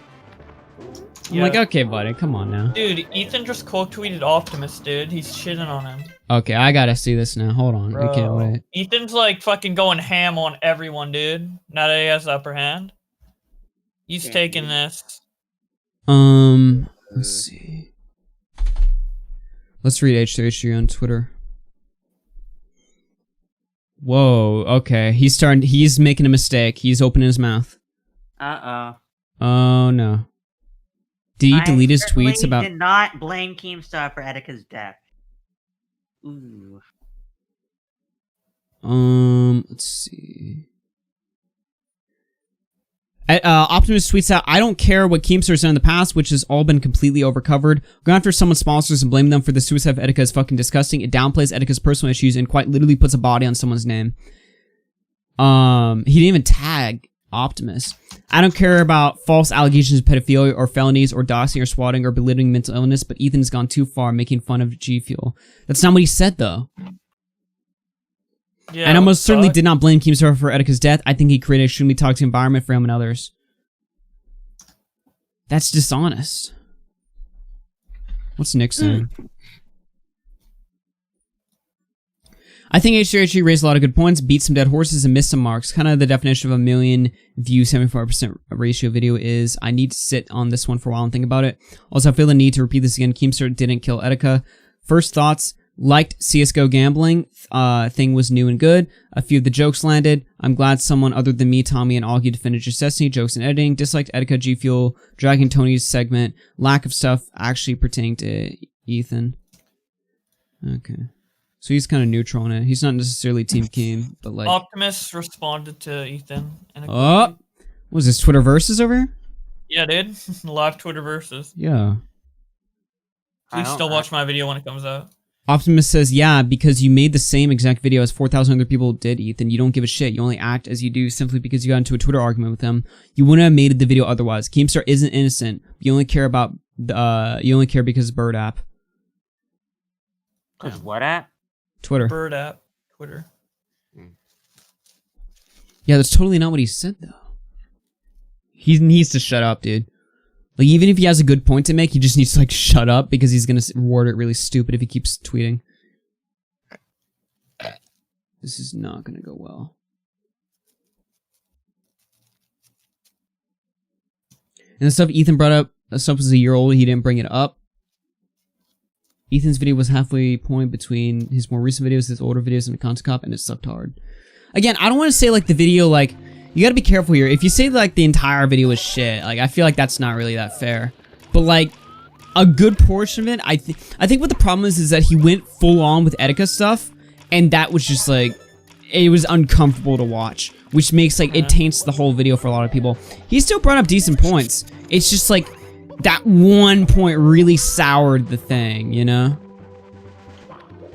I'm like, okay, buddy, come on now. Dude, Ethan just quote tweeted Optimus, dude. He's shitting on him. Okay, I gotta see this now. Hold on, I can't wait. Ethan's like fucking going ham on everyone, dude. Now that he has the upper hand, he's taking this. Let's see. Let's read H3H3 on Twitter. Whoa, okay. He's making a mistake. He's opening his mouth. Uh-oh. Oh, no. Did he delete his tweets about... did not blame Keemstar for Etika's death. Ooh. Let's see. Optimus tweets out, I don't care what Keemstar's done in the past, which has all been completely overcovered. Going after someone's sponsors and blaming them for the suicide of Etika is fucking disgusting. It downplays Etika's personal issues and quite literally puts a body on someone's name. He didn't even tag Optimus. I don't care about false allegations of pedophilia or felonies or doxing or swatting or belittling mental illness, but Ethan's gone too far making fun of G Fuel. That's not what he said, though. Yeah, and I most certainly did not blame Keemstar for Etika's death. I think he created an extremely toxic environment for him and others. That's dishonest. What's Nick saying? I think H3H3 raised a lot of good points, beat some dead horses, and missed some marks. Kind of the definition of a million view, 74% ratio video is, I need to sit on this one for a while and think about it. Also, I feel the need to repeat this again. Keemstar didn't kill Etika. First thoughts, liked CSGO gambling. Thing was new and good. A few of the jokes landed. I'm glad someone other than me, Tommy, and Augie defended Just Destiny. Jokes and editing. Disliked Etika, G Fuel, Dragon Tony's segment. Lack of stuff actually pertaining to Ethan. Okay. So he's kind of neutral on it. He's not necessarily Team Keem, but like... Optimus responded to Ethan. Oh! Was this Twitter Versus over here? Yeah, dude. Live Twitter Versus. Yeah. Please still watch my video when it comes out. Optimus says, yeah, because you made the same exact video as 4,000 other people did, Ethan. You don't give a shit. You only act as you do simply because you got into a Twitter argument with them. You wouldn't have made the video otherwise. Keemstar isn't innocent. You only care about, you only care because Bird app. Because what app? Twitter. Bird app. Twitter. Yeah, that's totally not what he said, though. He needs to shut up, dude. Like, even if he has a good point to make, he just needs to, like, shut up because he's gonna reward it really stupid if he keeps tweeting. This is not gonna go well. And the stuff Ethan brought up, the stuff was a year old, he didn't bring it up. Ethan's video was halfway point between his more recent videos, his older videos, and the content cop, and it sucked hard. Again, I don't want to say, like, the video, like... You gotta be careful here. If you say, like, the entire video is shit, like, I feel like that's not really that fair. But, like, a good portion of it, I think what the problem is that he went full on with Etika stuff, and that was just, like, it was uncomfortable to watch, which makes, like, it taints the whole video for a lot of people. He still brought up decent points. It's just, like, that one point really soured the thing, you know?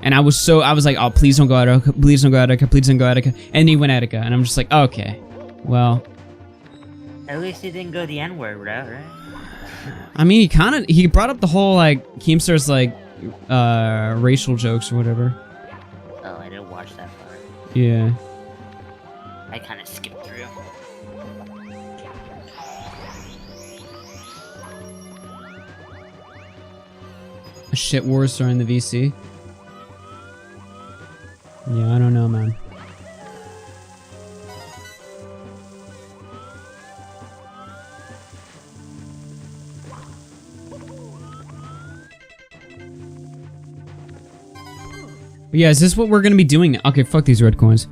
And I was like, oh, please don't go Etika, please don't go Etika, please don't go Etika. And he went Etika, and I'm just like, okay, well. At least he didn't go the N-word route, right? I mean, he brought up the whole, like, Keemstar's, like, racial jokes or whatever. Oh, I didn't watch that part. Yeah. I kind of skipped through. A shit war starting the VC. Yeah, I don't know, man. Yeah, is this what we're gonna be doing now? Okay, fuck these red coins.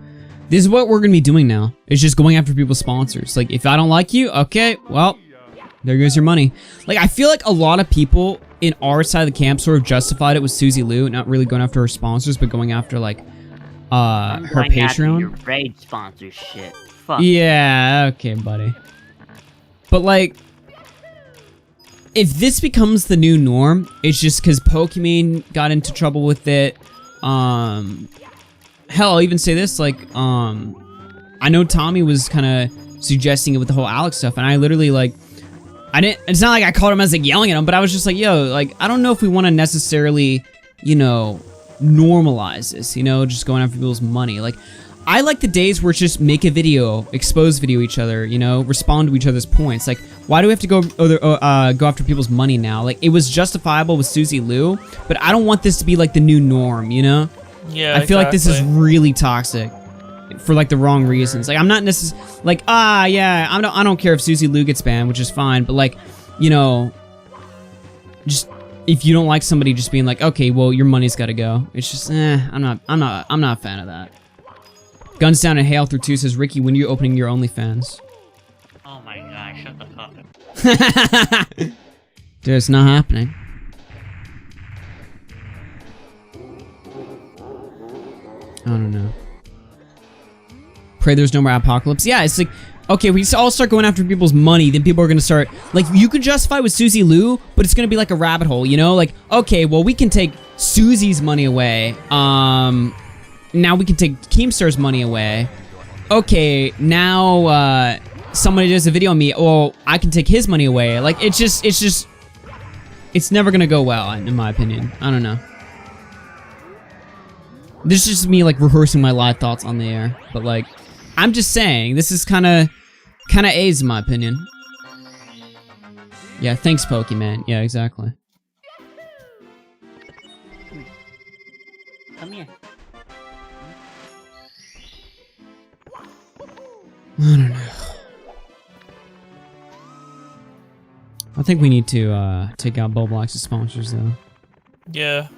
This is what we're gonna be doing now. It's just going after people's sponsors. Like, if I don't like you, okay, well, there goes your money. Like, I feel like a lot of people in our side of the camp sort of justified it with Susie Liu, not really going after her sponsors, but going after, like, her Patreon. Your raid sponsor shit. Fuck. Yeah, okay, buddy. But, like, if this becomes the new norm, it's just because Pokemon got into trouble with it. Hell, I'll even say this, like, I know Tommy was kind of suggesting it with the whole Alex stuff, and I literally, like, it's not like I called him as, like, yelling at him, but I was just like, yo, like, I don't know if we want to necessarily, you know, normalize this, you know, just going after people's money. Like, I like the days where it's just make a video, expose video each other, you know, respond to each other's points. Like, why do we have to go after people's money now? Like, it was justifiable with Susie Liu, but I don't want this to be like the new norm, you know? Yeah, I feel like this is really toxic for like the wrong reasons. Like, I'm not necessarily like, yeah, I don't care if Susie Liu gets banned, which is fine, but like, you know, just if you don't like somebody just being like, okay, well, your money's got to go. It's just, I'm not a fan of that. Guns Down and Hail Through 2 says, Ricky, when are you opening your OnlyFans? Oh my god, shut the fuck up. Dude, it's not happening. I don't know. Pray there's no more apocalypse. Yeah, it's like, okay, we all start going after people's money, then people are gonna start, like, you could justify with Susie Liu, but it's gonna be like a rabbit hole, you know? Like, okay, well, we can take Susie's money away. Now we can take Keemstar's money away. Okay, now, somebody does a video on me, well, I can take his money away. Like, it's never gonna go well, in my opinion. I don't know. This is just me, like, rehearsing my live thoughts on the air. But, like, I'm just saying, this is kind of A's in my opinion. Yeah, thanks, Pokemon. Yeah, exactly. Come here. I don't know. I think we need to take out Bulblax's sponsors, though. Yeah.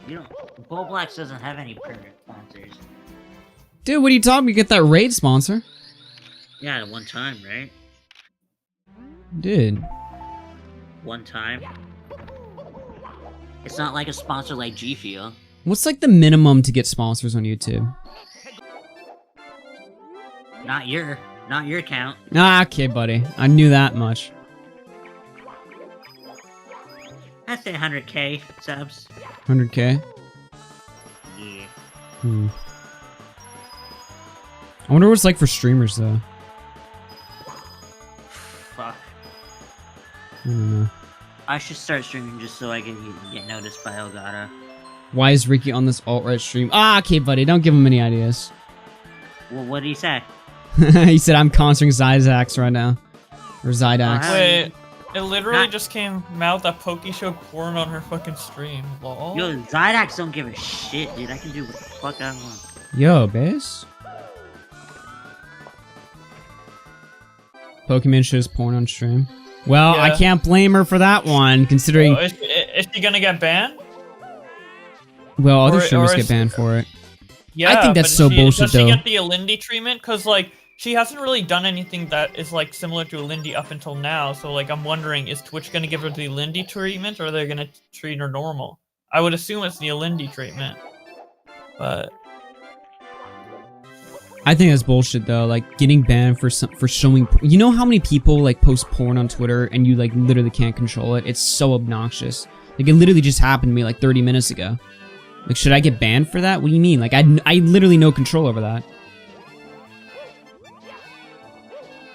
You know, Bulblax doesn't have any permanent sponsors. Dude, what are you talking about? You get that raid sponsor. Yeah, at one time, right? Dude. One time. It's not like a sponsor like G Fuel. What's like the minimum to get sponsors on YouTube? Not your account. Ah, okay, buddy. I knew that much. I'd say 100k subs. 100k? Yeah. I wonder what it's like for streamers, though. Fuck. I don't know. I should start streaming just so I can get noticed by Elgato. Why is Ricky on this alt-right stream? Ah, okay, buddy. Don't give him any ideas. Well, what did he say? He said, I'm conquering Zydax right now. Or Zydax. Wait, it literally just came out that Pokey showed porn on her fucking stream. Lol. Yo, Zydax don't give a shit, dude. I can do what the fuck I want. Yo, Bass? Pokemon shows porn on stream. Well, I can't blame her for that one, considering... Oh, is she gonna get banned? Well, other streamers get banned for it. Yeah, I think that's so bullshit, does she though. get the Alindy treatment? Because, like, she hasn't really done anything that is, like, similar to Alindy up until now. So, like, I'm wondering, is Twitch gonna give her the Alindy treatment, or are they gonna treat her normal? I would assume it's the Alindy treatment. But... I think that's bullshit though. Like getting banned for showing. You know how many people like post porn on Twitter and you like literally can't control it? It's so obnoxious. Like it literally just happened to me like 30 minutes ago. Like should I get banned for that? What do you mean? Like I literally no control over that.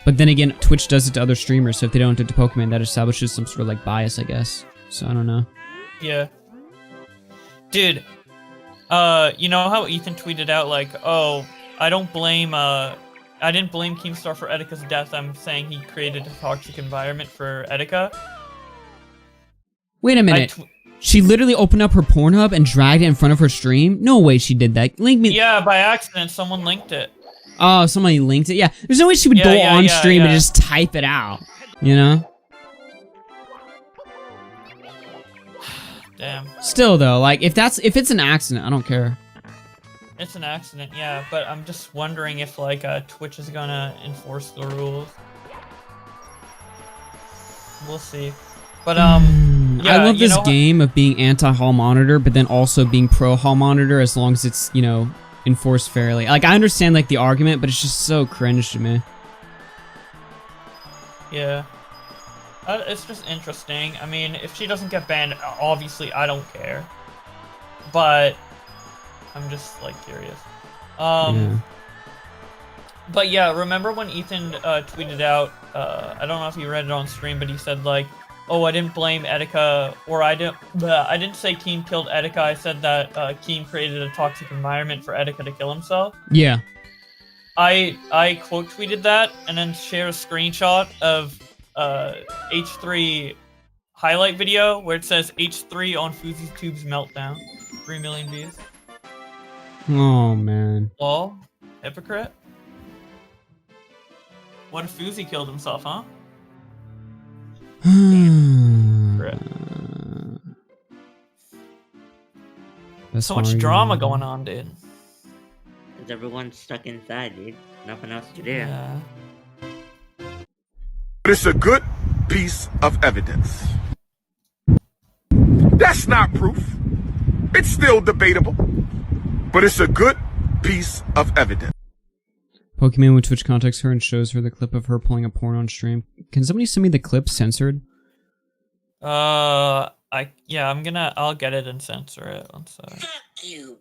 But then again, Twitch does it to other streamers, so if they don't do it to Pokemon, that establishes some sort of like bias, I guess. So I don't know. Yeah. Dude, you know how Ethan tweeted out like, "Oh, I didn't blame Keemstar for Etika's death. I'm saying he created a toxic environment for Etika." Wait a minute. She literally opened up her Pornhub and dragged it in front of her stream? No way she did that. Link me. Yeah, by accident, someone linked it. Oh, somebody linked it? Yeah. There's no way she would go on stream and just type it out. You know? Damn. Still though, like if it's an accident, I don't care. It's an accident, yeah, but I'm just wondering if like Twitch is gonna enforce the rules. We'll see. But yeah, I love this game of being anti-hall monitor, but then also being pro-hall monitor as long as it's, you know, enforced fairly. Like I understand like the argument, but it's just so cringe to me. Yeah. It's just interesting. I mean, if she doesn't get banned, obviously I don't care. But I'm just like curious. Yeah. But yeah, remember when Ethan tweeted out, I don't know if you read it on stream, but he said like, "Oh, I didn't blame Etika, or I didn't say Keem killed Etika. I said that Keem created a toxic environment for Etika to kill himself." Yeah. I quote tweeted that and then shared a screenshot of H3 highlight video where it says H3 on Fuzi's Tube's meltdown. 3 million views. Oh man. Lol. Hypocrite. What if Fuzi killed himself, huh? So much drama going on, dude. Because everyone's stuck inside, dude. Nothing else to do. Yeah. It's a good piece of evidence. That's not proof. It's still debatable. But it's a good piece of evidence. Pokemon when Twitch contacts her and shows her the clip of her pulling a porn on stream. Can somebody send me the clip censored? I'll get it and censor it. One sec. Fuck you.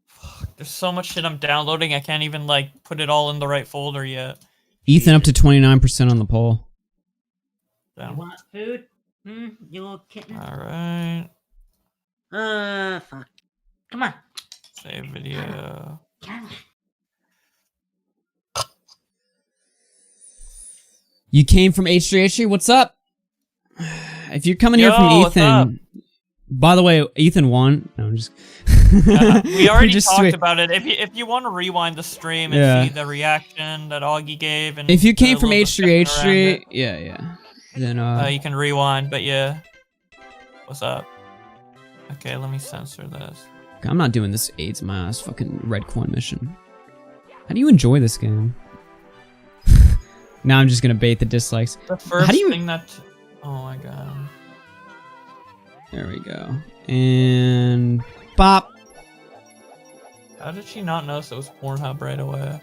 Fuck, there's so much shit I'm downloading, I can't even like put it all in the right folder yet. Ethan up to 29% on the poll. Damn. You want food? You little kitten? Alright. Fuck. Come on. Save video. You came from H3H3? What's up? If you're coming here from Ethan... By the way, Ethan won. No, I'm just... We already talked about it. If you want to rewind the stream and see the reaction that Augie gave... and if you came from H3H3... Yeah. Then, you can rewind, but yeah. What's up? Okay, let me censor this. I'm not doing this AIDS my ass fucking red coin mission. How do you enjoy this game? Now I'm just gonna bait the dislikes. The first thing that... Oh my god. There we go. And... Bop! How did she not notice it was Pornhub right away?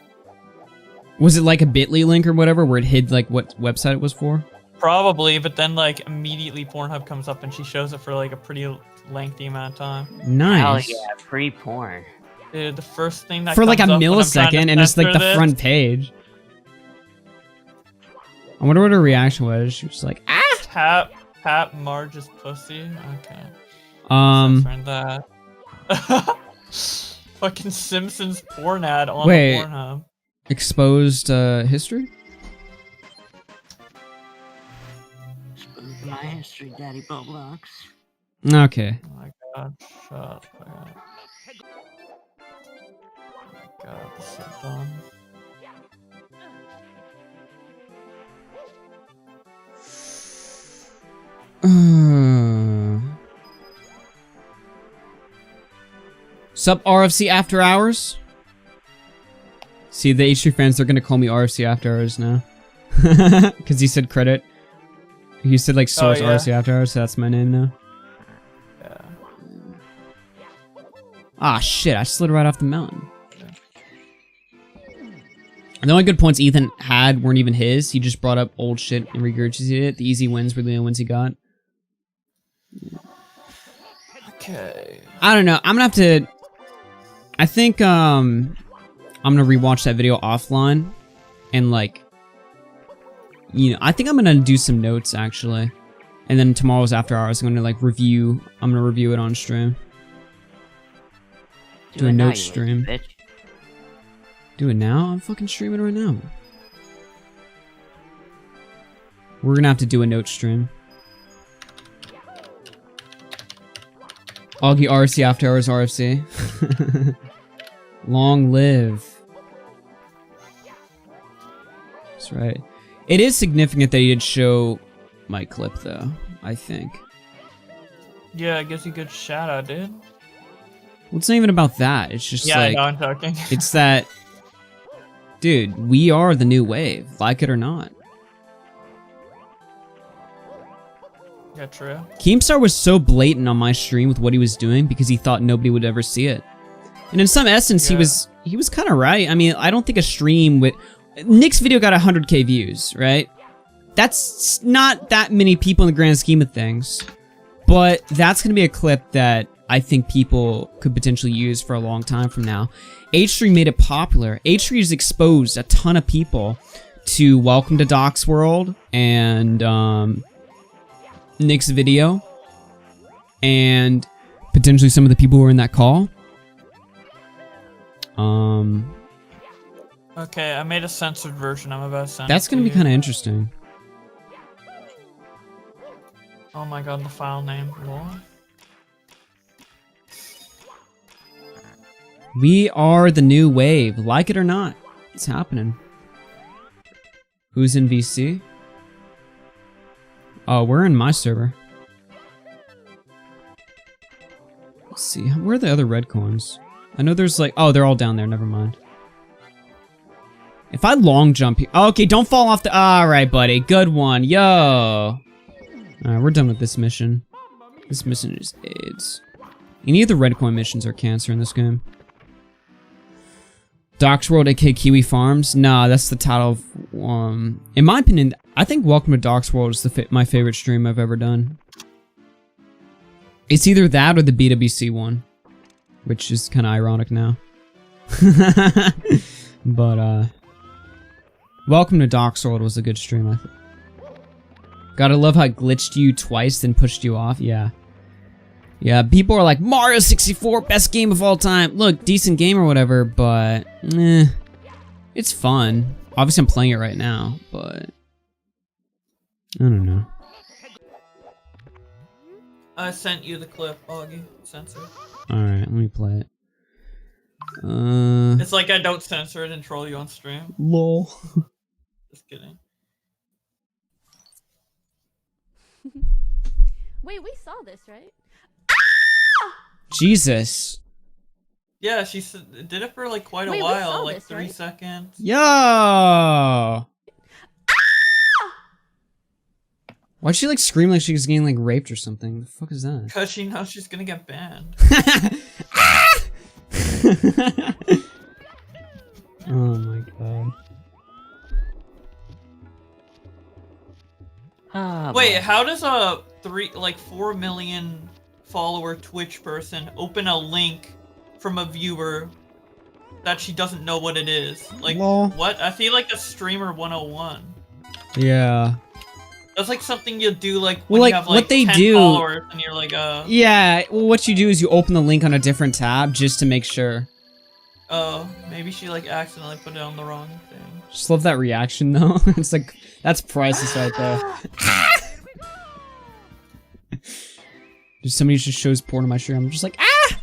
Was it like a bit.ly link or whatever where it hid like what website it was for? Probably, but then like immediately Pornhub comes up and she shows it for like a pretty lengthy amount of time. Nice. Hell yeah, free porn. Dude, the first thing that for like a comes up when I'm trying to millisecond and it's like the censor front this- page. I wonder what her reaction was. She was like, ah! Tap Marge's pussy? Okay. Um... Censoring that. Fucking Simpsons porn ad on Wait. the Pornhub. Exposed history? My history, Daddy Roblox. Okay. Oh my god, shut up. Oh my god, this is so dumb. Sup RFC After Hours? See, the H3 fans, they're gonna call me RFC After Hours now. Because you said credit. You said like source RFC After Hours, so that's my name now. Yeah. Ah shit, I slid right off the mountain. The only good points Ethan had weren't even his. He just brought up old shit and regurgitated it. The easy wins were the only ones he got. Okay. I don't know. I'm gonna have to... I think, I'm gonna rewatch that video offline. And, like... You know, I think I'm gonna do some notes, actually. And then tomorrow's after hours, I'm gonna, like, review... I'm gonna review it on stream. Do a note stream. Do it now? I'm fucking streaming right now. We're gonna have to do a note stream. Augie RFC after hours RFC. Long live. That's right. It is significant that he did show my clip though, I think. Yeah, I guess you could shout out, dude. Well, it's not even about that. It's just Yeah, like... I know, I'm talking. It's that... Dude, we are the new wave, like it or not. Yeah, true. Keemstar was so blatant on my stream with what he was doing because he thought nobody would ever see it. And in some essence, he was kind of right. I mean, I don't think a stream with... Nick's video got 100k views, right? That's not that many people in the grand scheme of things. But that's going to be a clip that I think people could potentially use for a long time from now. H3 made it popular. H3 has exposed a ton of people to Welcome to Doc's World and Nick's video. And potentially some of the people who were in that call. Okay, I made a censored version. I'm about to send That's going to be kind of interesting. Oh my god, the file name. What? We are the new wave, like it or not. It's happening. Who's in VC? Oh, we're in my server. Let's see, where are the other red coins? I know there's like, oh, they're all down there, never mind. If I long jump here, okay, don't fall off the, alright buddy, good one, yo. Alright, we're done with this mission. This mission is AIDS. Any of the red coin missions are cancer in this game. Doc's World, aka Kiwi Farms? Nah, that's the title of, in my opinion, I think Welcome to Doc's World is my favorite stream I've ever done. It's either that or the BWC one, which is kind of ironic now. But, Welcome to Doc's World was a good stream, I think. Gotta love how it glitched you twice, then pushed you off, yeah. Yeah, people are like, Mario 64, best game of all time. Look, decent game or whatever, but it's fun. Obviously, I'm playing it right now, but I don't know. I sent you the clip, Augie. Censor. Alright, let me play it. It's like I don't censor it and troll you on stream. Lol. Just kidding. Wait, we saw this, right? Jesus. Yeah, she did it for like quite a while, like 3 seconds. Yo! Why'd she like scream like she was getting like raped or something? The fuck is that? Because she knows she's gonna get banned. Oh my god. Wait, how does a 4 million follower Twitch person open a link from a viewer that she doesn't know what it is? Like, Lol. what? I feel like a streamer 101. Yeah. That's like something you do like Well, when like, you have like what they 10 do- followers and you're like, Yeah, well, what you do is you open the link on a different tab just to make sure. oh, maybe she like accidentally put it on the wrong thing. Just love that reaction though. It's like, that's priceless right there. If somebody just shows porn on my stream, I'm just like, ah!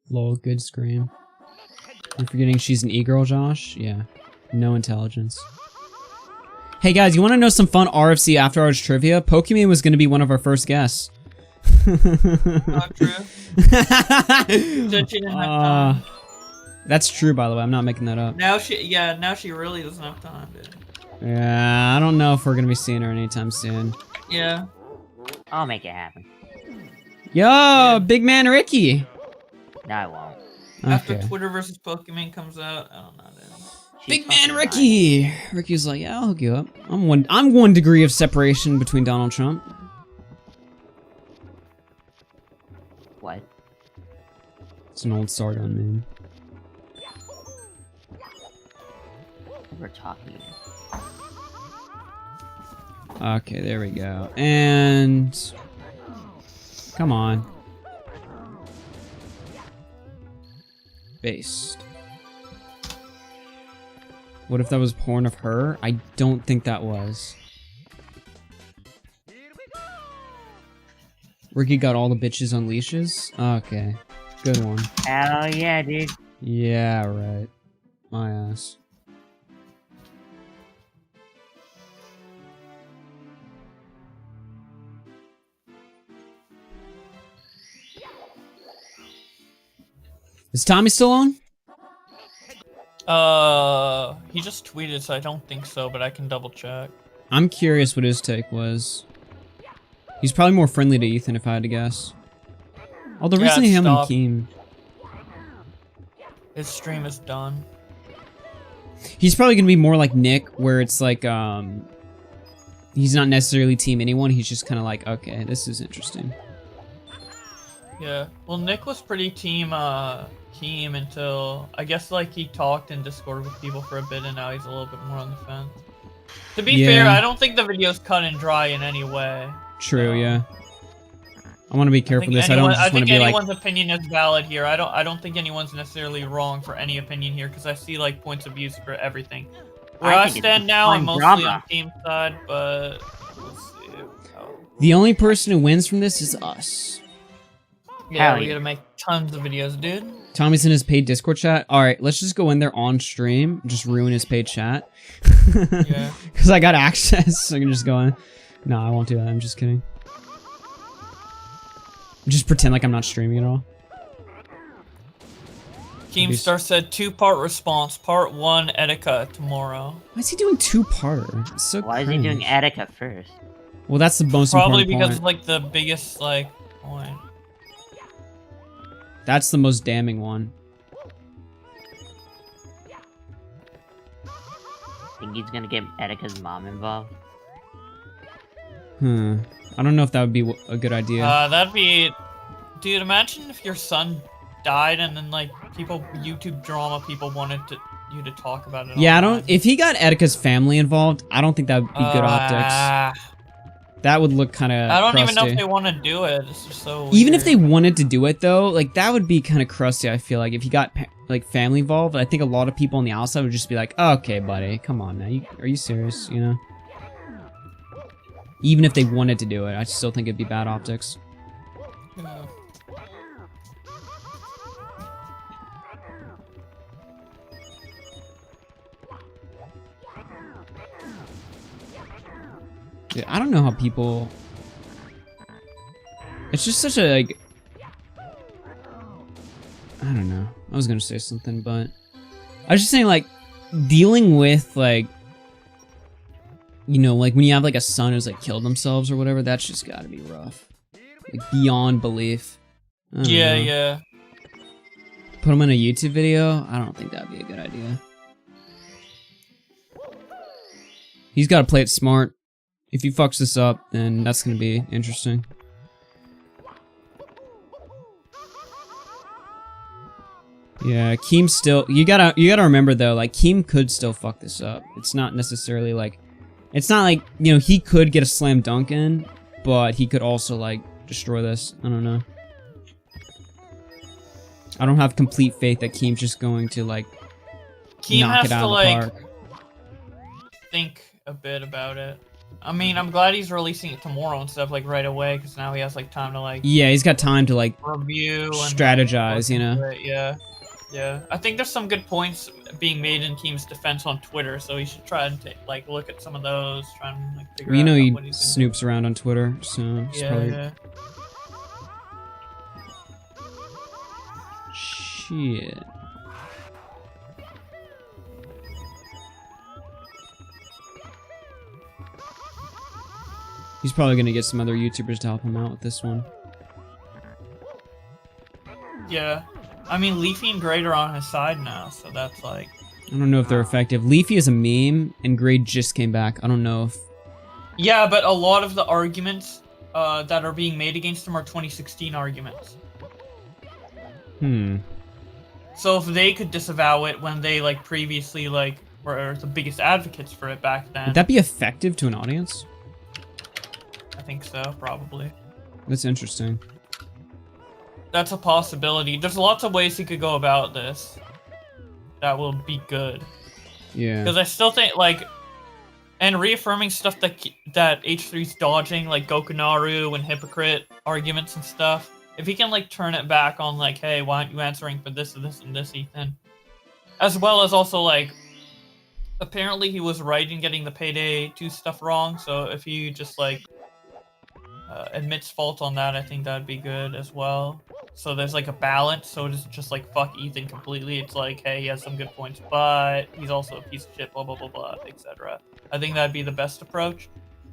Lol, good scream. You're forgetting she's an e-girl, Josh? Yeah. No intelligence. Hey guys, you want to know some fun RFC After Hours trivia? Pokemon was going to be one of our first guests. Not true. Said she didn't have time. That's true, by the way. I'm not making that up. Now she really doesn't have time, dude. Yeah, I don't know if we're going to be seeing her anytime soon. Yeah. I'll make it happen. Yo, big man Ricky. No, I won't. After Okay. Twitter versus Pokemon comes out, I don't know. Dude. Big man Ricky. Ricky's like, yeah, I'll hook you up. I'm one degree of separation between Donald Trump. What? It's an old Sargon meme. We're talking. Okay, there we go. And come on. Based. What if that was porn of her? I don't think that was. Ricky got all the bitches on leashes? Okay. Good one. Hell yeah, dude. Yeah, right. My ass. Is Tommy still on? He just tweeted, so I don't think so, but I can double check. I'm curious what his take was. He's probably more friendly to Ethan if I had to guess. Although Yeah, recently him and stop. Keem. His stream is done. He's probably gonna be more like Nick, where it's like, he's not necessarily team anyone, he's just kinda like, okay, this is interesting. Yeah. Well, Nick was pretty team Keem until I guess like he talked in Discord with people for a bit, and now he's a little bit more on the fence. To be fair, I don't think the video's cut and dry in any way. True, yeah. I want to be careful with this. I don't just want to think be like, anyone's opinion is valid here. I don't think anyone's necessarily wrong for any opinion here, because I see like points of views for everything. Where I stand now, I'm mostly on team side, but we'll see. the only person who wins from this is us. Yeah, Hell we yeah. gotta make tons of videos, dude. Tommy's in his paid Discord chat. Alright, let's just go in there on stream, just ruin his paid chat. Yeah. Because I got access, so I can just go in. No, I won't do that, I'm just kidding. Just pretend like I'm not streaming at all. Keemstar said 2-part response. Part 1, Etika tomorrow. Why is he doing 2-parter? It's so Why is he cringe. doing Etika first? Well, that's the most Probably important because point. like the biggest like point. That's the most damning one. Think he's gonna get Etika's mom involved? I don't know if that would be a good idea. That'd be, dude. Imagine if your son died and then like YouTube drama people wanted you to talk about it. Yeah, I online. don't. If he got Etika's family involved, I don't think that would be good optics. That would look kind of. I don't even know if they want to do it. It's just so. Even if weird. they wanted to do it though, like that would be kind of crusty. I feel like if he got like family involved, I think a lot of people on the outside would just be like, oh, "Okay, buddy, come on now. Are you serious? You know." Even if they wanted to do it, I still think it'd be bad optics. Yeah. Dude, I don't know how people. It's just such a like. I don't know. I was gonna say something, but I was just saying like dealing with like. You know, like when you have like a son who's like killed themselves or whatever, that's just gotta be rough. Like beyond belief. I don't Yeah, know. yeah. Put them in a YouTube video? I don't think that'd be a good idea. He's gotta play it smart. If he fucks this up, then that's gonna be interesting. Yeah, Keem still. You gotta remember though, like Keem could still fuck this up. It's not necessarily like. It's not like, you know, he could get a slam dunk in, but he could also, like, destroy this. I don't know. I don't have complete faith that Keem's just going to, like, Keem knock has it out to of the like park. think a bit about it. I mean, I'm glad he's releasing it tomorrow instead of like right away, because now he has like time to like Yeah, he's got time to, like, review and strategize, you know? look into it. Yeah, yeah. I think there's some good points being made in Keem's defense on Twitter, so he should try and like look at some of those, try and like figure You know out he what he's gonna snoops around on Twitter, so it's Yeah, probably... yeah. Shit. He's probably gonna get some other YouTubers to help him out with this one. Yeah. I mean, Leafy and Grade are on his side now, so that's like... I don't know if they're effective. Leafy is a meme, and Grade just came back. I don't know if... Yeah, but a lot of the arguments that are being made against him are 2016 arguments. So if they could disavow it when they, like, previously, like, were the biggest advocates for it back then... Would that be effective to an audience? I think so, probably. That's interesting. That's a possibility. There's lots of ways he could go about this that will be good. Yeah. Because I still think, like, and reaffirming stuff that H3's dodging, like Gokunaru and Hypocrite arguments and stuff. If he can, like, turn it back on, like, hey, why aren't you answering for this and this and this, Ethan? As well as also, like, apparently he was right in getting the Payday 2 stuff wrong, so if he just, like, admits fault on that, I think that'd be good as well. So there's, like, a balance, so it's just, like, fuck Ethan completely. It's like, hey, he has some good points, but he's also a piece of shit, blah, blah, blah, blah, etc. I think that'd be the best approach.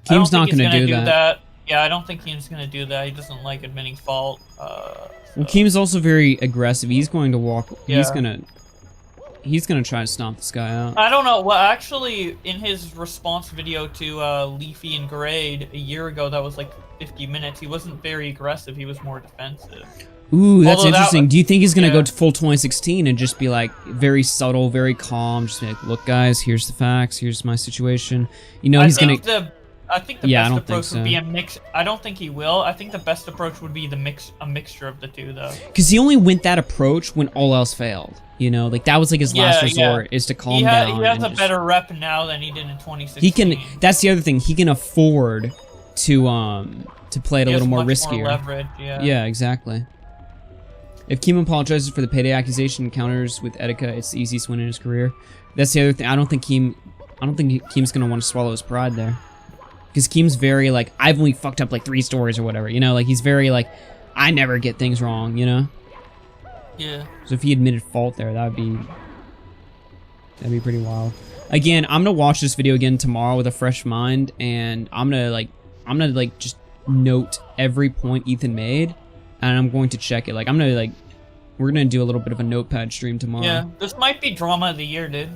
Keem's not gonna do that. Yeah, I don't think Keem's gonna do that. He doesn't like admitting fault. Well, Keem's also very aggressive. He's going to walk... Yeah. He's gonna try to stomp this guy out. I don't know. Well, actually, in his response video to Leafy and Grade a year ago, that was like 50 minutes, he wasn't very aggressive. He was more defensive. Ooh, that's interesting. Do you think he's gonna go to full 2016 and just be like very subtle, very calm, just be like, look guys, here's the facts, here's my situation. You know, he's gonna... I think the best approach would be a mix. I don't think he will. I think the best approach would be a mixture of the two, though. Because he only went that approach when all else failed. You know, like that was like his last resort, is to calm down. He has a better rep now than he did in 2016. He can. That's the other thing. He can afford to play it a little more riskier. More leverage, yeah. Yeah, exactly. If Keem apologizes for the Payday accusation and counters with Etika, it's the easiest win in his career. That's the other thing. I don't think Keem's gonna want to swallow his pride there. Because Keem's very, like, I've only fucked up, like, 3 stories or whatever, you know? Like, he's very, like, I never get things wrong, you know? Yeah. So if he admitted fault there, that'd be pretty wild. Again, I'm gonna watch this video again tomorrow with a fresh mind, and I'm gonna just note every point Ethan made, and I'm going to check it. Like, we're gonna do a little bit of a notepad stream tomorrow. Yeah, this might be drama of the year, dude.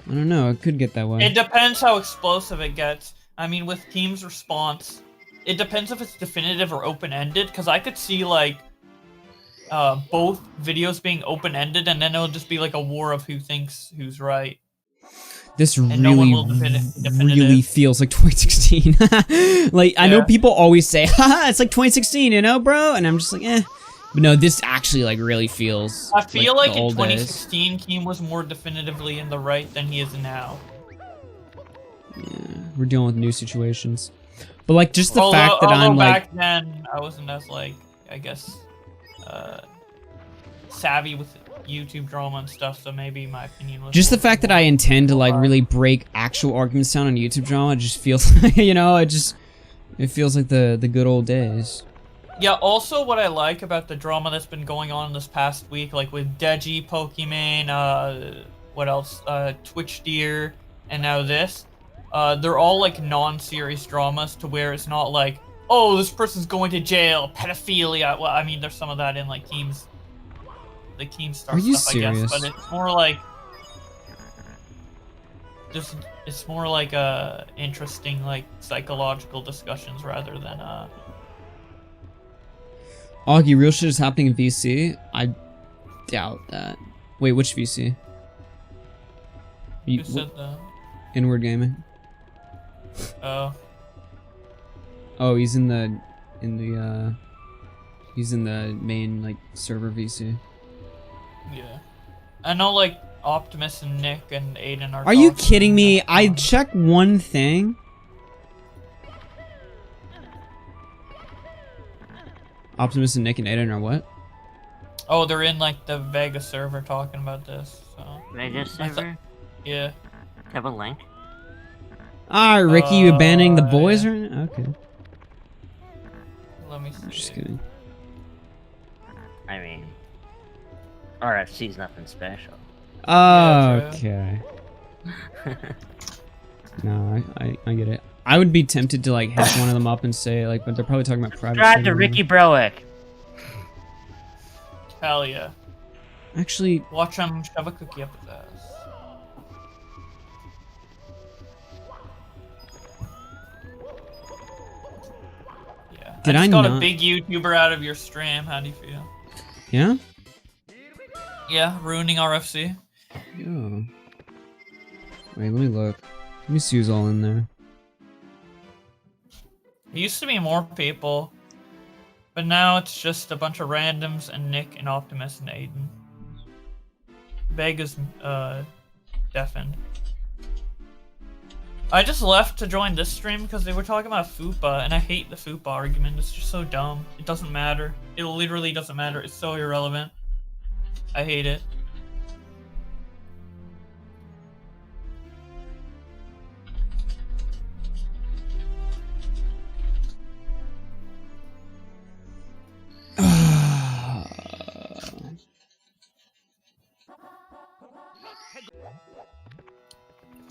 I don't know, it could get that way. It depends how explosive it gets. I mean, with Keem's response, it depends if it's definitive or open-ended, because I could see, like, both videos being open-ended, and then it'll just be like a war of who thinks who's right. This really feels like 2016. Like, I know people always say, haha, it's like 2016, you know, bro? And I'm just like, eh. But no, this actually, like, really feels I feel like in old 2016, Keem was more definitively in the right than he is now. Yeah, we're dealing with new situations. But, like, just the fact that I'm, like... back then, I wasn't as, like, I guess, savvy with YouTube drama and stuff, so maybe my opinion was... Just the fact that I intend to, like, really break actual arguments down on YouTube drama, it just feels, you know, it feels like the good old days. Yeah, also what I like about the drama that's been going on this past week, like with Deji, Pokemon, what else, Twitch Deer, and now this, they're all like non-serious dramas to where it's not like, oh, this person's going to jail, pedophilia. Well, I mean, there's some of that in like the Keemstar stuff, I guess, but it's more like, it's more like interesting like psychological discussions rather than Augie, real shit is happening in VC? I doubt that. Wait, which VC? Who said that? Inward Gaming. Oh. Oh, he's in the main like server VC. Yeah. I know like Optimus and Nick and Aiden are. Are you kidding me? I checked one thing. Optimus and Nick and Aiden are what? Oh, they're in like the Vega server talking about this. So. Vega server? Yeah. Have a link? Alright, Ricky, you abandoning the boys right now? Okay. Let me see. Just kidding. I mean, RFC's nothing special. Okay. No, I get it. I would be tempted to like hit one of them up and say like, but they're probably talking about private. Subscribe to Ricky Browick. Hell yeah. Actually, Watch him shove a cookie up his ass. Yeah. Did I just got not- a big YouTuber out of your stream. How do you feel? yeah? Yeah, ruining RFC. Yeah. Wait, let me look. Let me see who's all in there. It used to be more people, but now it's just a bunch of randoms and Nick and Optimus and Aiden. Vega's deafened. I just left to join this stream because they were talking about FUPA, and I hate the FUPA argument. It's just so dumb. It doesn't matter. It literally doesn't matter. It's so irrelevant. I hate it.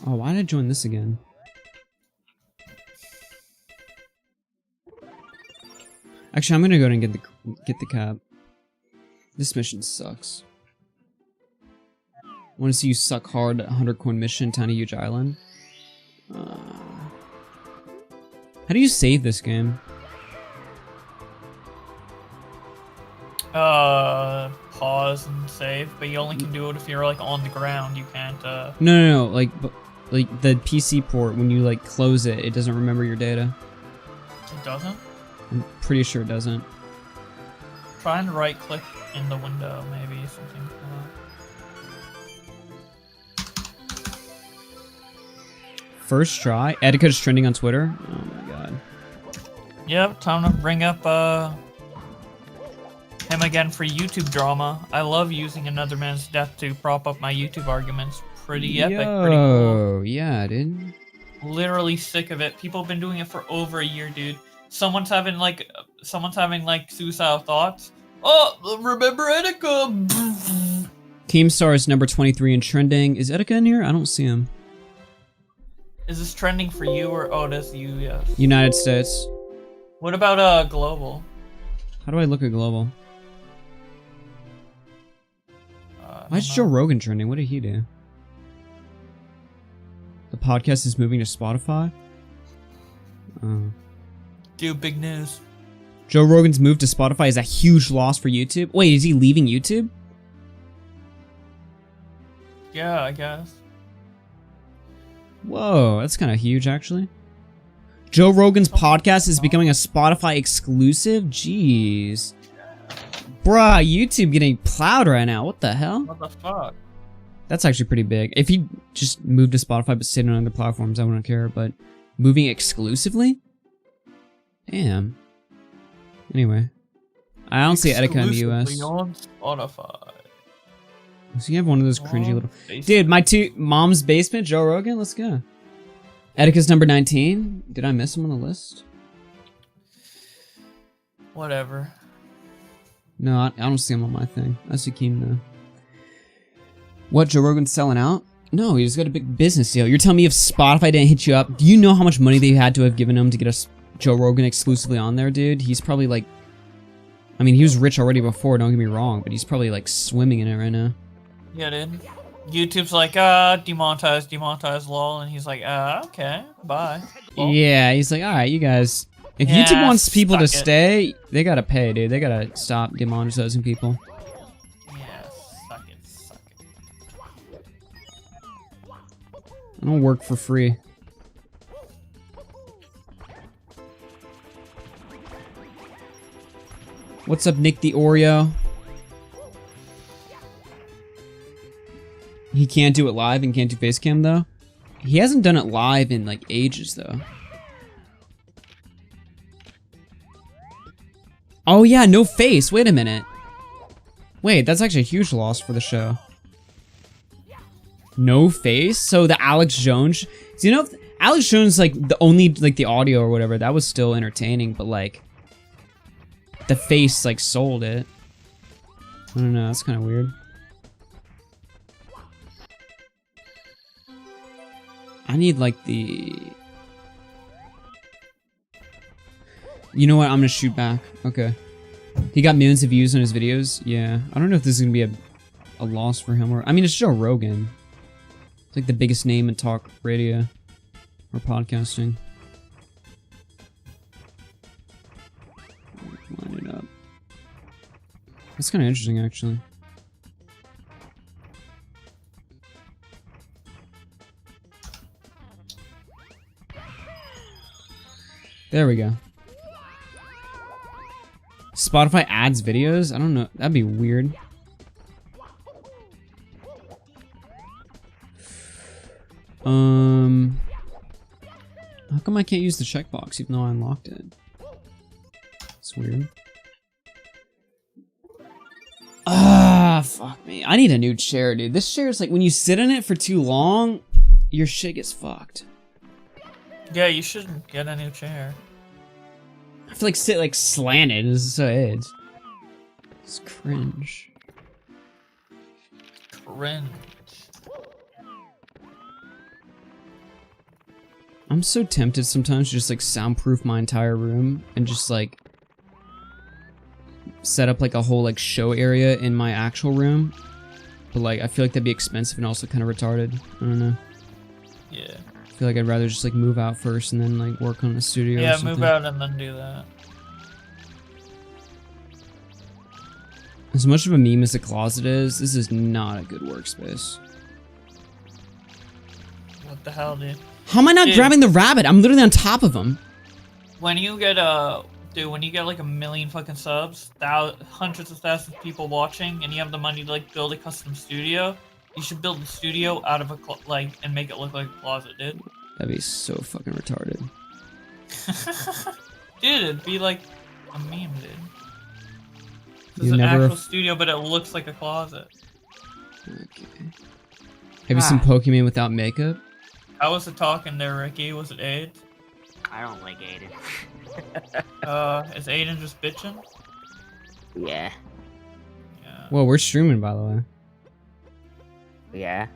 Oh, why did I join this again? Actually, I'm gonna go and get the cap. This mission sucks. Want to see you suck hard at 100 coin mission, tiny huge island? How do you save this game? Pause and save, but you only can do it if you're like on the ground. You can't. No, like the PC port. When you like close it, it doesn't remember your data. It doesn't. I'm pretty sure it doesn't. Try and right click in the window, maybe something. First try. Etica's trending on Twitter. Oh my god. Yep, time to bring up him again for YouTube drama. I love using another man's death to prop up my YouTube arguments. Pretty epic, pretty cool. Yeah, dude. Literally sick of it. People have been doing it for over a year, dude. Someone's having like suicidal thoughts. Oh, remember Etika? Keemstar is number 23 in trending. Is Etika in here? I don't see him. Is this trending for you or oh, that's you? Yes. United States. What about global? How do I look at global? Why is Joe Rogan trending? What did he do? The podcast is moving to Spotify? Oh. Dude, big news. Joe Rogan's move to Spotify is a huge loss for YouTube. Wait, is he leaving YouTube? Yeah, I guess. Whoa, that's kind of huge, actually. Joe Rogan's podcast is becoming a Spotify exclusive? Jeez. Bruh, YouTube getting plowed right now. What the hell? What the fuck? That's actually pretty big. If he just moved to Spotify but stayed on other platforms, I wouldn't care. But moving exclusively? Damn. Anyway. I don't see Etika in the US. On Spotify. So you have one of those cringy little... Dude, my mom's basement, Joe Rogan? Let's go. Etika's number 19. Did I miss him on the list? Whatever. No, I don't see him on my thing. I see Keem though. What, Joe Rogan's selling out? No, he just got a big business deal. You're telling me if Spotify didn't hit you up, do you know how much money they had to have given him to get us Joe Rogan exclusively on there, dude? He's probably like... I mean, he was rich already before, don't get me wrong, but he's probably like swimming in it right now. Yeah, dude. YouTube's like, demonetize, lol, and he's like, okay, bye. Lol. Yeah, he's like, alright, you guys... If Yeah, YouTube wants people to suck it. stay, they gotta pay, dude. They gotta stop demonetizing people. Yeah, suck it. I don't work for free. What's up, Nick the Oreo? He can't do it live and can't do facecam though? He hasn't done it live in like ages though. Oh yeah, no face. Wait a minute. Wait, that's actually a huge loss for the show. No face? So the Alex Jones... So you know, if Alex Jones, like, the only, like, the audio or whatever, that was still entertaining, but, like, the face, like, sold it. I don't know, that's kind of weird. I need, like, the... You know what? I'm gonna shoot back. Okay. He got millions of views on his videos. Yeah, I don't know if this is gonna be a loss for him or. I mean, it's Joe Rogan. It's like the biggest name in talk radio or podcasting. Line it up. That's kind of interesting, actually. There we go. Spotify adds videos? I don't know. That'd be weird. How come I can't use the checkbox even though I unlocked it? It's weird. Ah, fuck me. I need a new chair, dude. This chair is like, when you sit in it for too long, your shit gets fucked. Yeah, you shouldn't get a new chair. I feel like sit like slanted. This is so AIDS. It's cringe. Cringe. I'm so tempted sometimes to just like soundproof my entire room and just like set up like a whole like show area in my actual room. But like I feel like that'd be expensive and also kind of retarded. I don't know. Yeah. I feel like I'd rather just like move out first and then like work on the studio. Yeah, or something. move out and then do that. As much of a meme as the closet is, this is not a good workspace. What the hell, dude? How am I not grabbing the rabbit? I'm literally on top of him. When you get dude, when you get like 1 million fucking subs, hundreds of thousands of people watching, and you have the money to like build a custom studio, you should build the studio out of a and make it look like a closet, dude. That'd be so fucking retarded. Dude, it'd be like a meme, dude. It's You an never actual studio, but it looks like a closet. Okay. Have you seen Pokemon without makeup? How was it talking there, Ricky? Was it AIDS? I don't like Aiden. Is Aiden just bitching? Yeah. Well, we're streaming, by the way. Yeah.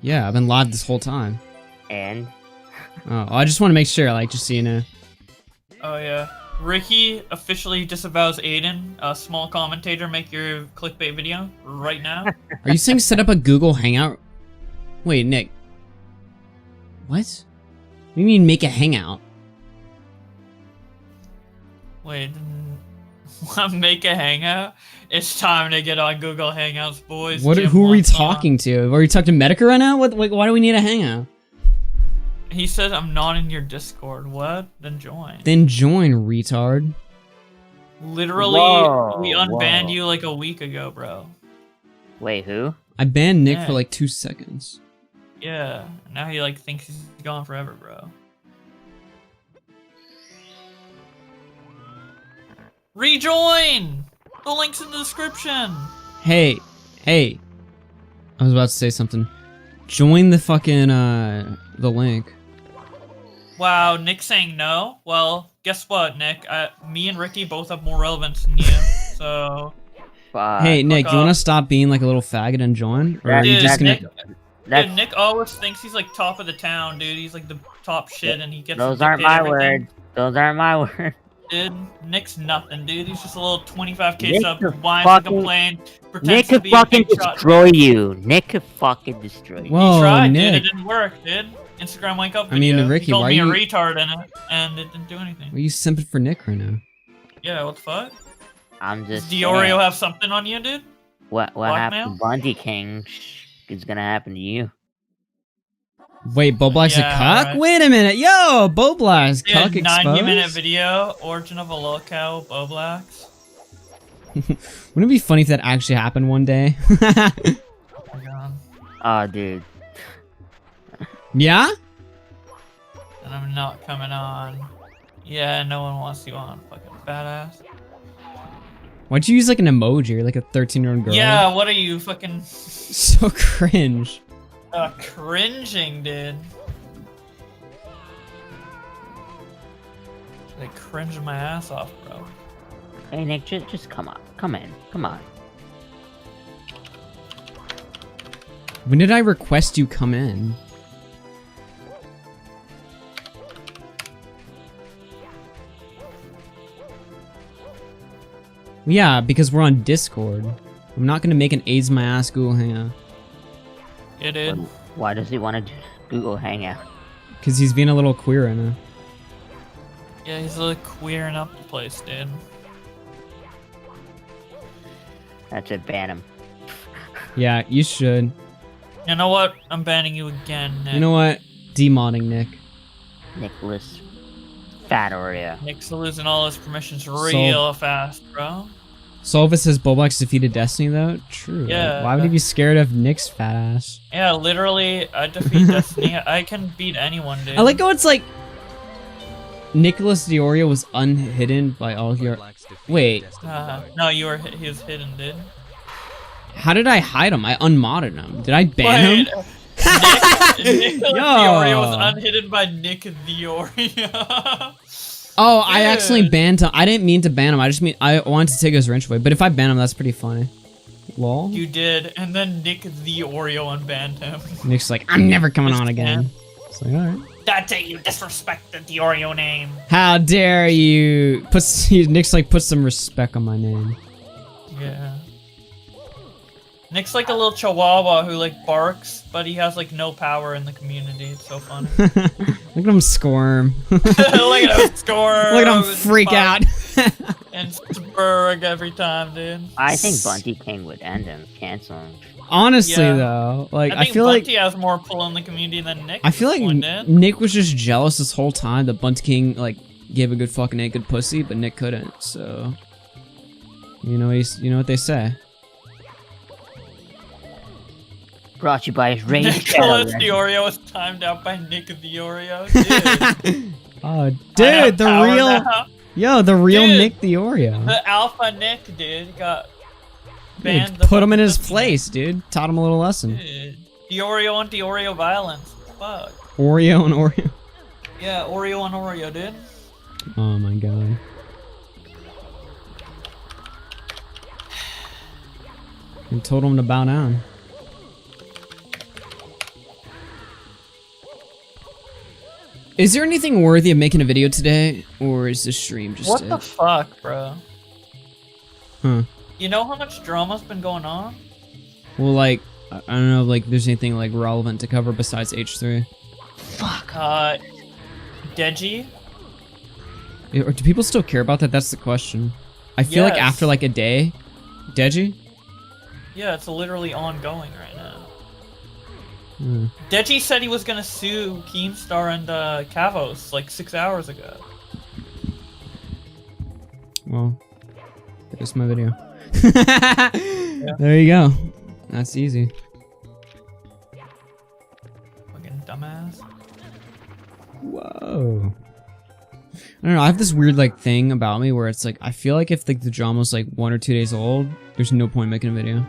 Yeah, I've been live this whole time. And? Oh, I just want to make sure, like, just so you know. Oh yeah. Ricky officially disavows Aiden. A small commentator, make your clickbait video right now. Are you saying set up a Google Hangout? Wait, Nick. What? What do you mean make a hangout? Wait, make a hangout? It's time to get on Google Hangouts, boys. What? Jim Who are we wants on. talking to? Are we talking to Medica right now? What? Why do we need a hangout? He says I'm not in your Discord. What? Then join. Then join, retard. Literally, Whoa, we unbanned whoa. you like a week ago, bro. Wait, who? I banned Nick Yeah. for like 2 seconds. Yeah. Now he like thinks he's gone forever, bro. Rejoin! The link's in the description. Hey, hey. I was about to say something. Join the fucking, the link. Wow, Nick saying no? Well, guess what, Nick? Me and Ricky both have more relevance than you, so... Hey, Nick, do you want to stop being like a little faggot and join? Or are you just gonna... Dude, Nick always thinks he's like top of the town, dude. He's like the top shit, and he gets Those to aren't dictate my everything. words. Those aren't my words. Dude, Nick's nothing, dude. He's just a little 25k Nick sub, could whines and fucking- complains, pretends Nick to could be a fucking big shot. destroy you. Nick could fucking destroy you. Whoa, He tried, dude. Nick. It didn't work, dude. Instagram wake up I mean, video. Ricky, he called why me a you- retard in it, and it didn't do anything. Why are you simping for Nick right now? Yeah, what the fuck? I'm just Does Diorio saying. have something on you, dude? What Blackmail? happened to Bundy King is gonna happen to you. Wait, Boblack's Yeah, a cuck? right. Wait a minute. Yo, Boblack's Dude, cuck 90-minute exposed? video, origin of a locale, Boblax. Wouldn't it be funny if that actually happened one day? Oh my god. Oh, dude. Yeah? And I'm not coming on. Yeah, no one wants you on, fucking badass. Why'd you use like an emoji? You're like a 13-year-old girl. Yeah, what are you, fucking... So cringe. Cringing, dude. Like, cringing my ass off, bro. Hey, Nick, just come on. Come in. Come on. When did I request you come in? Yeah, because we're on Discord. I'm not gonna make an AIDS my ass Google Hangout. Yeah, dude. Why does he want to do Google Hangout? Cause he's being a little queer right now. Yeah, he's like queering up the place, dude. That's it, ban him. Yeah, you should. You know what? I'm banning you again, Nick. You know what? Demodding Nick. Nicholas Fat Oreo. Nick's losing all his permissions real fast, bro. Solva says Bulbox defeated Destiny though? True. Yeah. Why would he be scared of Nick's fat ass? Yeah, literally, I defeat Destiny. I can beat anyone, dude. I like how it's like Nicholas Diorio was unhidden by all your. Wait. No, he was hidden, dude. How did I hide him? I unmodded him. Did I ban him? Nick Diorio was unhidden by Nick Diorio. Oh, I actually banned him. I didn't mean to ban him. I wanted to take his wrench away. But if I ban him, that's pretty funny. Lol. You did, and then Nick Diorio unbanned him. Nick's like, I'm never coming on again. It's like, alright. That's it, you disrespect the Diorio name. How dare you? Nick's like, put some respect on my name. Yeah. Nick's like a little chihuahua who like barks, but he has like no power in the community. It's so funny. Look at him squirm. Look at him score. Look at him freak out. And Spurg every time, dude. I think Bunty King would end him, cancel him. Honestly, though, like I feel Bunty like has more pull in the community than Nick. I feel like Nick was just jealous this whole time that Bunty King like gave a good fucking A good pussy, but Nick couldn't. So you know what they say. Brought to you by Ray. Nicholas Diorio was timed out by Nick Diorio. Dude. Oh, dude, the real Dude, Nick Diorio. The alpha Nick, dude, got banned. Dude, put him in his place, dude. Taught him a little lesson. Dude. Diorio on Diorio violence. Fuck. Oreo and Oreo. Yeah, Oreo on Oreo, dude. Oh my god. I told him to bow down. Is there anything worthy of making a video today, or is this stream just What the fuck, bro? Huh. You know how much drama's been going on? Well, like, I don't know if like there's anything like relevant to cover besides H3. Fuck. Deji? Or do people still care about that? That's the question. I feel like after like a day, Deji? Yeah, it's literally ongoing right now. Hmm. Deji said he was gonna sue Keemstar and Kavos like 6 hours ago. Well, there's my video. There you go. That's easy. Fucking dumbass. Whoa. I don't know, I have this weird like thing about me where it's like I feel like if like the drama's like 1 or 2 days old, there's no point making a video.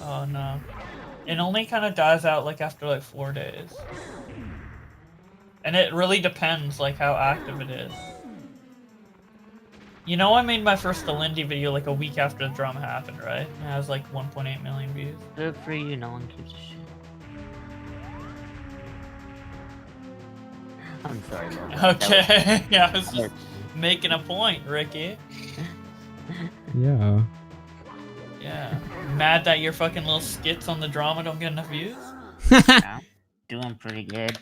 Oh no. It only kind of dies out like after like 4 days. And it really depends like how active it is. You know, I made my first Lindy video like a week after the drama happened, right? It has like 1.8 million views. Good for you, no one gives a shit. I'm sorry, Logan. Okay, yeah, I was just making a point, Ricky. Yeah. Yeah. Mad that your fucking little skits on the drama don't get enough views? Yeah, doing pretty good,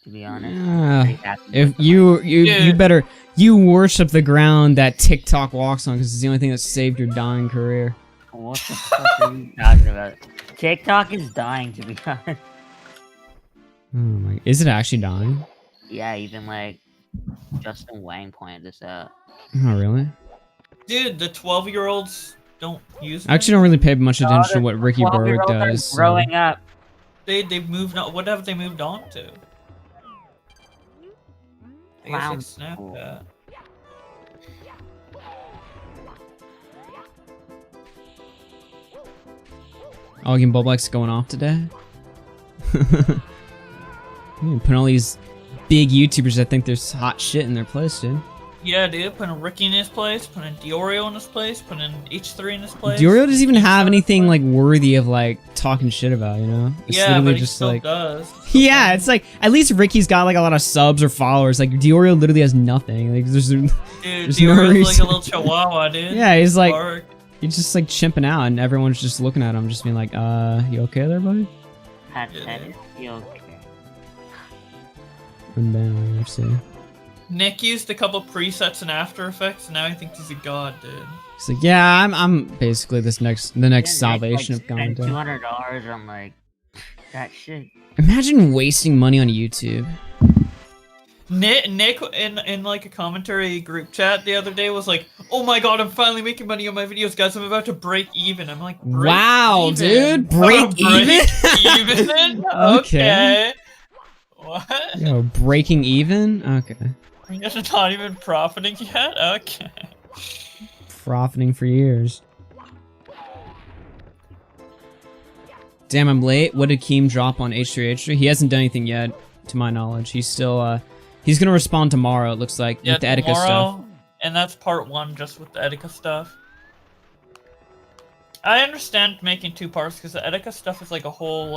to be honest. Yeah. If you better worship the ground that TikTok walks on because it's the only thing that saved your dying career. What the fuck are you talking about? TikTok is dying, to be honest. Oh my! Is it actually dying? Yeah, even like Justin Wang pointed this out. Oh really? Dude, the 12-year-olds don't use I actually don't really pay much attention to what Ricky Berwick does. Growing up. They've moved on. What have they moved on to? I guess like Snapchat. Oh, again, Boblex going off today. Put all these big YouTubers that think there's hot shit in their place, dude. Yeah, dude, putting Ricky in his place, putting Diorio in his place, putting H3 in his place. Diorio doesn't even have anything like worthy of like talking shit about, you know? It's Yeah, literally but he just still like does. yeah, it's like at least Ricky's got like a lot of subs or followers. Like Diorio literally has nothing. Like there's Dude, there's no Diorio's like reason. a little chihuahua, dude. Yeah, he's like Bark. he's just like chimping out, and everyone's just looking at him, just being like, you okay there, buddy?" You okay? And then let's see. Nick used a couple presets in After Effects, and now he thinks he's a god, dude. He's like, "Yeah, I'm basically the next salvation of Spend content." $200 on like that shit. Imagine wasting money on YouTube. Nick in like a commentary group chat the other day was like, "Oh my god, I'm finally making money on my videos, guys. I'm about to break even." I'm like, Wow, even? dude, break even? even? Okay. Okay. What? Yo, breaking even? Okay. You're not even profiting yet? Okay. Profiting for years. Damn, I'm late. What did Keem drop on H3H3? He hasn't done anything yet, to my knowledge. He's still, he's gonna respond tomorrow, it looks like, with the Etika stuff. And that's part 1, just with the Etika stuff. I understand making 2 parts, because the Etika stuff is like a whole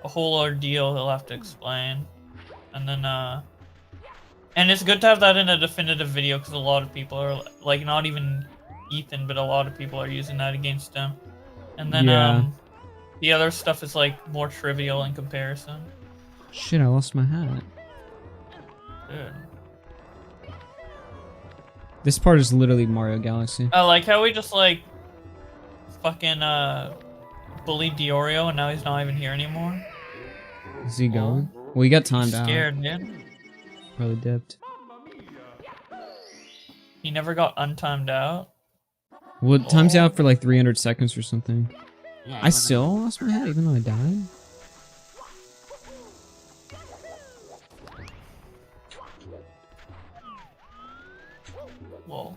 ordeal he'll have to explain. And then, and it's good to have that in a definitive video, because a lot of people are, like, not even Ethan, but a lot of people are using that against him. And then, the other stuff is, like, more trivial in comparison. Shit, I lost my hat. Dude. This part is literally Mario Galaxy. I like how we just, like, fucking, bullied Diorio, and now he's not even here anymore. Is he gone? Well, he got timed out. Scared, dude. Probably dipped. He never got untimed out. Well, it times out for like 300 seconds or something. Yeah, I still lost my hat even though I died? Whoa.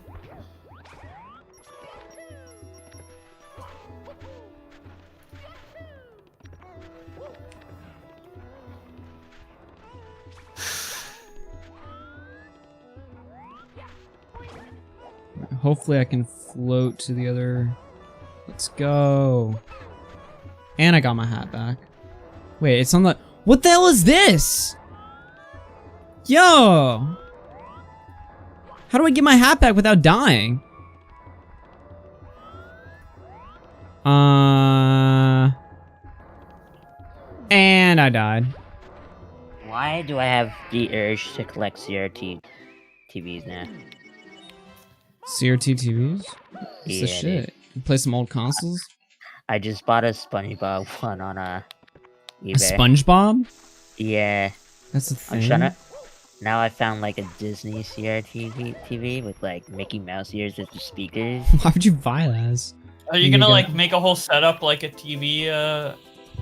Hopefully I can float to the other... Let's go. And I got my hat back. Wait, it's on the... What the hell is this? Yo! How do I get my hat back without dying? And I died. Why do I have the urge to collect CRT TVs now? CRT TVs? What's Yeah, the shit? You play some old consoles? I just bought a SpongeBob one on eBay. A SpongeBob? Yeah. That's a thing? I'm trying to... Now I found like a Disney CRT TV with like Mickey Mouse ears with the speakers. Why would you buy that? Are you gonna like make a whole setup like a TV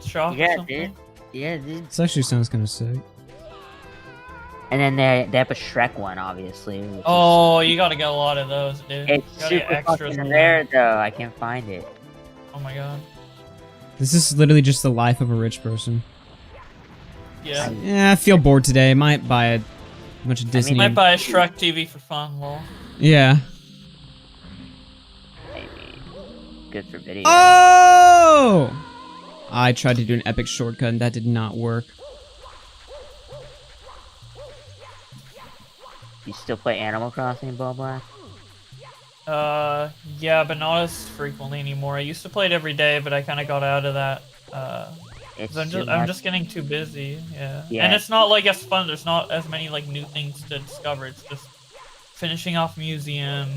shop Yeah, or something? dude. Yeah, dude. This actually sounds kind of sick. And then they have a Shrek one, obviously. which Oh, you gotta get a lot of those, dude. It's You gotta get super extras fucking of rare them. though. I can't find it. Oh my god. This is literally just the life of a rich person. Yeah. Yeah, I feel bored today. Might buy a bunch of Disney. Might buy a Shrek TV for fun, lol. Yeah. Good for video. Oh! I tried to do an epic shortcut and that did not work. You still play Animal Crossing, Ball Black? Yeah, but not as frequently anymore. I used to play it every day, but I kind of got out of that. It's 'cause too I'm much. just getting too busy. Yeah. Yeah. And it's not like as fun. There's not as many like new things to discover. It's just finishing off museum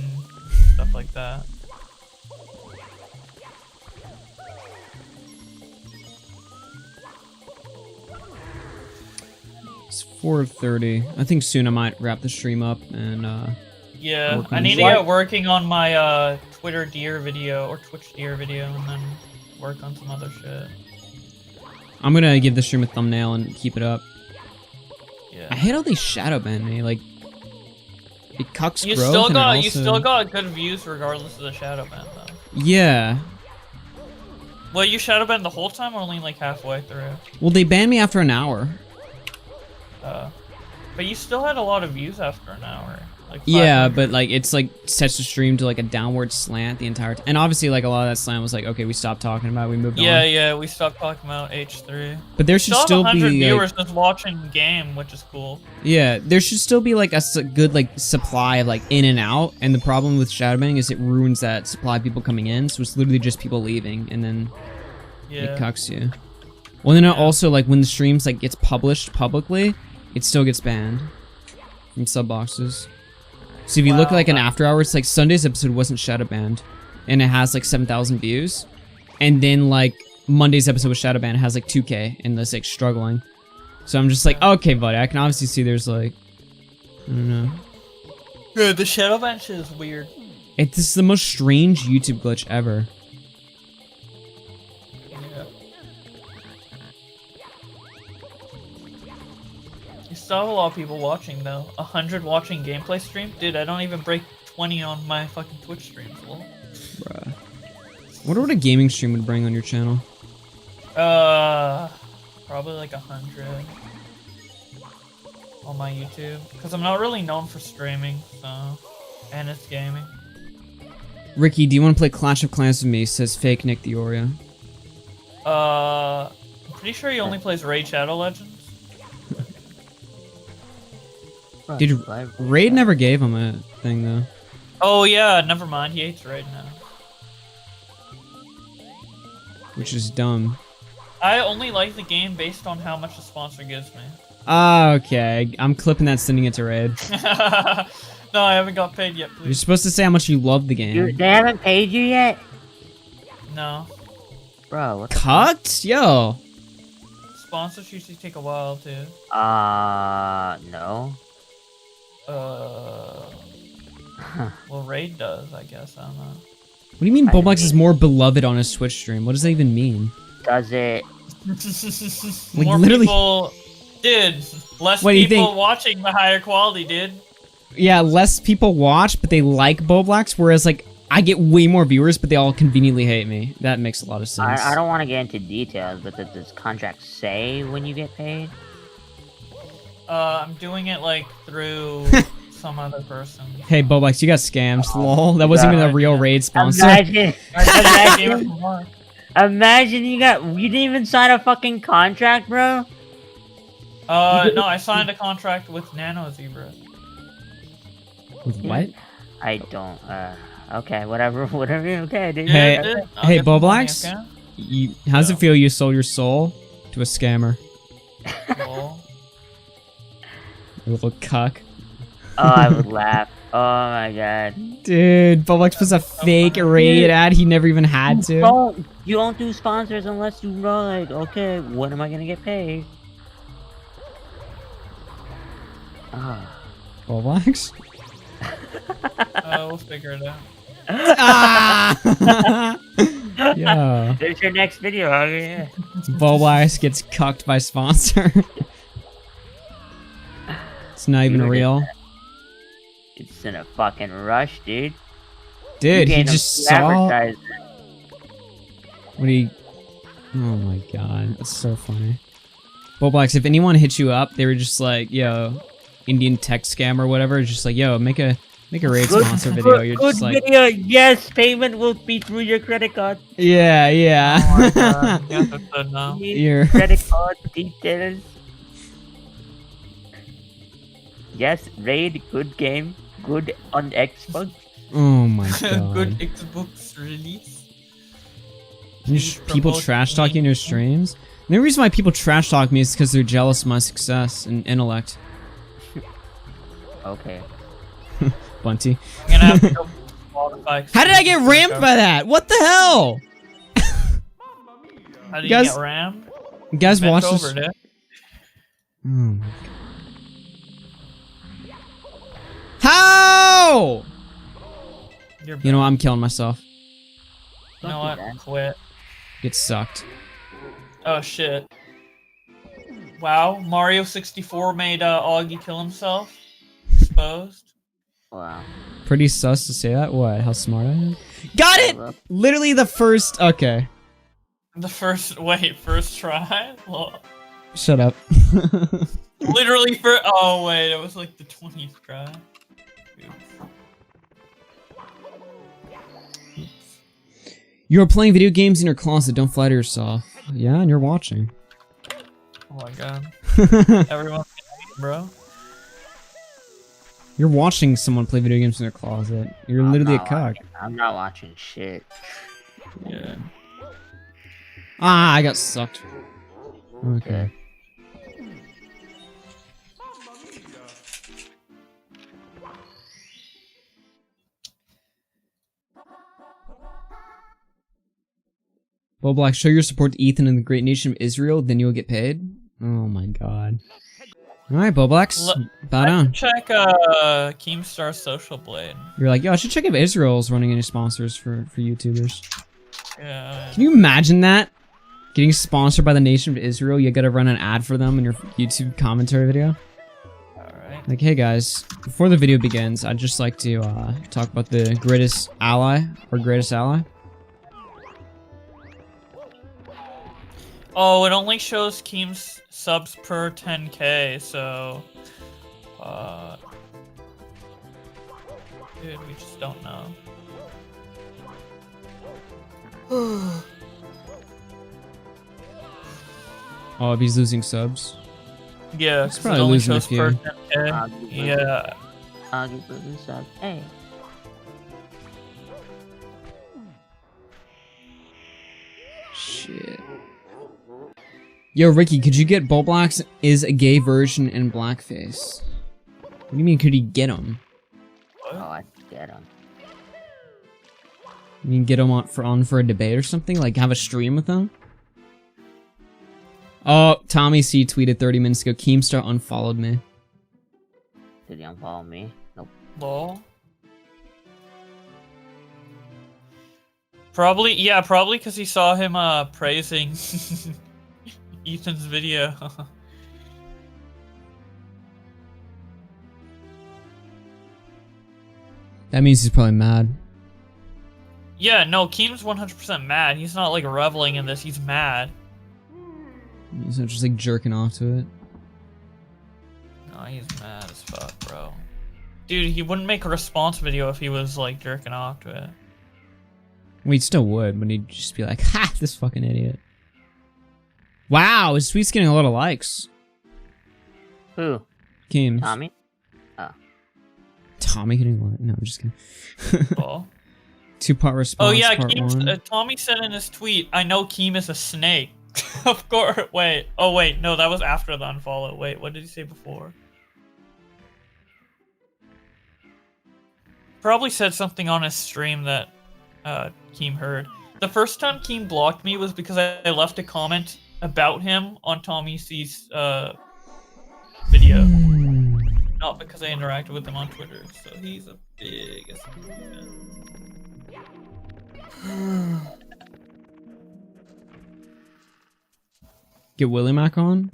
stuff like that. It's 4:30. I think soon I might wrap the stream up and Yeah, work I on need to this. get working on my Twitter deer video or Twitch deer video, and then work on some other shit. I'm gonna give the stream a thumbnail and keep it up. Yeah. I hate how they shadow ban me. Like, it cucks You growth. still and it got also... you still got good views regardless of the shadow ban though. Yeah. Well, you shadow banned the whole time or only like halfway through? Well, they banned me after an hour. But you still had a lot of views after an hour. Like Yeah, 500. but like it's like sets the stream to like a downward slant the entire time. And obviously like a lot of that slant was like, okay, we stopped talking about it, we moved Yeah, on. yeah, we stopped talking about H3. But there should still have be 100 like, viewers just watching the game, which is cool. yeah, there should still be like a good like supply of like in and out. And the problem with shadowbanning is it ruins that supply of people coming in. So it's literally just people leaving and then Yeah. it cucks you. Well, then also like when the streams like gets published publicly, it still gets banned from sub boxes. So if you look at like an after hours, like Sunday's episode wasn't shadow banned, and it has like 7,000 views, and then like Monday's episode was shadow banned, it has like 2K, and it's like struggling. So I'm just like, okay, buddy, I can obviously see there's like, I don't know. Yeah, the shadow ban shit is weird. It's just the most strange YouTube glitch ever. Yeah. You still have a lot of people watching though. 100 watching gameplay stream? Dude, I don't even break 20 on my fucking Twitch streams, lol. Bruh. I wonder what a gaming stream would bring on your channel. Probably like 100 on my YouTube. Because I'm not really known for streaming, so... And it's gaming. Ricky, do you want to play Clash of Clans with me? Says fake Nick the Oreo. I'm pretty sure he only plays Raid Shadow Legends. Dude, Raid never gave him a thing though. Oh yeah, never mind. He hates Raid now. Which is dumb. I only like the game based on how much the sponsor gives me. Ah, okay. I'm clipping that, sending it to Raid. No, I haven't got paid yet, You're please. supposed to say how much you love the game. Dude, they haven't paid you yet? No. Bro, what? Cucked? Yo. Sponsors usually take a while too. No. Well, Raid does, I guess. I don't know. What do you mean Boblox is more beloved on his Twitch stream? What does that even mean? Does it? Like, More literally- people, dude. Less What do you people think? watching the higher quality, dude. Yeah, less people watch, but they like Boblox, whereas like I get way more viewers, but they all conveniently hate me. That makes a lot of sense. I don't want to get into details, but does contract say when you get paid? I'm doing it like through some other person. Hey Boblox, you got scammed. Lol. That wasn't even a real Raid sponsor. Imagine you didn't even sign a fucking contract, bro. No, I signed a contract with Nano Zebra. With what? I don't. Okay, whatever, okay, dude. Hey, dude, I'll hey get the money, Boblox, okay? how's it feel you sold your soul to a scammer? Lol. You little cuck. Oh, I would laugh. Oh my god. Dude, Boblox was a fake Raid ad he never even had to. You don't do sponsors unless you know, like, okay, when am I gonna get paid? Boblox? We'll figure it out. Yeah. There's your next video, yeah. Boblox gets cucked by sponsor. It's not even real. It's in a fucking rush, dude. Dude, You he gave him just free saw. advertising. What do you? Oh my god, that's so funny. Boblox, if anyone hit you up, they were just like, "Yo, Indian tech scam or whatever." It's just like, "Yo, make a Raid sponsor video." You're just like, video. Yes, payment will be through your credit card. yeah, yeah. Oh my god, you have to put now. Your Credit card details. Yes, Raid, good game, good on Xbox. Oh my god. Good Xbox release. People trash talking your streams. The only reason why people trash talk me is because they're jealous of my success and intellect. Okay. Bunty. I'm gonna have to go Spotify. How did I get rammed by that? What the hell? How did You guys- you get rammed? You guys Bent watch over, this? dude. Oh my god. How? You know what? I'm killing myself. You know what? Quit. Get sucked. Oh shit. Wow, Mario 64 made Augie kill himself. Exposed. Wow. Pretty sus to say that. What? How smart I am? Got it! Literally the first. Okay. The first try? Well, Shut up. Literally for. Oh wait, it was like the 20th try. You're playing video games in your closet. Don't flatter yourself. Yeah, and you're watching. Oh my god. Everyone's bro. You're watching someone play video games in their closet. You're literally a cock. I'm not watching shit. Yeah. Ah, I got sucked. Okay. Well, Black, show your support to Ethan and the great nation of Israel, then you'll get paid. Oh my god. Alright, Boblax, bow down. Check Keemstar Social Blade. You're like, yo, I should check if Israel's running any sponsors for YouTubers. Yeah. Can you imagine that? Getting sponsored by the nation of Israel, you gotta run an ad for them in your YouTube commentary video? Alright. Like, hey guys, before the video begins, I'd just like to talk about the greatest ally, or greatest ally. Oh, it only shows Keem's subs per 10k, so dude, we just don't know. Oh, if he's losing subs? Yeah, He's 'cause probably it only losing a shows per few. 10k. Yeah. I'll give you sub. Hey. Shit. Yo, Ricky, could you get Boblax is a gay version in blackface? What do you mean, could he get him? Oh, I can get him. You mean get him on for a debate or something? Like, have a stream with him? Oh, Tommy C tweeted 30 minutes ago, Keemstar unfollowed me. Did he unfollow me? Nope. Lol. Probably, yeah, probably because he saw him praising Ethan's video. That means he's probably mad. Yeah, no, Keem's 100% mad. He's not like reveling in this, he's mad. He's not just like jerking off to it. No, he's mad as fuck, bro. Dude, he wouldn't make a response video if he was like jerking off to it. Well, he still would, but he'd just be like, ha, this fucking idiot. Wow, his tweet's getting a lot of likes. Who? Keems. Tommy? Oh. Tommy getting what? No, I'm just kidding. Oh. Two-part response, Oh yeah, part Keem, one. Tommy said in his tweet, I know Keem is a snake. Of course, wait. Oh wait, no, that was after the unfollow. Wait, what did he say before? Probably said something on his stream that Keem heard. The first time Keem blocked me was because I left a comment about him on Tommy C's video. Not because I interacted with him on Twitter. So he's a big fan. Get Willie Mac on?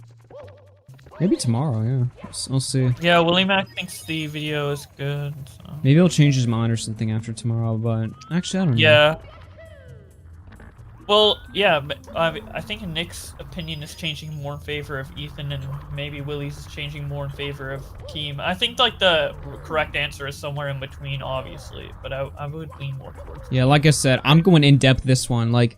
Maybe tomorrow, yeah. I'll see. Yeah, Willie Mac thinks the video is good. So. Maybe he'll change his mind or something after tomorrow, but actually, I don't know. Yeah. Well, yeah, but I think Nick's opinion is changing more in favor of Ethan, and maybe Willie's is changing more in favor of Keem. I think like the correct answer is somewhere in between, obviously, but I would lean more towards. Yeah, like I said, I'm going in depth this one. Like,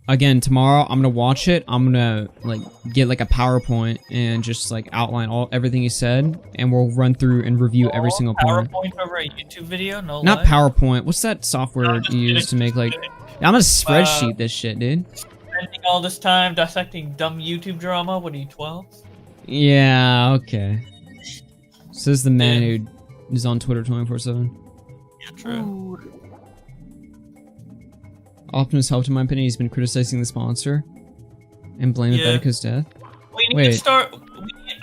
again, tomorrow I'm gonna watch it. I'm gonna like get like a PowerPoint and just like outline everything he said, and we'll run through and review every single point. PowerPoint over a YouTube video? No. Not lie. PowerPoint. What's that software you use to make like? I'm gonna spreadsheet this shit, dude. Spending all this time dissecting dumb YouTube drama. What are you, 12? Yeah. Okay. Says the man who is on Twitter 24/7. Yeah, true. Optimus helped, in my opinion. He's been criticizing the sponsor and blaming Betica's death. We need to start.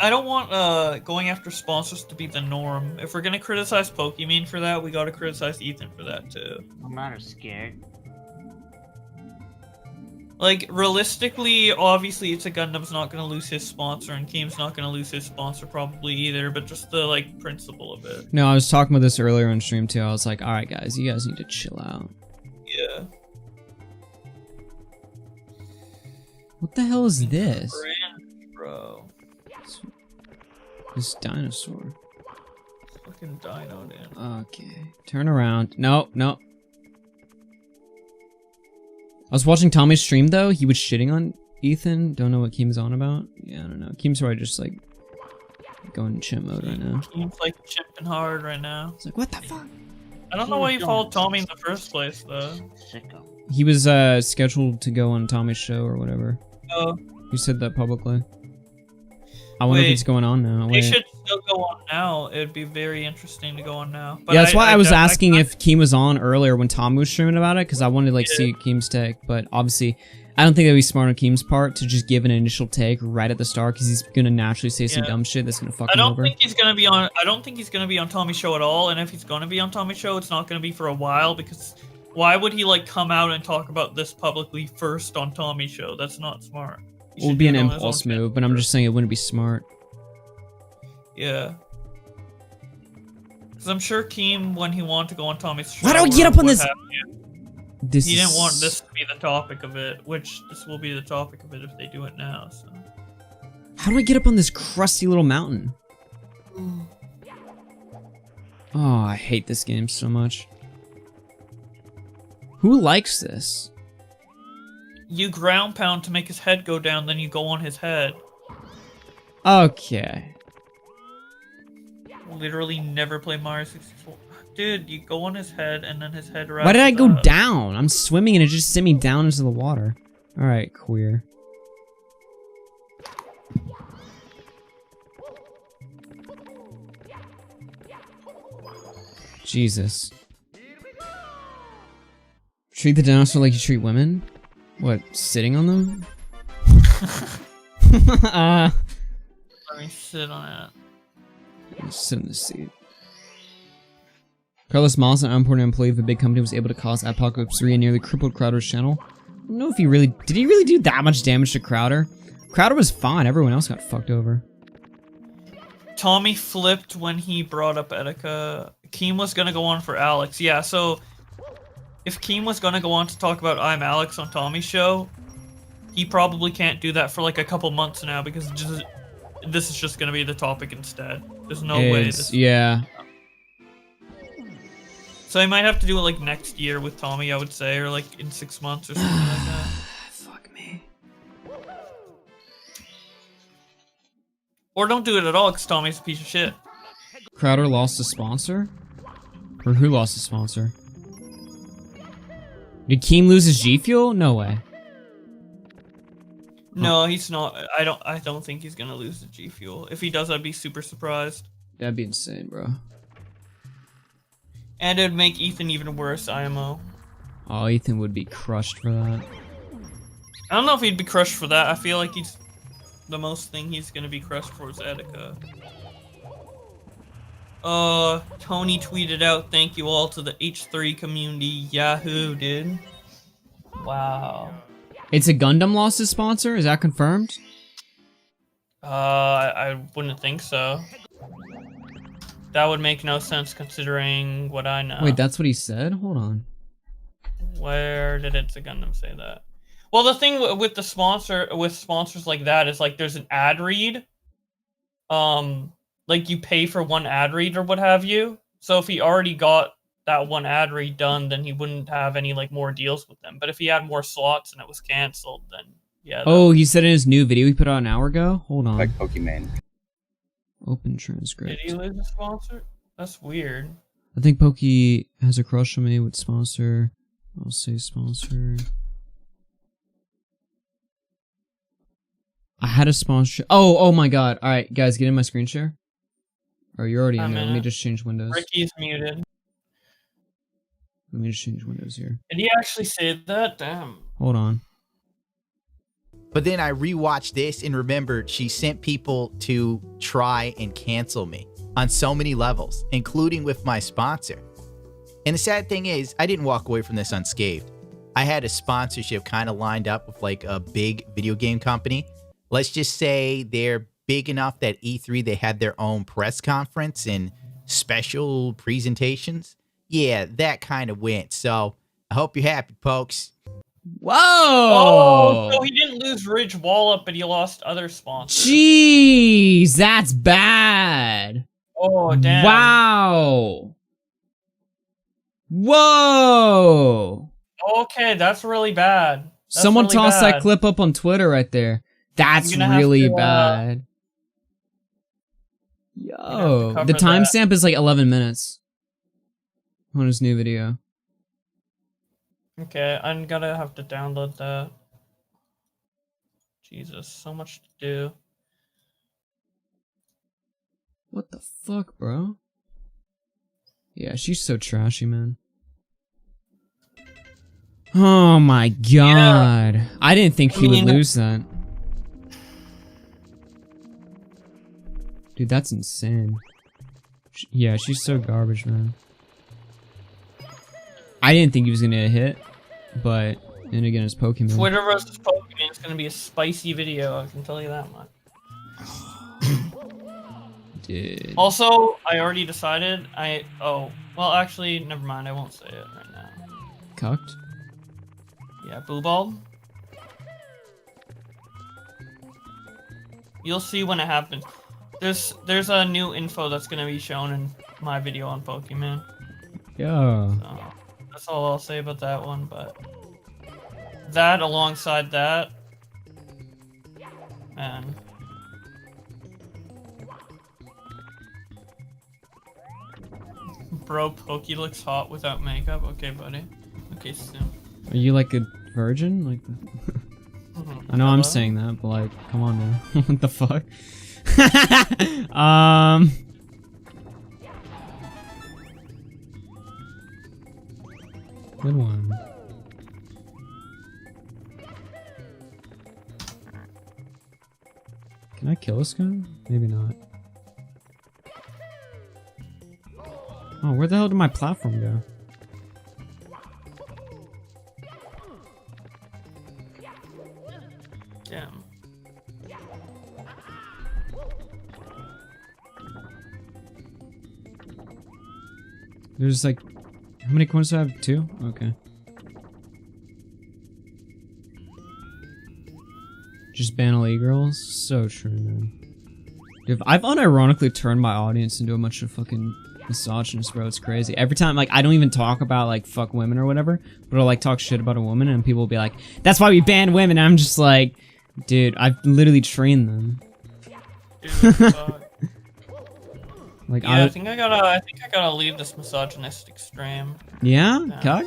I don't want going after sponsors to be the norm. If we're gonna criticize Pokemon for that, we gotta criticize Ethan for that too. I'm not scared. Like, realistically, obviously, it's a Gundam's not gonna lose his sponsor, and Keem's not gonna lose his sponsor probably either, but just the, like, principle of it. No, I was talking about this earlier on stream too. I was like, alright guys, you guys need to chill out. Yeah. What the hell is this? Brand, bro. This dinosaur. Fucking dino, dude. Okay. Turn around. No, no. I was watching Tommy's stream though. He was shitting on Ethan. Don't know what Keem's on about. Yeah, I don't know. Keem's probably just like going chimp mode right now. Keem's like chimping hard right now. It's like, what the fuck? I don't know why you followed Tommy in the first place, though. He was scheduled to go on Tommy's show or whatever. Oh. You said that publicly. I wonder if it's going on now. They Wait. should still go on now. It'd be very interesting to go on now. But Yeah, that's why I was asking if Keem was on earlier when Tom was streaming about it, because I wanted to like see Keem's take. But obviously, I don't think that'd be smart on Keem's part to just give an initial take right at the start, because he's gonna naturally say some dumb shit that's gonna fuck him over. I don't think he's gonna be on Tommy's show at all. And if he's gonna be on Tommy's show, it's not gonna be for a while, because why would he like come out and talk about this publicly first on Tommy's show? That's not smart. It would be an impulse move, but I'm just saying it wouldn't be smart. Yeah. Because I'm sure Keem, when he wanted to go on Tommy's show, Why do I get up on this? He didn't want this to be the topic of it, which this will be the topic of it if they do it now. So. How do I get up on this crusty little mountain? Oh, I hate this game so much. Who likes this? You ground pound to make his head go down, then you go on his head. Okay. Literally never play Mario 64. Dude, you go on his head and then his head rises Why did I go up. down? I'm swimming and it just sent me down into the water. Alright, queer. Jesus. Treat the dinosaur like you treat women? What, sitting on them? Let me sit on it. Sit in the seat. Carlos Moss, an unimportant employee of a big company, was able to cause Apocalypse 3 and nearly crippled Crowder's channel. I don't know if he really... Did he really do that much damage to Crowder? Crowder was fine, everyone else got fucked over. Tommy flipped when he brought up Etika. Keem was gonna go on for Alex. Yeah, so... If Keem was gonna go on to talk about I'm Alex on Tommy's show, he probably can't do that for like a couple months now, because this is just gonna be the topic instead. There's no way this... Yeah. So he might have to do it like next year with Tommy, I would say, or like in 6 months or something like that. Fuck me. Or don't do it at all, because Tommy's a piece of shit. Crowder lost a sponsor? Or who lost a sponsor? Did Keem lose his G Fuel? No way. No, he's not. I don't think he's gonna lose the G Fuel. If he does, I'd be super surprised. That'd be insane, bro. And it'd make Ethan even worse, IMO. Oh, Ethan would be crushed for that. I don't know if he'd be crushed for that. I feel like he's... The most thing he's gonna be crushed for is Etika. Tony tweeted out, "Thank you all to the H3 community." Yahoo, dude. Wow. It's a Gundam lost his sponsor? Is that confirmed? I wouldn't think so. That would make no sense considering what I know. Wait, that's what he said? Hold on. Where did It's a Gundam say that? Well, the thing with the sponsors like that is like there's an ad read. Like you pay for one ad read or what have you. So if he already got that one ad read done, then he wouldn't have any like more deals with them. But if he had more slots and it was canceled, then yeah. Oh, he said in his new video he put out an hour ago? Hold on. Like Pokemon. Open transcript. Did he lose a sponsor? That's weird. I think Pokey has a crush on me with sponsor. I'll say sponsor. I had a sponsorship. Oh my god. Alright, guys, get in my screen share. Oh, you're already in there. Let me just change windows. Ricky's muted. Let me just change windows here. Did he actually say that? Damn. Hold on. But then I rewatched this and remembered she sent people to try and cancel me on so many levels, including with my sponsor. And the sad thing is, I didn't walk away from this unscathed. I had a sponsorship kind of lined up with like a big video game company. Let's just say they're big enough that E3, they had their own press conference and special presentations. Yeah, that kind of went. So I hope you're happy, folks. Whoa! Oh, so he didn't lose Ridge Wallop, but he lost other sponsors. Jeez, that's bad. Oh, damn. Wow. Whoa. Okay, that's really bad. That's Someone really tossed bad. that clip up on Twitter right there. That's I'm gonna have really to, bad. Yo, the timestamp is like 11 minutes on his new video. Okay, I'm gonna have to download that. Jesus, so much to do. What the fuck, bro? Yeah, she's so trashy, man. Oh my god. I didn't think he would lose that. Dude, that's insane. Yeah, she's so garbage, man. I didn't think he was gonna hit, but then again, it's Pokemon. Twitter versus Pokemon is gonna be a spicy video, I can tell you that much. Dude. Also, I already decided, well, actually, never mind, I won't say it right now. Cucked? Yeah, Boobald. You'll see when it happens. There's a new info that's gonna be shown in my video on Pokemon. Yeah. So, that's all I'll say about that one, but that alongside that, man. Bro, Pokey looks hot without makeup. Okay, buddy. Okay, soon. Are you like a virgin? Like, I know I'm saying that, but like, come on, man. What the fuck? Good one. Can I kill this guy? Maybe not. Oh, where the hell did my platform go? Damn. There's like, how many coins do I have? 2? Okay. Just ban all e-girls? So true, man. Dude, I've unironically turned my audience into a bunch of fucking misogynists, bro. It's crazy. Every time, like, I don't even talk about, like, fuck women or whatever, but I'll, like, talk shit about a woman, and people will be like, that's why we banned women. And I'm just like, dude, I've literally trained them. Like, yeah, I think I gotta leave this misogynistic stream. Yeah? Cock?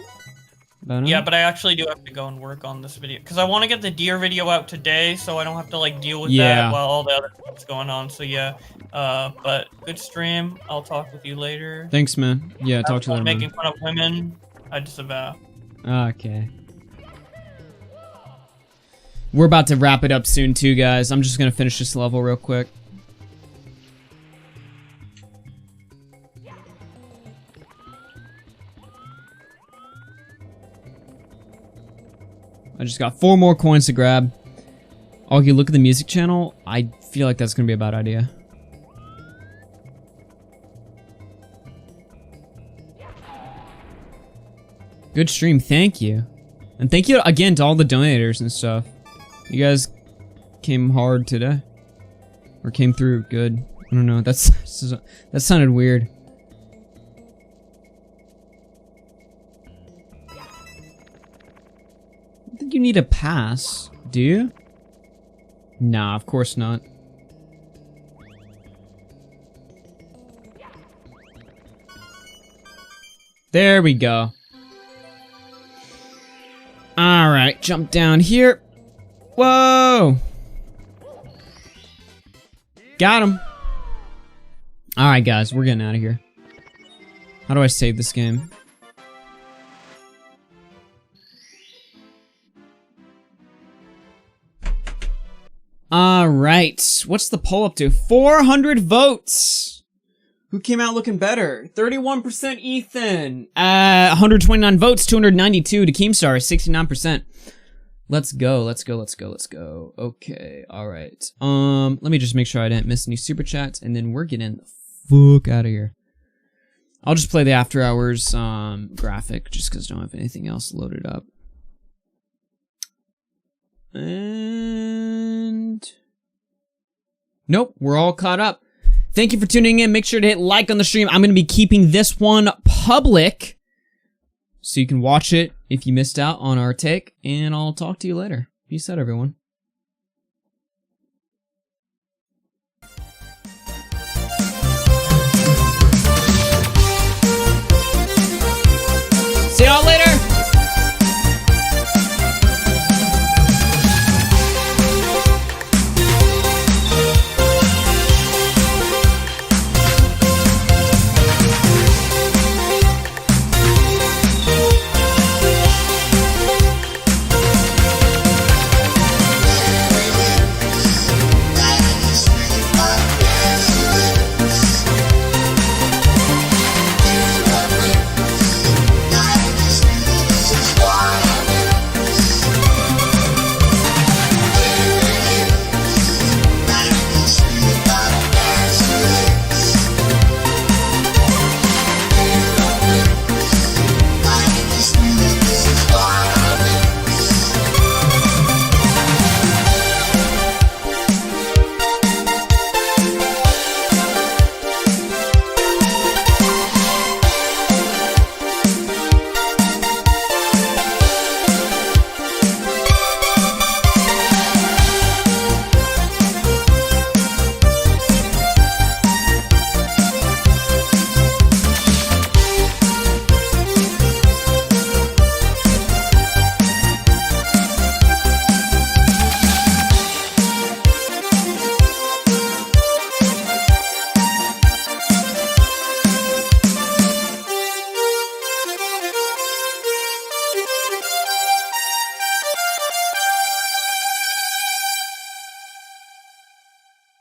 Yeah, but I actually do have to go and work on this video because I want to get the deer video out today, so I don't have to like deal with that while all the other stuff's going on. So yeah, but good stream. I'll talk with you later. Thanks, man. Yeah, talk to you later, man. Making fun of women, I disavow. Okay. We're about to wrap it up soon too, guys. I'm just gonna finish this level real quick. I just got 4 more coins to grab. Augie, look at the music channel. I feel like that's gonna be a bad idea. Good stream, thank you. And thank you again to all the donators and stuff. You guys came hard today. Or came through good. I don't know, that sounded weird. I think you need a pass, do you? Nah, of course not. There we go. Alright, jump down here. Whoa! Got him. Alright, guys, we're getting out of here. How do I save this game? Alright, what's the poll up to? 400 votes! Who came out looking better? 31% Ethan. 129 votes, 292 to Keemstar, 69%. Let's go, let's go, let's go, let's go. Okay, alright. Let me just make sure I didn't miss any super chats, and then we're getting the fuck out of here. I'll just play the After Hours graphic, just because I don't have anything else loaded up. And nope, we're all caught up. Thank you for tuning in. Make sure to hit like on the stream. I'm going to be keeping this one public so you can watch it if you missed out on our take, and I'll talk to you later. Peace out, everyone.